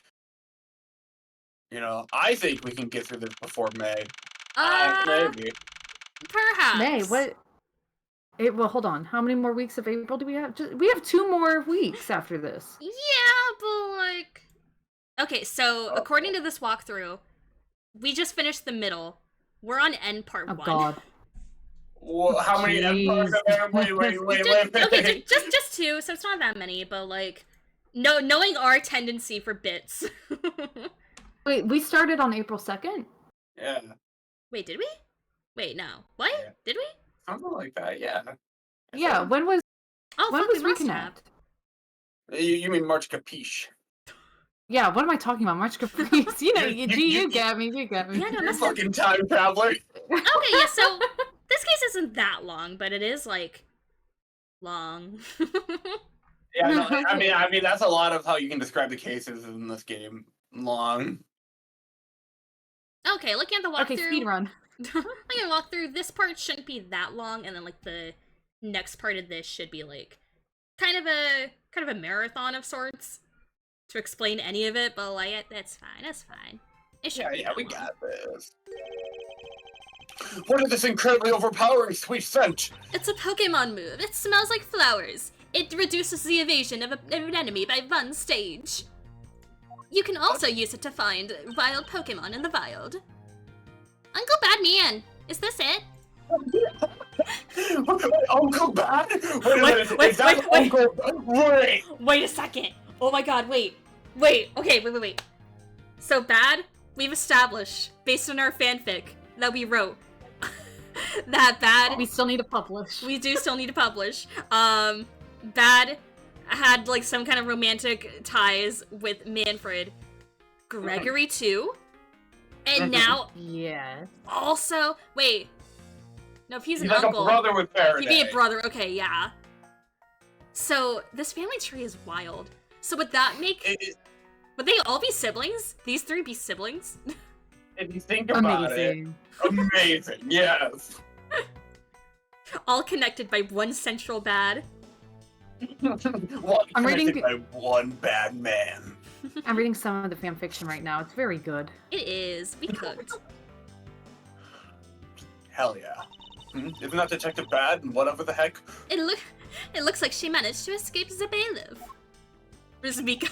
You know, I think we can get through this before May. Maybe. Perhaps. May, what? Well, hold on. How many more weeks of April do we have? We have 2 more weeks after this. Yeah, but like... Okay, so according to this walkthrough, we just finished the middle. We're on end part 1. God. Well, how many empires are there? Wait. Okay, just 2, so it's not that many, but like... No, knowing our tendency for bits. Wait, we started on April 2nd? Yeah, Wait, did we? Wait, no. What? Yeah. Did we? something like that, yeah. Yeah, when was Oh, when fuck, was we must have. Reconnect? You mean March Capiche. Yeah, what am I talking about? March Caprice. You know, You- you get me, you get me. Yeah, no, You that's fucking time traveler. Okay, yeah, so this case isn't that long, but it is like long. Yeah, no, I mean that's a lot of how you can describe the cases in this game. Long. Okay, looking at the walkthrough. Okay, speed run. Looking at the walkthrough, this part shouldn't be that long, and then like the next part of this should be like kind of a marathon of sorts to explain any of it. But like that's fine. It should. Yeah, we got this. What is this incredibly overpowering sweet scent? It's a Pokemon move. It smells like flowers. It reduces the evasion of an enemy by 1 stage. You can also use it to find wild Pokemon in the wild. Uncle Badman, Is this it? Uncle Bad? Wait a minute. wait, Is that wait. Uncle? Wait. Wait a second. Oh my god, wait. Okay, wait. So Bad, we've established, based on our fanfic that we wrote, that Bad... We still need to publish. We do still need to publish. Bad had, like, some kind of romantic ties with Manfred. Gregory, too? And now... Yes. Also... Wait. No, if he's an He's like uncle... a brother with Faraday. He'd be a brother, okay, yeah. So, this family tree is wild. So would that make... Would they all be siblings? These three be siblings? If you think about Amazing. it. Amazing, yes. All connected by one central bad. One I'm reading- connected by one bad man. I'm reading some of the fan fiction right now. It's very good. It is. We cooked. Hell yeah. Isn't that Detective Bad and whatever the heck? It looks like she managed to escape the bailiff. Rizmika.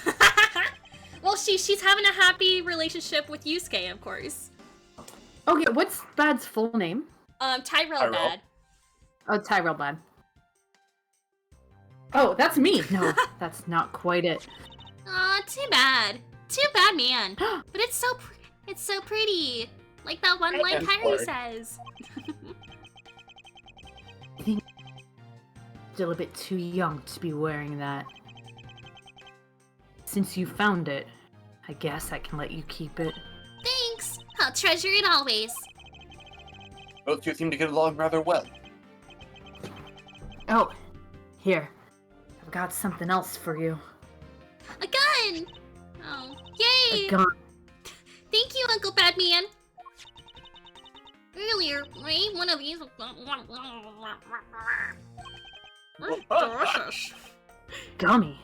Well, she's having a happy relationship with Yusuke, of course. Okay, what's Bad's full name? Tyrell Bad. Oh, Tyrell Bad. Oh, that's me! No, that's not quite it. Aw, too bad. Too bad, man. But it's so pretty. Like that one line And Kyrie word. says. Still a bit too young to be wearing that. Since you found it, I guess I can let you keep it. Thanks. I'll treasure it always. Both two seem to get along rather well. Oh, here. I've got something else for you. A gun! Oh, yay! A gun. Thank you, Uncle Badman. Earlier, right? One of these. Delicious. Gummy.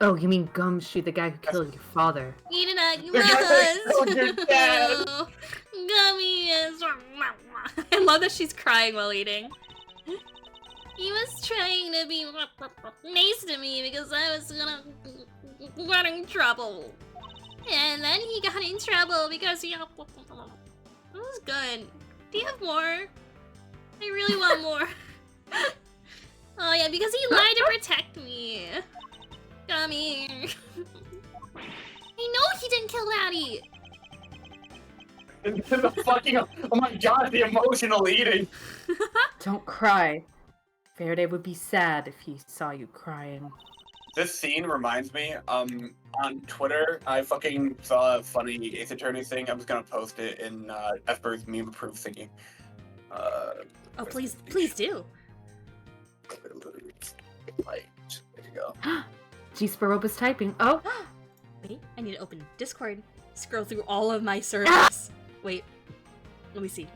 Oh, you mean Gumshoe, the guy who killed your father. Eat it up, The guy that killed your dad. Gummies. I love that she's crying while eating. He was trying to be nice to me because I was gonna get in trouble. And then he got in trouble because he... It was good. Do you have more? I really want more. Oh yeah, because he lied to protect me. Gummy. I know he didn't kill Daddy. The fucking, oh my god, the emotional eating. Don't cry. Faraday would be sad if he saw you crying. This scene reminds me, on Twitter, I fucking saw a funny Ace Attorney thing. I was gonna post it in Esper's meme-approved thingy. Oh, please do. Like, there you go. G-Sparroba's typing. Oh! Wait, I need to open Discord. Scroll through all of my servers. Wait. Let me see.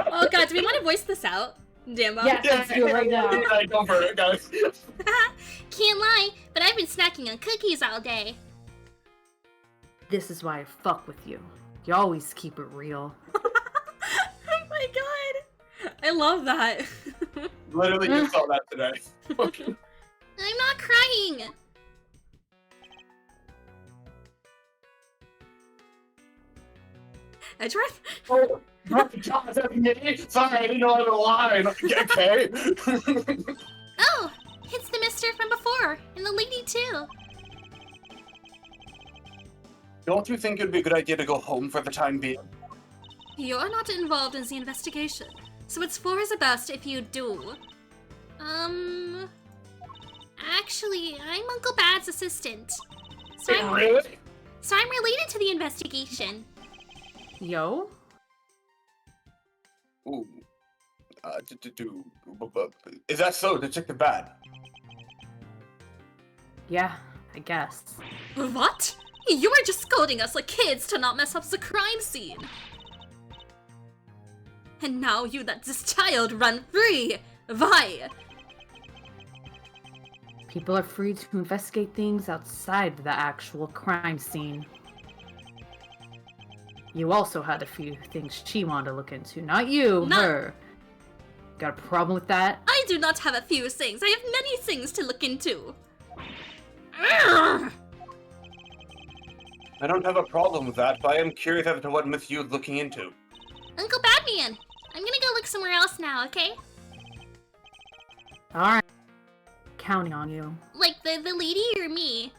Oh god, do we want to voice this out? Damn. Yes, let's do it right now. Yeah, go for it, guys. Can't lie, but I've been snacking on cookies all day. This is why I fuck with you. You always keep it real. Oh my god. I love that. Literally just saw that today. I'm not crying. I tried. Oh, God, that's me. Sorry, I didn't know how to lie. Okay. Oh, it's the mister from before, and the lady too. Don't you think it'd be a good idea to go home for the time being? You're not involved in the investigation, so it's for the best if you do. Actually, I'm Uncle Bad's assistant. So I'm Really? related to the investigation. Yo? Ooh. Is that so, Detective Bad? Yeah, I guess. What? You were just scolding us like kids to not mess up the crime scene. And now you let this child run free. Why? People are free to investigate things outside the actual crime scene. You also had a few things she wanted to look into. Not you, Not- her. Got a problem with that? I do not have a few things. I have many things to look into. Urgh. I don't have a problem with that, but I am curious as to what Miss Yu is looking into. Uncle Badman, I'm gonna go look somewhere else now, okay? Alright. Counting on you. Like the lady or me?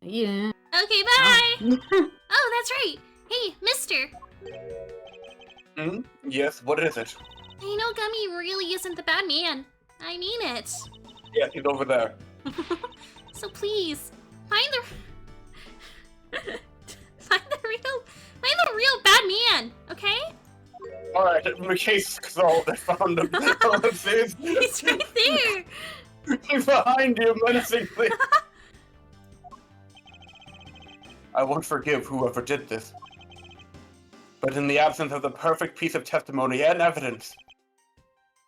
Yeah. Okay, bye! Oh, that's right! Hey, mister! Hmm? Yes, what is it? I know Gummy really isn't the bad man. I mean it. Yeah, he's over there. So please, find the real bad man, okay? Alright, the case solved. I found him. Let's see. He's right there! He's behind you, menacingly. I won't forgive whoever did this. But in the absence of the perfect piece of testimony and evidence,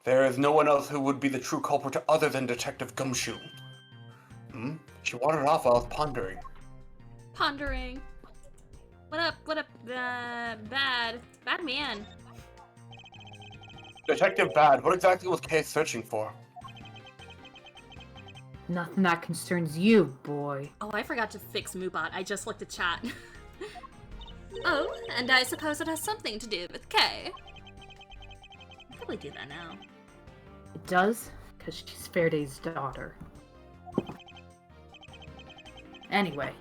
there is no one else who would be the true culprit other than Detective Gumshoe. Hmm? She wandered off while I was pondering. Pondering. What up, bad man. Detective Bad, what exactly was Kay searching for? Nothing that concerns you, boy. Oh, I forgot to fix Moobot. I just looked at chat. Oh, and I suppose it has something to do with Kay. I'll probably do that now. It does, because she's Faraday's daughter. Anyway,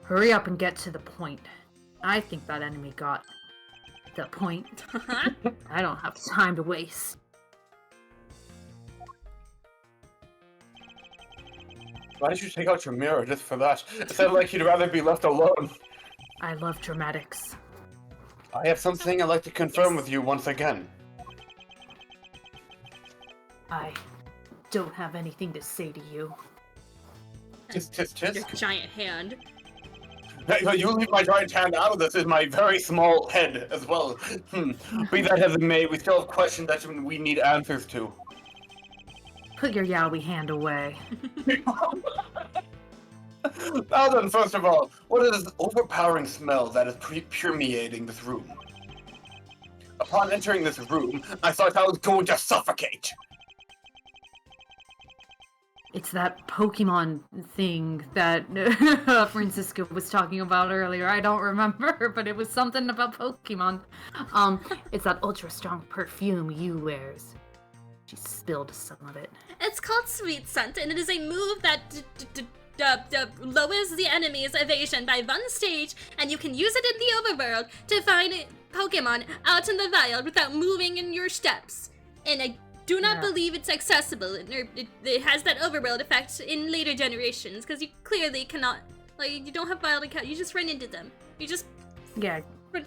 hurry up and get to the point. I think that enemy got the point. I don't have time to waste. Why did you take out your mirror just for that? It sounded like you'd rather be left alone. I love dramatics. I have something I'd like to confirm with you once again. I don't have anything to say to you. Tisk. Your giant hand. Hey, you leave my giant hand out of this is my very small head as well. Be that as it may, we still have questions that we need answers to. Put your yaoi hand away. Now then, first of all, what is this overpowering smell that is permeating this room? Upon entering this room, I thought I was going to suffocate. It's that Pokemon thing that Francisco was talking about earlier. I don't remember, but it was something about Pokemon. It's that ultra strong perfume Yu wears. She spilled some of it. It's called Sweet Scent, and it is a move that lowers the enemy's evasion by 1 stage, and you can use it in the overworld to find Pokemon out in the wild without moving in your steps. And I do not believe it's accessible, or it has that overworld effect in later generations, because you clearly cannot, like, you don't have wild encounter, you just run into them. You just run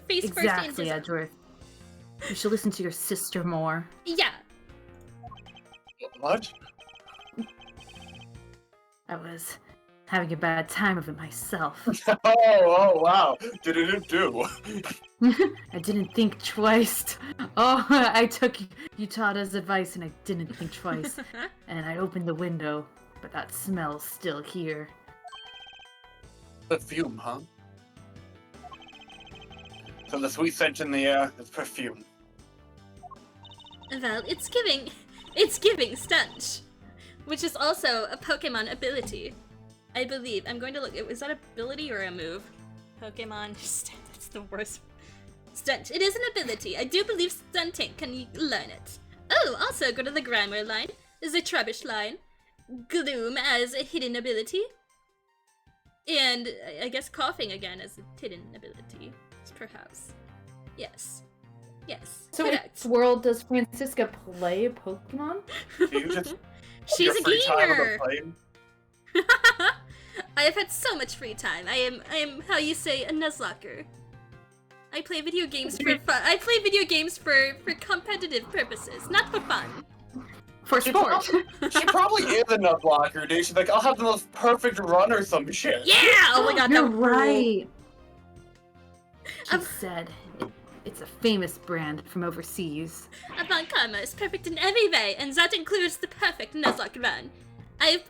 face first into them. Edgeworth. You should listen to your sister more. Yeah. What? I was having a bad time of it myself. Oh, wow. Did it do? I didn't think twice. Oh, I took Utada's advice and I didn't think twice. And I opened the window, but that smell's still here. Perfume, huh? So the sweet scent in the air is perfume. Well, it's giving stench, which is also a Pokemon ability, I believe. I'm going to look. Is that ability or a move? Pokemon stench. That's the worst. Stench. It is an ability. I do believe Stunting can learn it. Oh, also go to the grammar line. There's a Trubbish line. Gloom as a hidden ability. And I guess coughing again as a hidden ability, perhaps. Yes. Yes. So correct. in what world does Francisca play Pokemon? She's a gamer. Plane? I have had so much free time. I am how you say a nuzlocker. I play video games for fun. I play video games for competitive purposes, not for fun. For sport. She probably is a nut blocker, dude. She's like, I'll have the most perfect run or some shit. Yeah! Oh my god, You're that right. She Um, said it's a famous brand from overseas. Avant Karma is perfect in every way, and that includes the perfect Nuzlocke run. I've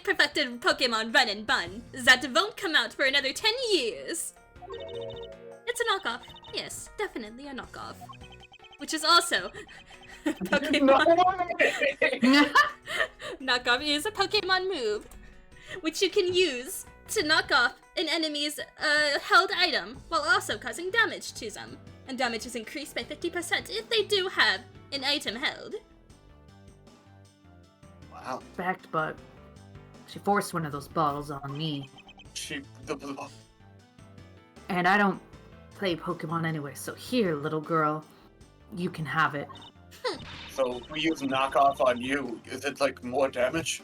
perfected Pokemon Run and Bun. That won't come out for another 10 years. It's a knockoff. Yes, definitely a knockoff. Which is also Pokemon. Knockoff is a Pokemon move, which you can use to knock off an enemy's held item while also causing damage to them. And damage is increased by 50% if they do have an item held. Wow. Fact, but she forced one of those balls on me. And I don't play Pokemon anyway, so here, little girl, you can have it. So if we use knockoff on you, is it like more damage?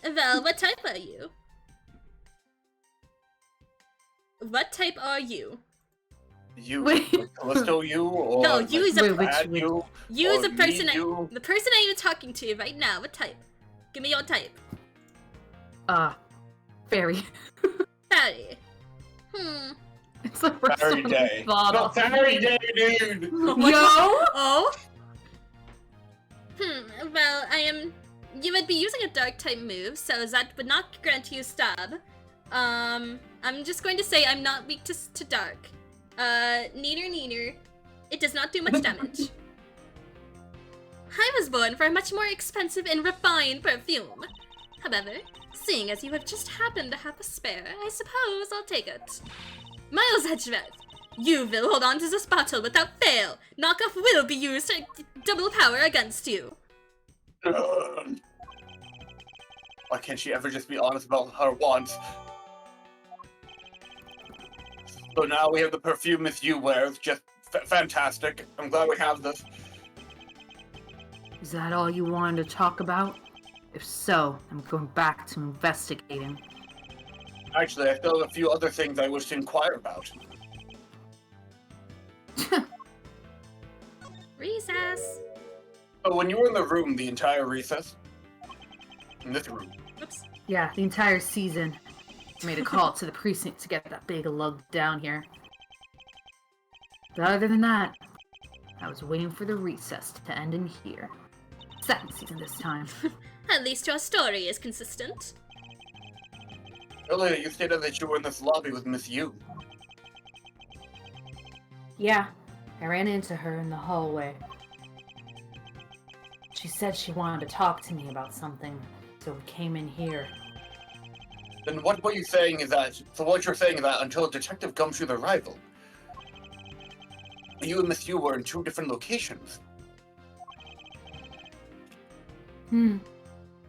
Well, what type are you? What type are you? You, Wait. like Callisto you, or No, you like is a Wait, which Brad one? you? You is or a person. me, you? The person I am talking to right now. What type? Give me your type. Fairy. Fatty. It's the first Fairy one day. I thought No, of. Fairy day, dude! Yo! Oh? Well, you would be using a dark type move, so that would not grant you stab. I'm just going to say I'm not weak to dark. Neener. It does not do much damage. I was born for a much more expensive and refined perfume. However, seeing as you have just happened to have a spare, I suppose I'll take it. Miles Edgeworth, you will hold on to this bottle without fail. Knockoff will be used to double power against you. Why can't she ever just be honest about her wants? So now we have the perfume Miss You wears, just fantastic. I'm glad we have this. Is that all you wanted to talk about? If so, I'm going back to investigating. Actually, I still have a few other things I wish to inquire about. Recess. So when you were in the room, the entire recess? In this room. Oops. Yeah, the entire season. I made a call to the precinct to get that big lug down here. But other than that, I was waiting for the recess to end in here. Second season this time. At least your story is consistent. Earlier, you stated that you were in this lobby with Miss You. Yeah, I ran into her in the hallway. She said she wanted to talk to me about something, so we came in here. Then what you're saying is that, until Detective Gumshoe's arrival, you and Miss You were in two different locations.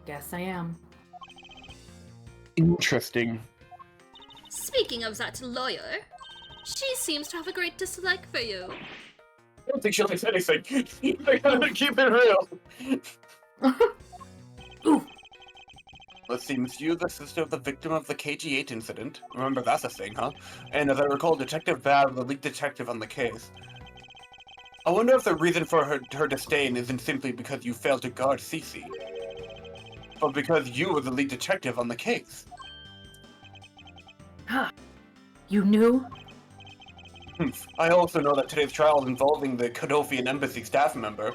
Guess I am. Interesting. Speaking of that lawyer, she seems to have a great dislike for you. I don't think she likes anything. I gotta keep it real. Ooh. Let's see, Miss You, the sister of the victim of the KG8 incident. Remember, that's a thing, huh? And as I recall, Detective Bab, the lead detective on the case. I wonder if the reason for her disdain isn't simply because you failed to guard Cece, but because you were the lead detective on the case. You knew? I also know that today's trial involving the Kodofian embassy staff member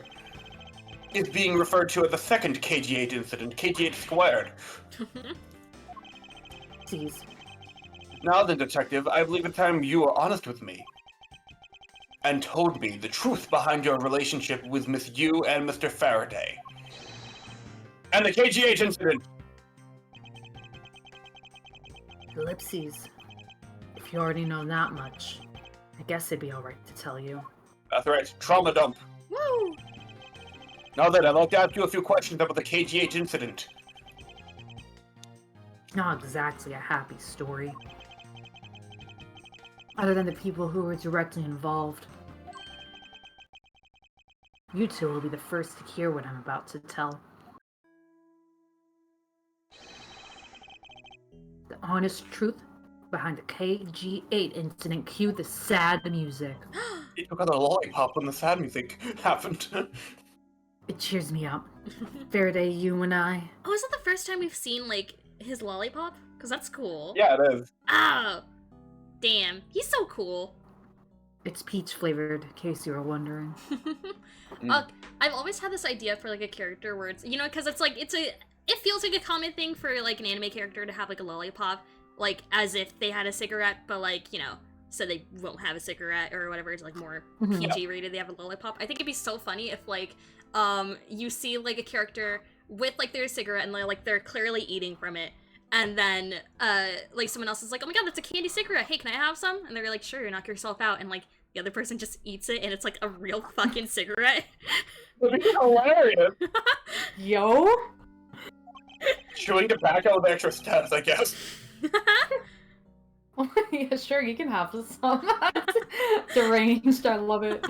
is being referred to as the second KG8 incident, KG8 squared. Jeez. Now then, Detective, I believe it's time you were honest with me and told me the truth behind your relationship with Miss You and Mr. Faraday. And the KG8 incident! Ellipses. If you already know that much, I guess it'd be alright to tell you. That's right, trauma dump. Woo! Now then, I'd like to ask you a few questions about the KG8 incident. Not exactly a happy story. Other than the people who were directly involved. You two will be the first to hear what I'm about to tell. The honest truth behind the KG8 incident. Cue the sad music. He took out a lollipop when the sad music happened. It cheers me up. Faraday, you and I. Oh, is that the first time we've seen, like, his lollipop? Because that's cool. Yeah, it is. Oh! Damn. He's so cool. It's peach flavored, in case you were wondering. I've always had this idea for, like, a character where it's, you know, because it's, like, it feels like a common thing for, like, an anime character to have, like, a lollipop, like, as if they had a cigarette, but, like, you know, so they won't have a cigarette or whatever, it's, like, more PG rated, they have a lollipop. I think it'd be so funny if, like, you see, like, a character with, like, their cigarette and, like, they're clearly eating from it, And then, like, someone else is like, oh my god, that's a candy cigarette. Hey, can I have some? And they're like, sure, knock yourself out. And, like, the other person just eats it, and it's, like, a real fucking cigarette. That'd be hilarious. Yo? Chewing tobacco with extra steps, I guess. Oh, yeah, sure, you can have some. Deranged, I love it.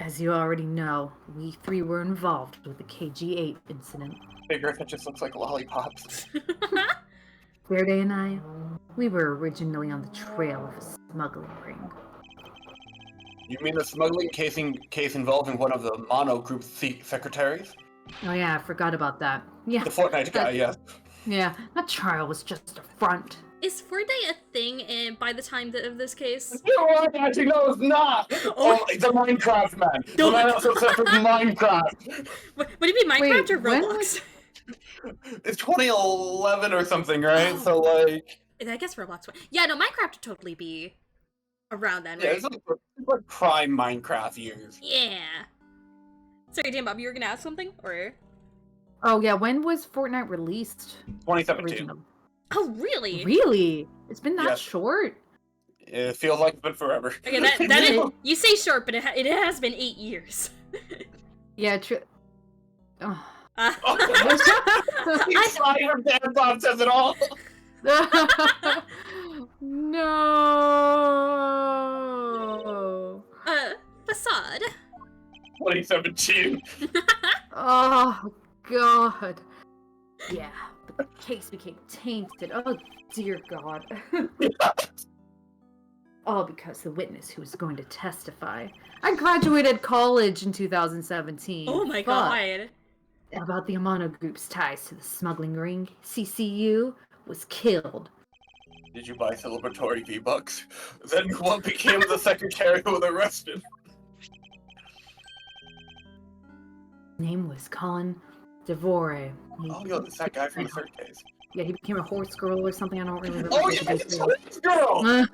As you already know, we three were involved with the KG-8 incident. Figure that just looks like lollipops. Verde and I, we were originally on the trail of a smuggling ring. You mean the smuggling case involving one of the Mono Group's secretaries? Oh yeah, I forgot about that. Yeah. The Fortnite guy, yeah. Yeah, that trial was just a front. Is Fortnite a thing by the time of this case? Actually, no, it's not! Oh, it's a Minecraft man! The man also says it's Minecraft! What do you mean, Minecraft or when Roblox? It's 2011 or something, right? Oh. So, like... I guess Roblox. Yeah, no, Minecraft would totally be around then, Yeah, right? it's like prime Minecraft years. Yeah. Sorry, Dan Bob, you were gonna ask something? Or... Oh yeah, when was Fortnite released? 2017. Original? Oh, really? Really? It's been that Yes. short? It feels like it's been forever. Okay, that is, you say short, but it has been 8 years. Yeah, true. Oh. He's flying from Dan Bob says it all! No. Facade. 2017. Oh God. Yeah, but the case became tainted. Oh dear God. All because the witness who was going to testify. I graduated college in 2017. Oh my but god. about the Amano Group's ties to the smuggling ring, CCU was killed. Did you buy celebratory V-Bucks? Then what became the secretary who was arrested? Name was Colin Devore. Oh, yo, it's that guy from the third case. Yeah, he became a horse girl or something. I don't really remember. Oh, yeah, it's this girl!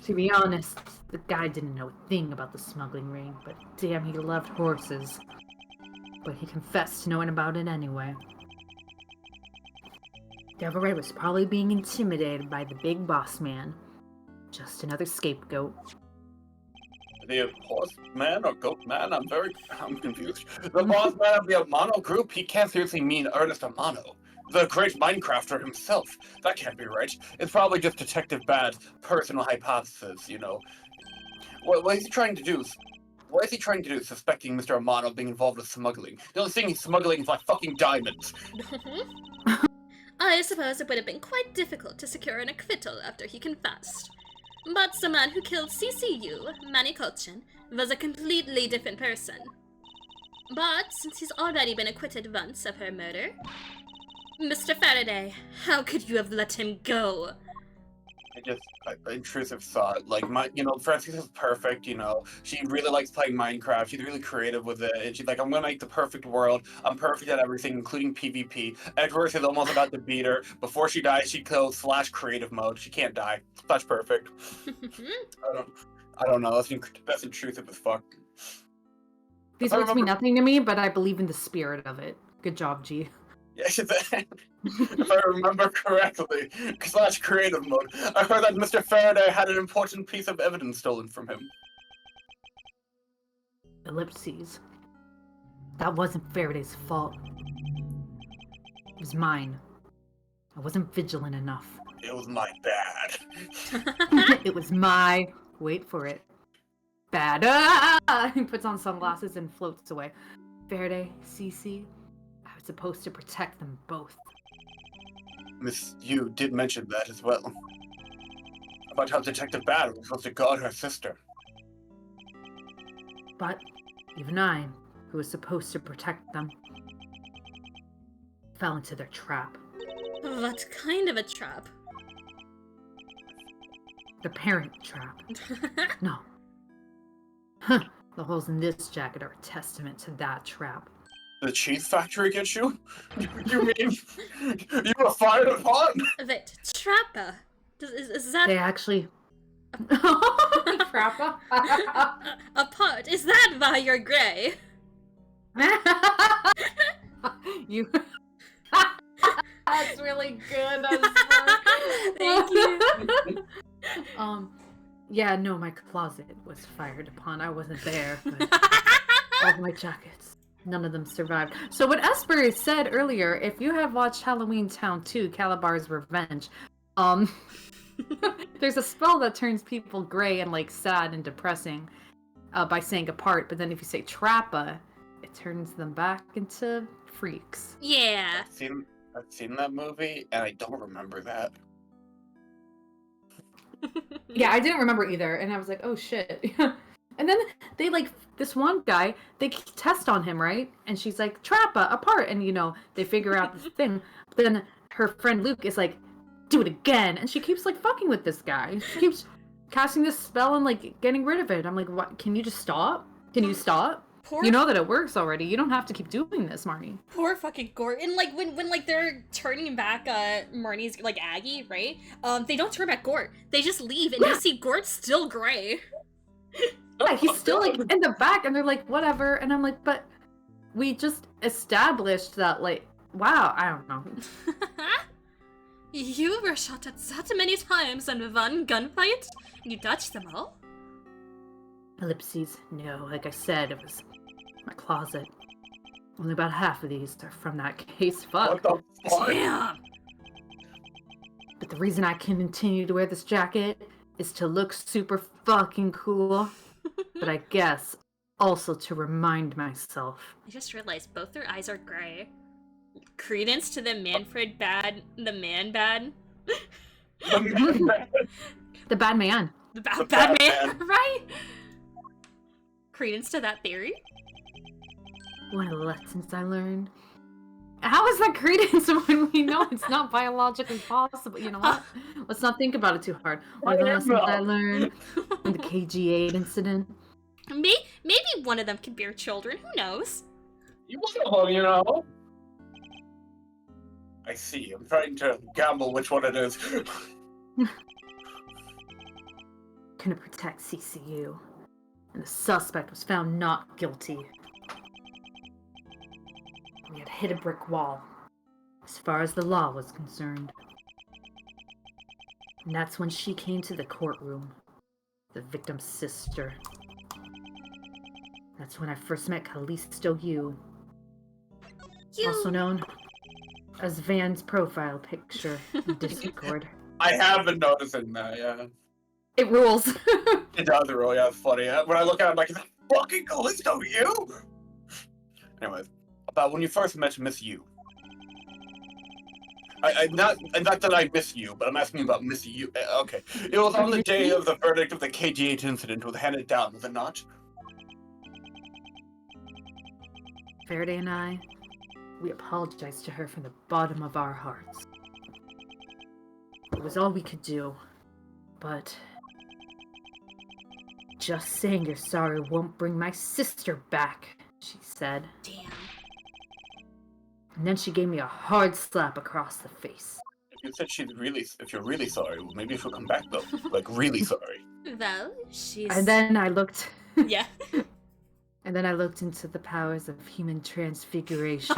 To be honest, the guy didn't know a thing about the smuggling ring, but damn, he loved horses. But he confessed to knowing about it anyway. Devore was probably being intimidated by the big boss man. Just another scapegoat. The horse man or goat man? I'm confused. The boss man of the Amano group? He can't seriously mean Ernest Amano. The great Minecrafter himself. That can't be right. It's probably just Detective Bad's personal hypothesis, you know. What is he trying to do? What is he trying to do, suspecting Mr. Amano being involved with smuggling? The only thing he's smuggling is like fucking diamonds. I suppose it would have been quite difficult to secure an acquittal after he confessed. But the man who killed CCU, Manny Kochin, was a completely different person. But since he's already been acquitted once of her murder... Mr. Faraday, how could you have let him go? Intrusive thought. Like, Francis is perfect, you know. She really likes playing Minecraft. She's really creative with it. And she's like, I'm gonna make the perfect world. I'm perfect at everything, including PvP. Edgeworth is almost about to beat her. Before she dies, she goes /creative mode. She can't die. That's perfect. I don't know. That's intrusive as fuck. These words mean nothing to me, but I believe in the spirit of it. Good job, G. Yeah, if I remember correctly, /creative mode. I heard that Mr. Faraday had an important piece of evidence stolen from him. Ellipses. That wasn't Faraday's fault. It was mine. I wasn't vigilant enough. It was my bad. It was my... Wait for it. Bad. Ah! He puts on sunglasses and floats away. Faraday, Cece... supposed to protect them both. Miss, you did mention that as well. About how Detective Bad was supposed to guard her sister. But even I, who was supposed to protect them, fell into their trap. What kind of a trap? The parent trap. No. Huh. The holes in this jacket are a testament to that trap. The cheese factory gets you? You mean you were fired upon? Wait, trapper? Is that... They actually... Trapper? apart? Is that why you're grey? You... That's really good. That's Thank you. Yeah, no, my closet was fired upon. I wasn't there, but all of my jackets, none of them survived. So what Esper said earlier, if you have watched Halloween Town 2, Calabar's Revenge, there's a spell that turns people gray and like sad and depressing by saying apart, but then if you say Trappa, it turns them back into freaks. Yeah. I've seen that movie, and I don't remember that. Yeah, I didn't remember either, and I was like, oh shit. And then they like this one guy, they test on him, right? And she's like, Trappa, apart, and they figure out this thing. But then her friend Luke is like, do it again, and she keeps like fucking with this guy. She keeps casting this spell and like getting rid of it. I'm like, what? Can you just stop? Can you stop? Poor, You know that it works already. You don't have to keep doing this, Marnie. poor fucking Gort. And like when like they're turning back Marnie's like Aggie, right? They don't turn back Gort. They just leave and you see Gort still gray. Yeah, he's still like in the back, and they're like, whatever. And I'm like, but we just established that, like, wow, I don't know. You were shot at that many times in one gunfight? You dodged them all? Ellipses, no, like I said, it was my closet. Only about half of these are from that case. Fuck. What the fuck? Damn! But the reason I can continue to wear this jacket is to look super fucking cool. But I guess also to remind myself. I just realized both their eyes are gray. Credence to the Manfred bad, the man bad. The bad man. The The bad bad man, man. right? Credence to that theory? One of the lessons I learned. How is that credence when we know it's not biologically possible? You know what? Let's not think about it too hard. One of the lessons I learned in the KG8 incident. Maybe one of them can bear children. Who knows? You. I see. I'm trying to gamble which one it is. Gonna protect CCU. And the suspect was found not guilty. We had hit a brick wall, as far as the law was concerned. And that's when she came to the courtroom, the victim's sister. That's when I first met Callisto Yu, also known as Van's profile picture in Discord. I have been noticing that, yeah. It rules. It does really, yeah, it's funny. When I look at it, I'm like, is that fucking Callisto you? Anyways, about when you first met Miss Yu. Not that I miss you, but I'm asking you about Miss Yu. Okay. It was on the day of the verdict of the KG8 incident was handed down, was it not? Faraday and I, we apologized to her from the bottom of our hearts. It was all we could do, but just saying you're sorry won't bring my sister back, she said. Damn. And then she gave me a hard slap across the face. If you said if you're really sorry, well, maybe she'll come back though. Like, really sorry. Well, she's... And then I looked... Yeah. And then I looked into the powers of human transfiguration.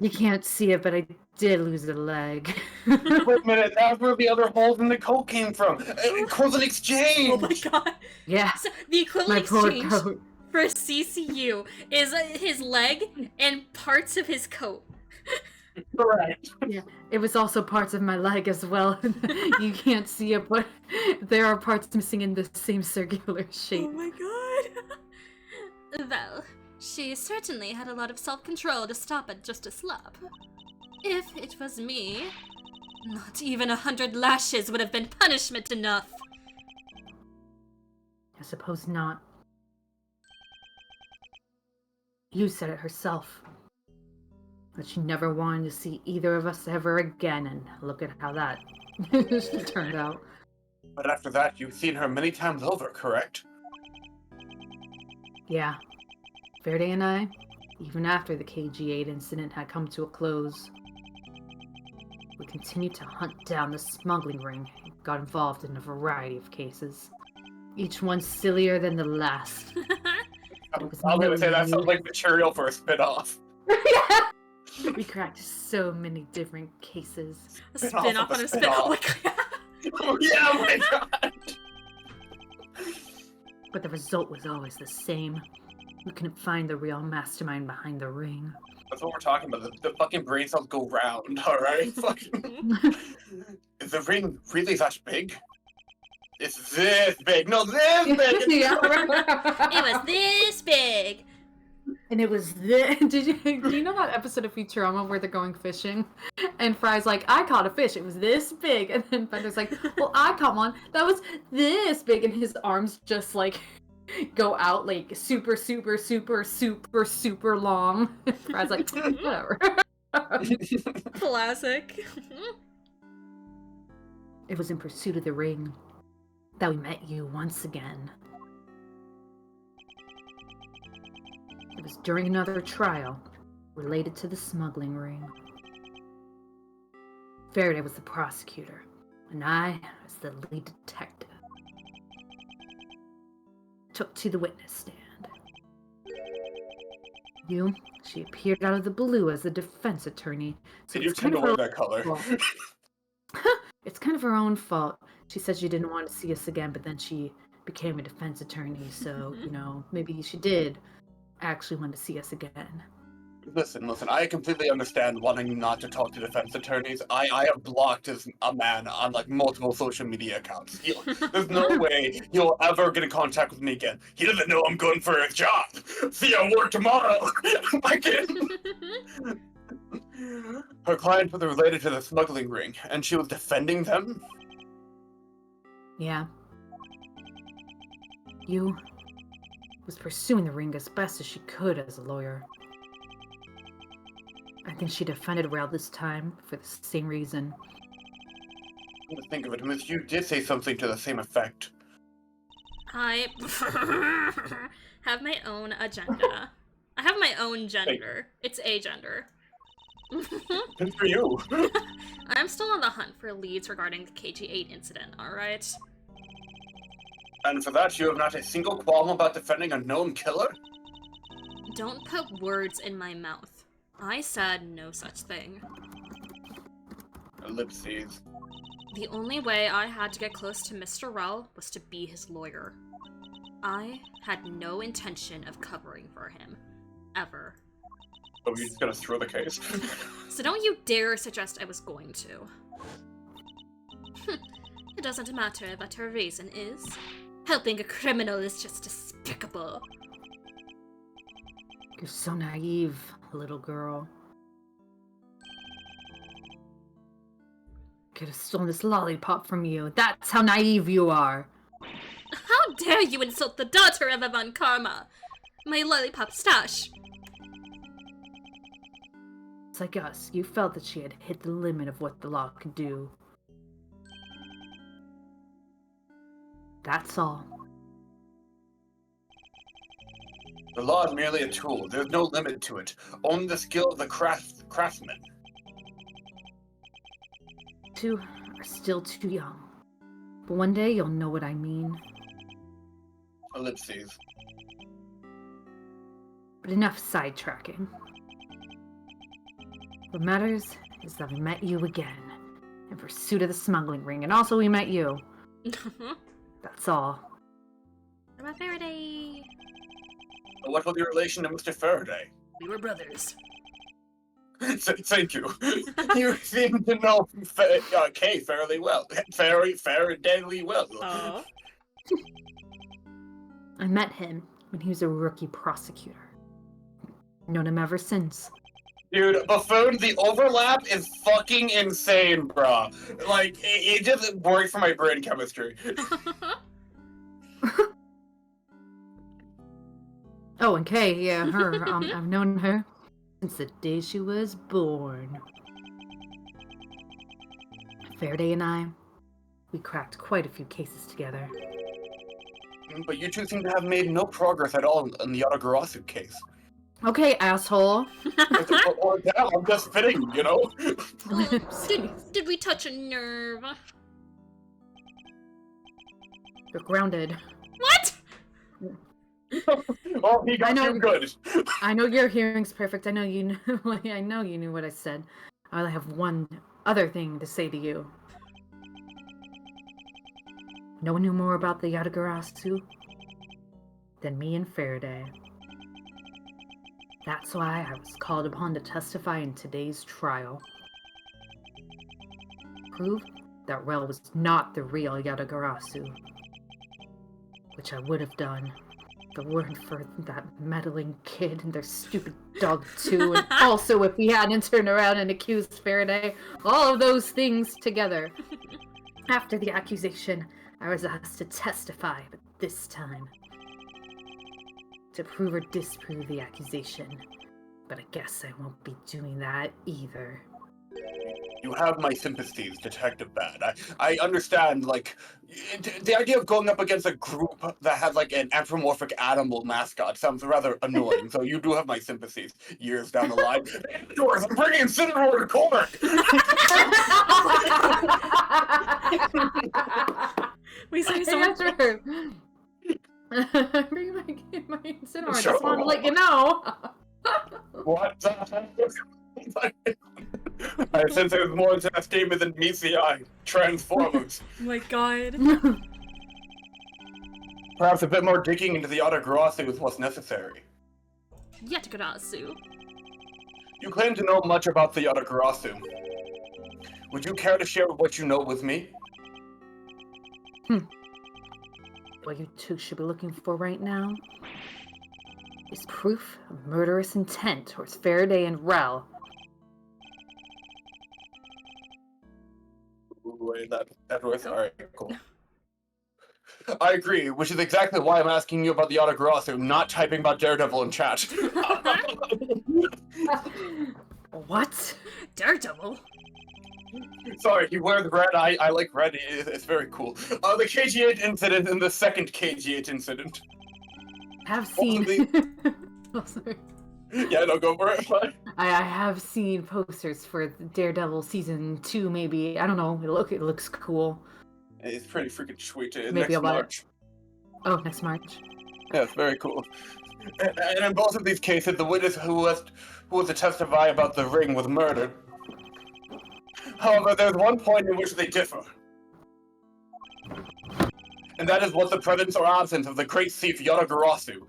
You can't see it, but I did lose a leg. Wait a minute, that's where the other holes in the coat came from. Equivalent exchange! Oh my god. Yeah, So the my equivalent poor exchange coat. for CCU is his leg and parts of his coat. Correct. Yeah, it was also parts of my leg as well. You can't see it, but there are parts missing in the same circular shape. Oh my god. Well, she certainly had a lot of self-control to stop at just a slap. If it was me, not even 100 lashes would have been punishment enough. I suppose not. You said it herself. That she never wanted to see either of us ever again, and look at how that turned out. But after that, you've seen her many times over, correct? Yeah. Faraday and I, even after the KG8 incident had come to a close, we continued to hunt down the smuggling ring and got involved in a variety of cases. Each one sillier than the last. I was gonna say that sounds like material for a spin-off. We cracked so many different cases. A Spin-off spin off of a on a spin. Oh my god. Oh, yeah, oh my god! But the result was always the same. We couldn't find the real mastermind behind the ring. That's what we're talking about. The fucking brain cells go round, alright? Fucking... Is the ring really that big? It's this big. No, this big! Yeah. It was this big. And it was this. Do you know that episode of Futurama where they're going fishing? And Fry's like, I caught a fish. It was this big. And then Bender's like, well, I caught one. That was this big. And his arms just like go out like super, super, super, super, super long. And Fry's like, whatever. Classic. It was in pursuit of the ring that we met you once again. It was during another trial related to the smuggling ring. Faraday was the prosecutor, and I was the lead detective. Took to the witness stand. She appeared out of the blue as a defense attorney. So Did you it's tend to kind wear of that color? It's kind of her own fault. She said she didn't want to see us again, but then she became a defense attorney, so, maybe she did actually want to see us again. Listen, I completely understand wanting not to talk to defense attorneys. I have blocked as a man on like multiple social media accounts. There's no way he'll ever get in contact with me again. He doesn't know I'm going for his job. See you at work tomorrow. I can't. Her client was related to the smuggling ring, and she was defending them? Yeah. You was pursuing the ring as best as she could as a lawyer. I think she defended Rail this time for the same reason. Come to think of it, Miss, you did say something to the same effect. I have my own agenda. I have my own gender. It's a gender. Good for you. I'm still on the hunt for leads regarding the KG8 incident, alright? And for that, you have not a single qualm about defending a known killer? Don't put words in my mouth. I said no such thing. Ellipses. The only way I had to get close to Mr. Rell was to be his lawyer. I had no intention of covering for him. Ever. Oh, you're just gonna throw the case? So don't you dare suggest I was going to. It doesn't matter what her reason is. Helping a criminal is just despicable. You're so naive, little girl. Could have stolen this lollipop from you. That's how naive you are. How dare you insult the daughter of Ivan Karma? My lollipop stash. It's like us. You felt that she had hit the limit of what the law could do. That's all. The law is merely a tool. There's no limit to it. Only the skill of the craftsman. You are still too young. But one day you'll know what I mean. Ellipses. But enough sidetracking. What matters is that we met you again. In pursuit of the smuggling ring. And also we met you. That's all. What about Faraday? What was your relation to Mr. Faraday? We were brothers. Thank you. You seem to know Kay fairly well. Faradayly well. Oh. I met him when he was a rookie prosecutor. Known him ever since. Dude, Buffoon, the overlap is fucking insane, bruh. Like, it just works for my brain chemistry. Oh, and Kay, yeah, her. I've known her since the day she was born. Faraday and I, we cracked quite a few cases together. But you two seem to have made no progress at all in the Yatagarasu case. Okay, asshole. Or damn, I'm just fitting, you know? Did we touch a nerve? You're grounded. What? Oh, he got you good. I know your hearing's perfect. I know you knew. I know you knew what I said. I only have one other thing to say to you. No one knew more about the Yatagarasu than me and Faraday. That's why I was called upon to testify in today's trial. Prove that Rel was not the real Yatagarasu. Which I would have done if it weren't for that meddling kid and their stupid dog too, and also if we hadn't turned around and accused Faraday. All of those things together. After the accusation, I was asked to testify, but this time to prove or disprove the accusation. But I guess I won't be doing that either. You have my sympathies, Detective Bad. I understand, like, the idea of going up against a group that has, like, an anthropomorphic animal mascot sounds rather annoying, so you do have my sympathies years down the line. Doors, I'm bringing Incineroar to court! We say so Hey, much. that's right. Bring my Incineroar. I Sure. just want to let you know. What? I sense there's more to this game than BCI. Transformers. Oh my god. Perhaps a bit more digging into the Yatagarasu is what's necessary. Yatagarasu. You claim to know much about the Yatagarasu. Would you care to share what you know with me? What you two should be looking for right now is proof of murderous intent towards Faraday and Rel. Wait, that was alright, cool. I agree, which is exactly why I'm asking you about the Yatagarasu, not typing about Daredevil in chat. What? Daredevil. Sorry, he wears red. I like red. It's very cool. The KG8 incident and the second KG8 incident. Have seen. Oh, sorry. Yeah, no, go for it. I have seen posters for Daredevil season 2. Maybe I don't know. It looks cool. It's pretty freaking sweet. Maybe Next I'll buy it. March. Oh, next March. Yeah, it's very cool. And in both of these cases, the witness who was to testify about the ring was murdered. However, there's one point in which they differ. And that is what the presence or absence of the great thief Yatagarasu.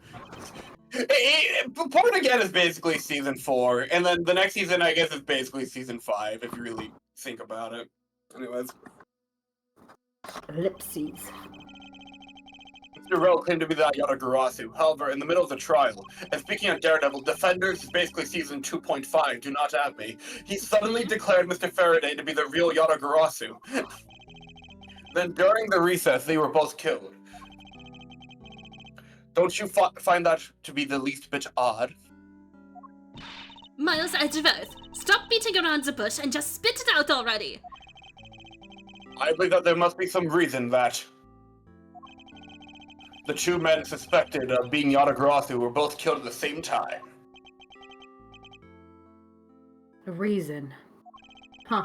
Point again is basically season 4, and then the next season, I guess, is basically season 5, if you really think about it. Anyways. Ellipses. Mr. Rel claimed to be that Yatagarasu. However, in the middle of the trial, and speaking of Daredevil, Defenders is basically season 2.5, do not at me, he suddenly declared Mr. Faraday to be the real Yatagarasu. Then during the recess, they were both killed. Don't you find that to be the least bit odd? Miles Edgeworth, stop beating around the bush and just spit it out already. I believe that there must be some reason that the two men suspected of being Yatagarasu were both killed at the same time. A reason. Huh.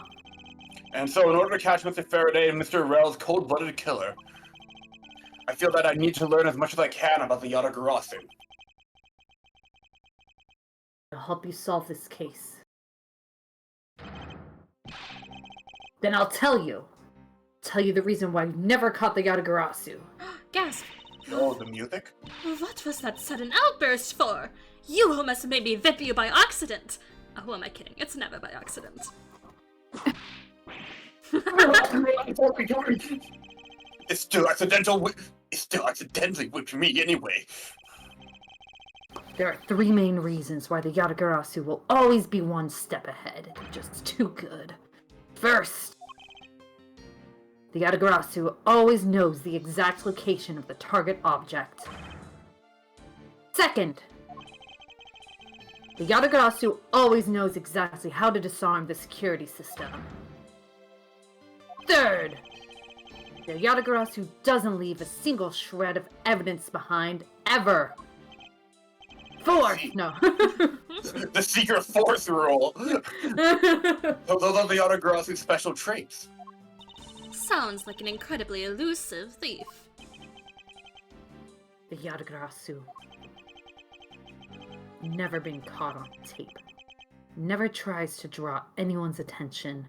And so in order to catch Mr. Faraday and Mr. Rel's cold-blooded killer, I feel that I need to learn as much as I can about the Yatagarasu. I'll help you solve this case. Then I'll tell you. Tell you the reason why you never caught the Yatagarasu. Gasp. Oh, the music? What was that sudden outburst for? You almost made me whip you by accident. Oh, who am I kidding? It's never by accident. It's still accidentally whipped me anyway. There are 3 main reasons why the Yatagarasu will always be one step ahead. They're just too good. First, the Yatagarasu always knows the exact location of the target object. Second, the Yatagarasu always knows exactly how to disarm the security system. Third, the Yatagarasu doesn't leave a single shred of evidence behind, ever. Fourth, no. The secret fourth rule. Those are the Yatagarasu's special traits. Sounds like an incredibly elusive thief. The Yatagarasu never been caught on tape. Never tries to draw anyone's attention.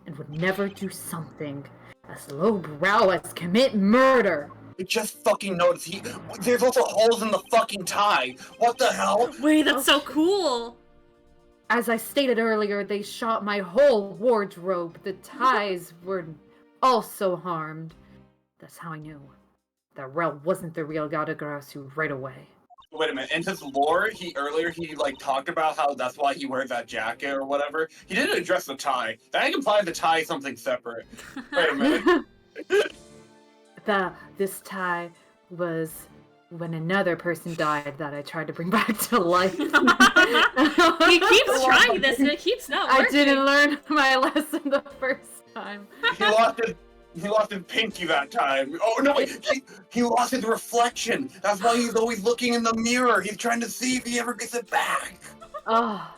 And would never do something as lowbrow as commit murder. I just fucking noticed there's also holes in the fucking tie. What the hell? Wait, that's so cool. As I stated earlier, they shot my whole wardrobe. The ties were also harmed. That's how I knew that Rel wasn't the real Yatagarasu right away. Wait a minute. In his lore, he like talked about how that's why he wears that jacket or whatever. He didn't address the tie. That implies the tie is something separate. Wait a minute. This tie was when another person died that I tried to bring back to life. He keeps trying this and it keeps not working. I didn't learn my lesson the first time. He lost his pinky that time. Oh no, he lost his reflection. That's why he's always looking in the mirror. He's trying to see if he ever gets it back. Oh,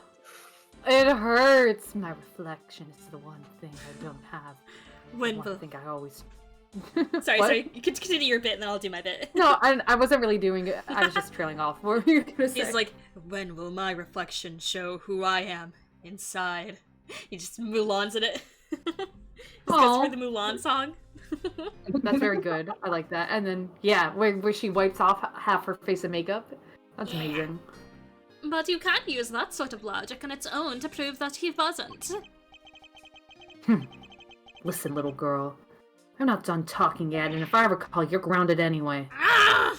it hurts. My reflection is the one thing I don't have. When I think I always. Sorry. You can continue your bit and then I'll do my bit. No, I wasn't really doing it. I was just trailing off. What were you gonna say? He's like, when will my reflection show who I am inside? He just Mulan's in it. That's for the Mulan song. That's very good. I like that. And then, yeah, where she wipes off half her face of makeup. That's amazing. But you can't use that sort of logic on its own to prove that he wasn't. Listen, little girl. I'm not done talking yet, and if I recall, you're grounded anyway. Ah!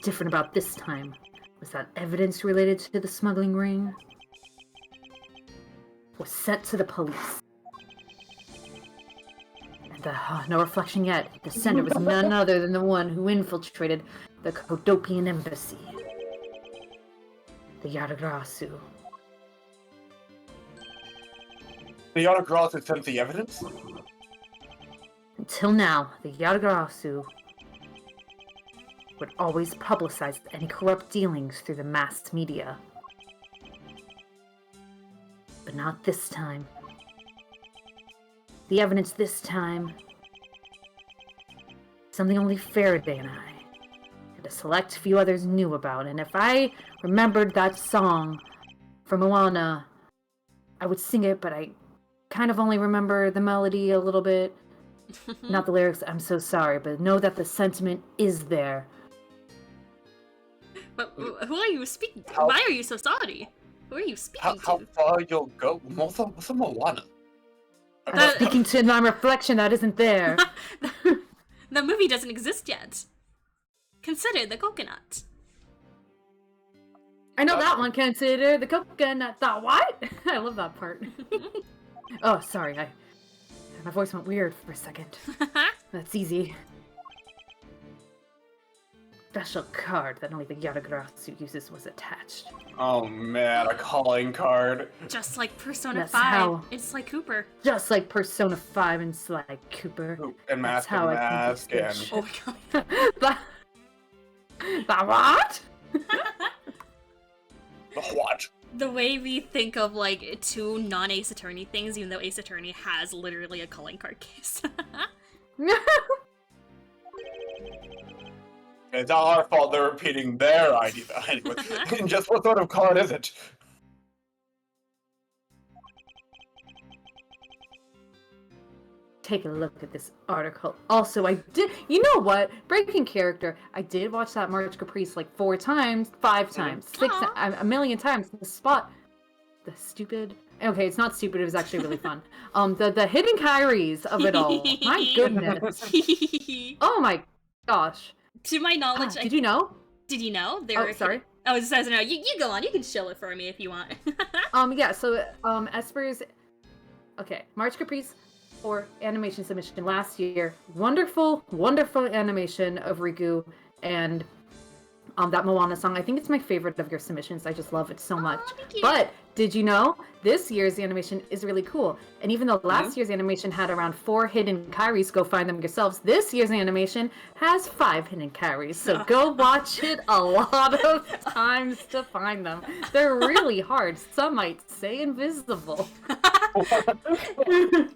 Different about this time. Was that evidence related to the smuggling ring? Was sent to the police. And no reflection yet. The sender was none other than the one who infiltrated the Kodopian embassy. The Yatagarasu. The Yatagarasu sent the evidence? Until now, the Yatagarasu would always publicize any corrupt dealings through the mass media. But not this time. The evidence this time, something only Faraday and I, and a select few others knew about, and if I remembered that song from Moana, I would sing it, but I kind of only remember the melody a little bit. Not the lyrics, I'm so sorry, but know that the sentiment is there. But who are you speaking to? Why are you so sorry? Who are you speaking How to? far you'll go? What's a Moana? I'm speaking to my reflection that isn't there. The movie doesn't exist yet. Consider the coconut. I know that one. Consider the coconut. The what? I love that part. Oh, sorry. My voice went weird for a second. That's easy. Special card that only the Yatagarasu uses was attached. Oh man, a calling card. Just like Persona That's 5. how- It's like Cooper. Just like Persona 5 and Sly Cooper. And Mask how and I Mask think and... it's Oh my god. The what? The what? The way we think of like two non-Ace Attorney things, even though Ace Attorney has literally a calling card case. It's not our fault they're repeating their idea. Anyway, just what sort of card is it? Take a look at this article. Also, I did. You know what? Breaking character. I did watch that March Caprice like 4 times, 5 times, 6, a million times. The stupid. Okay, it's not stupid. It was actually really fun. The hidden Kairis of it all. My goodness. Oh my gosh. To my knowledge, Did you know? Did you know? Oh, sorry. Oh, it says no. You go on. You can chill it for me if you want. Yeah. So Esper's. Okay, March Caprice for animation submission last year. Wonderful, wonderful animation of Riku and that Moana song. I think it's my favorite of your submissions. I just love it so much. Thank you. But did you know this year's animation is really cool? And even though last year's animation had around 4 hidden Kairis, go find them yourselves. This year's animation has 5 hidden Kairis. So go watch it a lot of times to find them. They're really hard. Some might say invisible.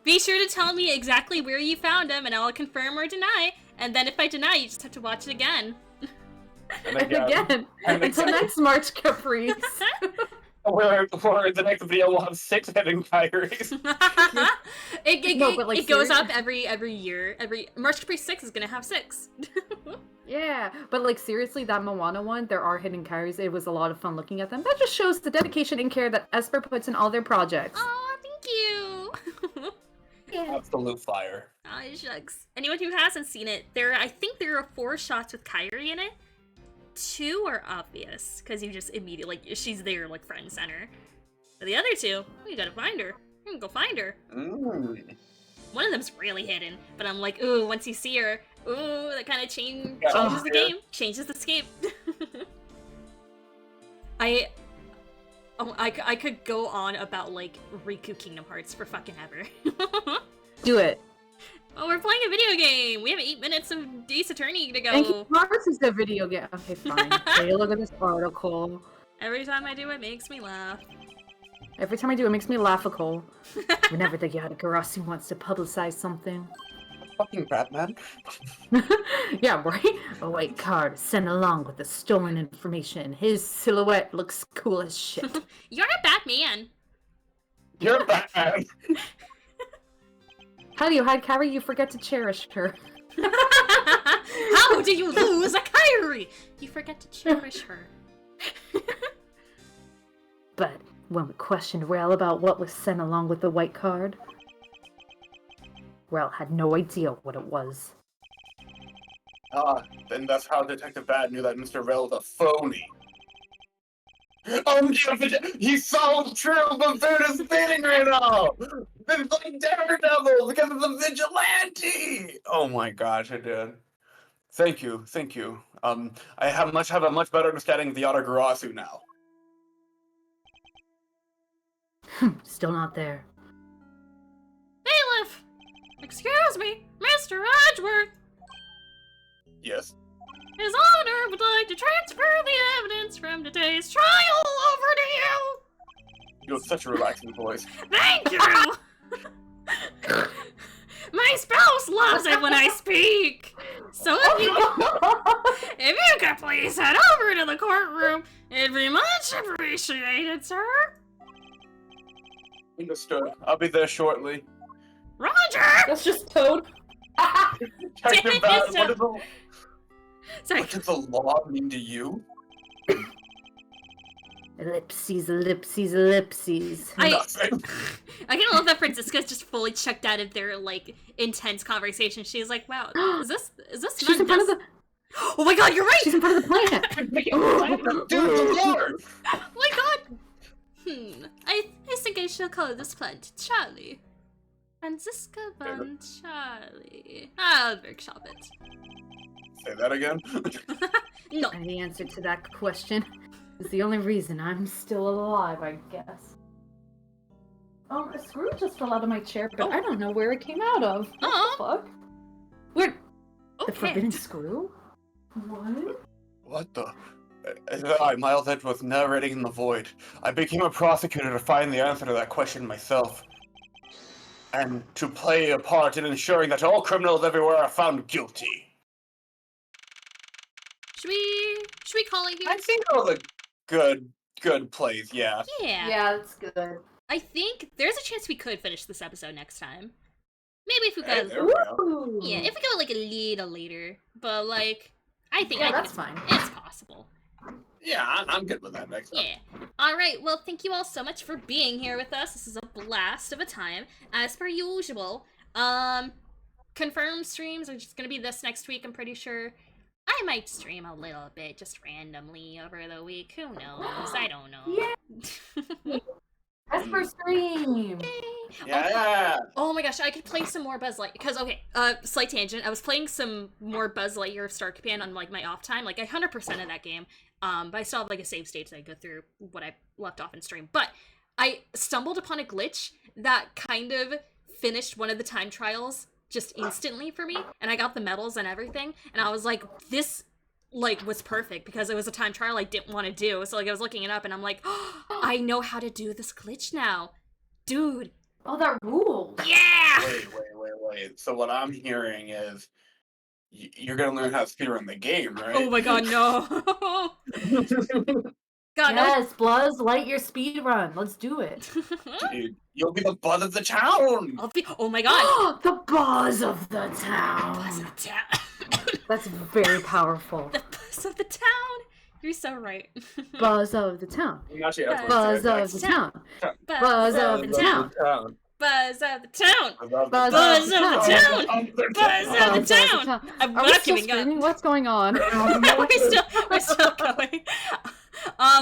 Be sure to tell me exactly where you found them, and I'll confirm or deny. And then if I deny, you just have to watch it again. And And again, until next March Caprice. Where the next video will have 6 hidden Kyries. It goes up every year. Every March Caprice 6 is gonna have 6. Yeah, but like seriously, that Moana one, there are hidden carries. It was a lot of fun looking at them. That just shows the dedication and care that Esper puts in all their projects. Oh, thank you. Yeah. Absolute fire. Oh, shucks. Anyone who hasn't seen it, I think there are 4 shots with Kyrie in it. 2 are obvious, because you just immediately, like, she's there, like, front and center. But the other 2, we gotta find her. We can go find her. One of them's really hidden, but I'm like, ooh, once you see her, ooh, that kind of changes the game. Changes the scape. I could go on about, like, Riku Kingdom Hearts for fucking ever. Do it. Oh, we're playing a video game! We have 8 minutes of Ace Attorney to go! And Kingdom Hearts is a video game. Okay, fine. Hey, look at this article. Every time I do it makes me laugh. Every time I do it makes me laughical. Whenever the Yatagarasu wants to publicize something. Fucking Batman. Yeah, right? A white card sent along with the stolen information. His silhouette looks cool as shit. You're a Batman! You're Batman! How do you hide Kyrie? You forget to cherish her. How do you lose a Kyrie? You forget to cherish her. But when we questioned Rael about what was sent along with the white card, Rael had no idea what it was. Then that's how Detective Bad knew that Mr. Rell was a phony. He solved true Babuna's bidding right now! It's like Daredevil because of the vigilante! Oh my gosh, I did. Thank you. I have a much better understanding of the Yatagarasu now. Still not there. Bailiff! Excuse me, Mr. Edgeworth! Yes. His Honor would like to transfer the evidence from today's trial over to you! You have such a relaxing voice. Thank you! My spouse loves it when I speak! So if you could please head over to the courtroom, it'd be much appreciated, sir. Understood. I'll be there shortly. Roger! That's just Toad. Detective Bad, Sorry. what does the law mean to you? Ellipses, ellipses, ellipses. Nothing. I kind of love that Francisca's just fully checked out of their, like, intense conversation. She's like, wow, is this She's in front of the... Oh my god, you're right! She's in front of the plant! Dude, the Lord! Oh my god! I think I shall call this plant Charlie. Francisca von Charlie. I'll workshop it. Say that again? No. And the answer to that question is the only reason I'm still alive, I guess. A screw just fell out of my chair, but I don't know where it came out of. What the fuck? Where? The forbidden screw? What? What the? I, Miles Edgeworth, narrating in the void. I became a prosecutor to find the answer to that question myself. And to play a part in ensuring that all criminals everywhere are found guilty. Should we call it here? I think that was a good plays, yeah. Yeah. Yeah, that's good. I think there's a chance we could finish this episode next time. Maybe if we Hey, go, there we go. Ooh. yeah, if we go like a little later. But like, I think that's it's fine. It's possible. Yeah, I'm good with that next time. Yeah. Alright, well, thank you all so much for being here with us. This is a blast of a time. As per usual, confirmed streams are just gonna be this next week, I'm pretty sure. I might stream a little bit, just randomly over the week. Who knows? I don't know. Yeah. Esper stream! Yeah! Oh my gosh, I could play some more Buzz Lightyear. Because, okay, slight tangent. I was playing some more Buzz Lightyear Star Command on, like, my off time. Like, I 100% of that game. But I still have, like, a save state that I go through what I left off in stream. But I stumbled upon a glitch that kind of finished one of the time trials just instantly for me. And I got the medals and everything. And I was like, this, like, was perfect. Because it was a time trial I didn't want to do. So, like, I was looking it up and I'm like, oh, I know how to do this glitch now. Dude. Oh, that rules! Yeah! Wait. So what I'm hearing is you're gonna learn how to speedrun the game, right? Oh my god, no. God, Yes, Bluzz, light your speed run. Let's do it. no. Dude, you'll be the buzz of the town. Oh my god. The buzz of the Buzz town. of the town. That's very powerful. The buzz of the town. You're so right. Buzz of the town. Actually, that's Buzz what of the town. Buzz of the town. Buzz of the town. Buzz Buzz of the town. Buzz Buzz of the town. I'm Are we not still giving up. streaming? What's going on? we're still going.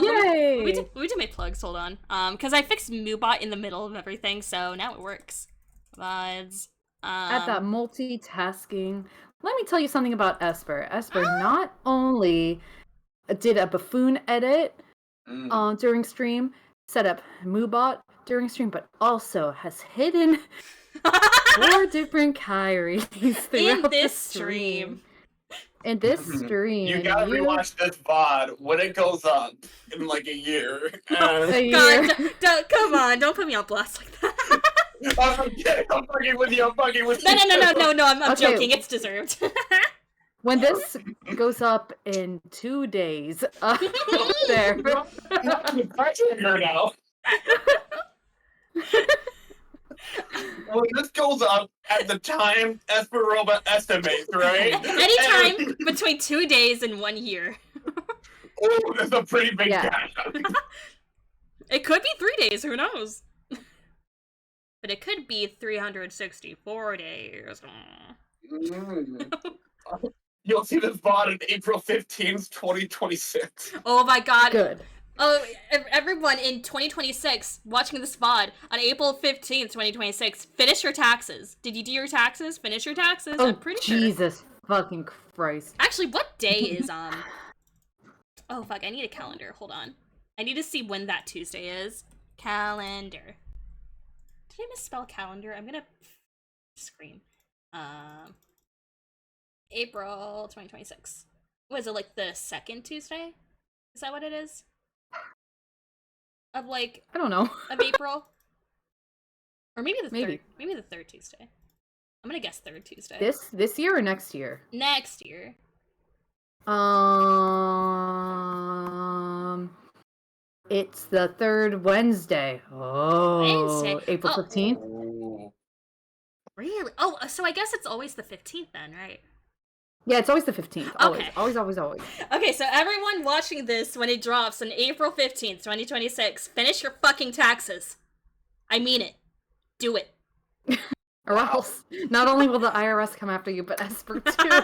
Yay! We did my plugs. Hold on. Because I fixed Moobot in the middle of everything, so now it works. Buds. At that multitasking. Let me tell you something about Esper. Esper not only did a buffoon edit during stream, set up Moobot during stream, but also has hidden 4 different Kairis throughout this the stream. In this stream. You gotta rewatch this VOD when it goes up in like a year. A year. God, come on, don't put me on blast like that. I'm kidding, I'm fucking with you, I'm fucking with you. No, I'm Okay. joking, it's deserved. When this goes up in 2 days, there. Here now. When this goes up at the time Esperoba estimates, right? Anytime between 2 days and 1 year. Oh, that's a pretty big Yeah. gap. It could be 3 days, who knows? But it could be 364 days. You'll see this VOD on April 15th, 2026. Oh my god. Good. Oh, everyone in 2026 watching this VOD on April 15th, 2026, finish your taxes. Did you do your taxes? Finish your taxes? Oh, I'm pretty sure. Jesus fucking Christ. Actually, what day is Oh fuck, I need a calendar. Hold on. I need to see when that Tuesday is. Calendar. Did I misspell calendar? I'm gonna scream. April 2026. Was it like the second Tuesday? Is that what it is? Of like I don't know. of April? Or maybe the Maybe. third. Maybe the third Tuesday. I'm gonna guess third Tuesday. This year or next year? Next year. It's the third Wednesday. Oh, Wednesday? April Oh. 15th. Oh. Really? Oh, so I guess it's always the 15th then, right? Yeah, it's always the 15th. Always, Okay. always. Okay, so everyone watching this when it drops on April 15th, 2026, finish your fucking taxes. I mean it. Do it. Or else, not only will the IRS come after you, but Esper too.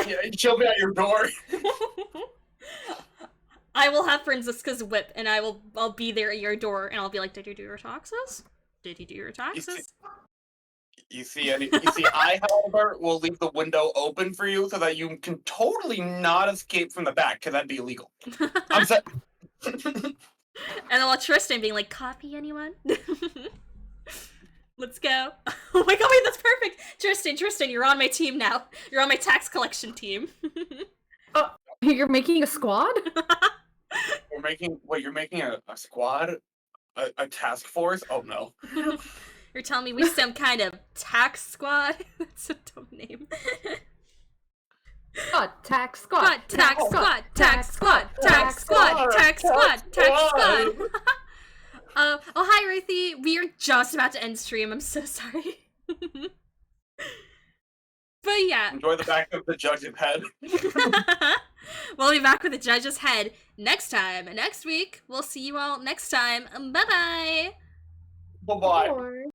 Yeah, she'll be at your door. I will have Franziska's whip, and I'll be there at your door, and I'll be like, "Did you do your taxes? Did you do your taxes?" You see, I, however, will leave the window open for you so that you can totally not escape from the back, because that'd be illegal. I'm set. And I'll let Tristan being like, "Copy anyone?" Let's go. Oh my god, wait, that's perfect. Tristan, you're on my team now. You're on my tax collection team. Oh, you're making a squad? You're making a squad? A task force? Oh no. You're telling me we some kind of tax squad? That's a dumb name. Tax squad. Tax squad. Oh, hi, Ruthie. We are just about to end stream. I'm so sorry. But yeah. Enjoy the back of the judge's head. We'll be back with the judge's head next week. We'll see you all next time. Bye-bye. Bye-bye.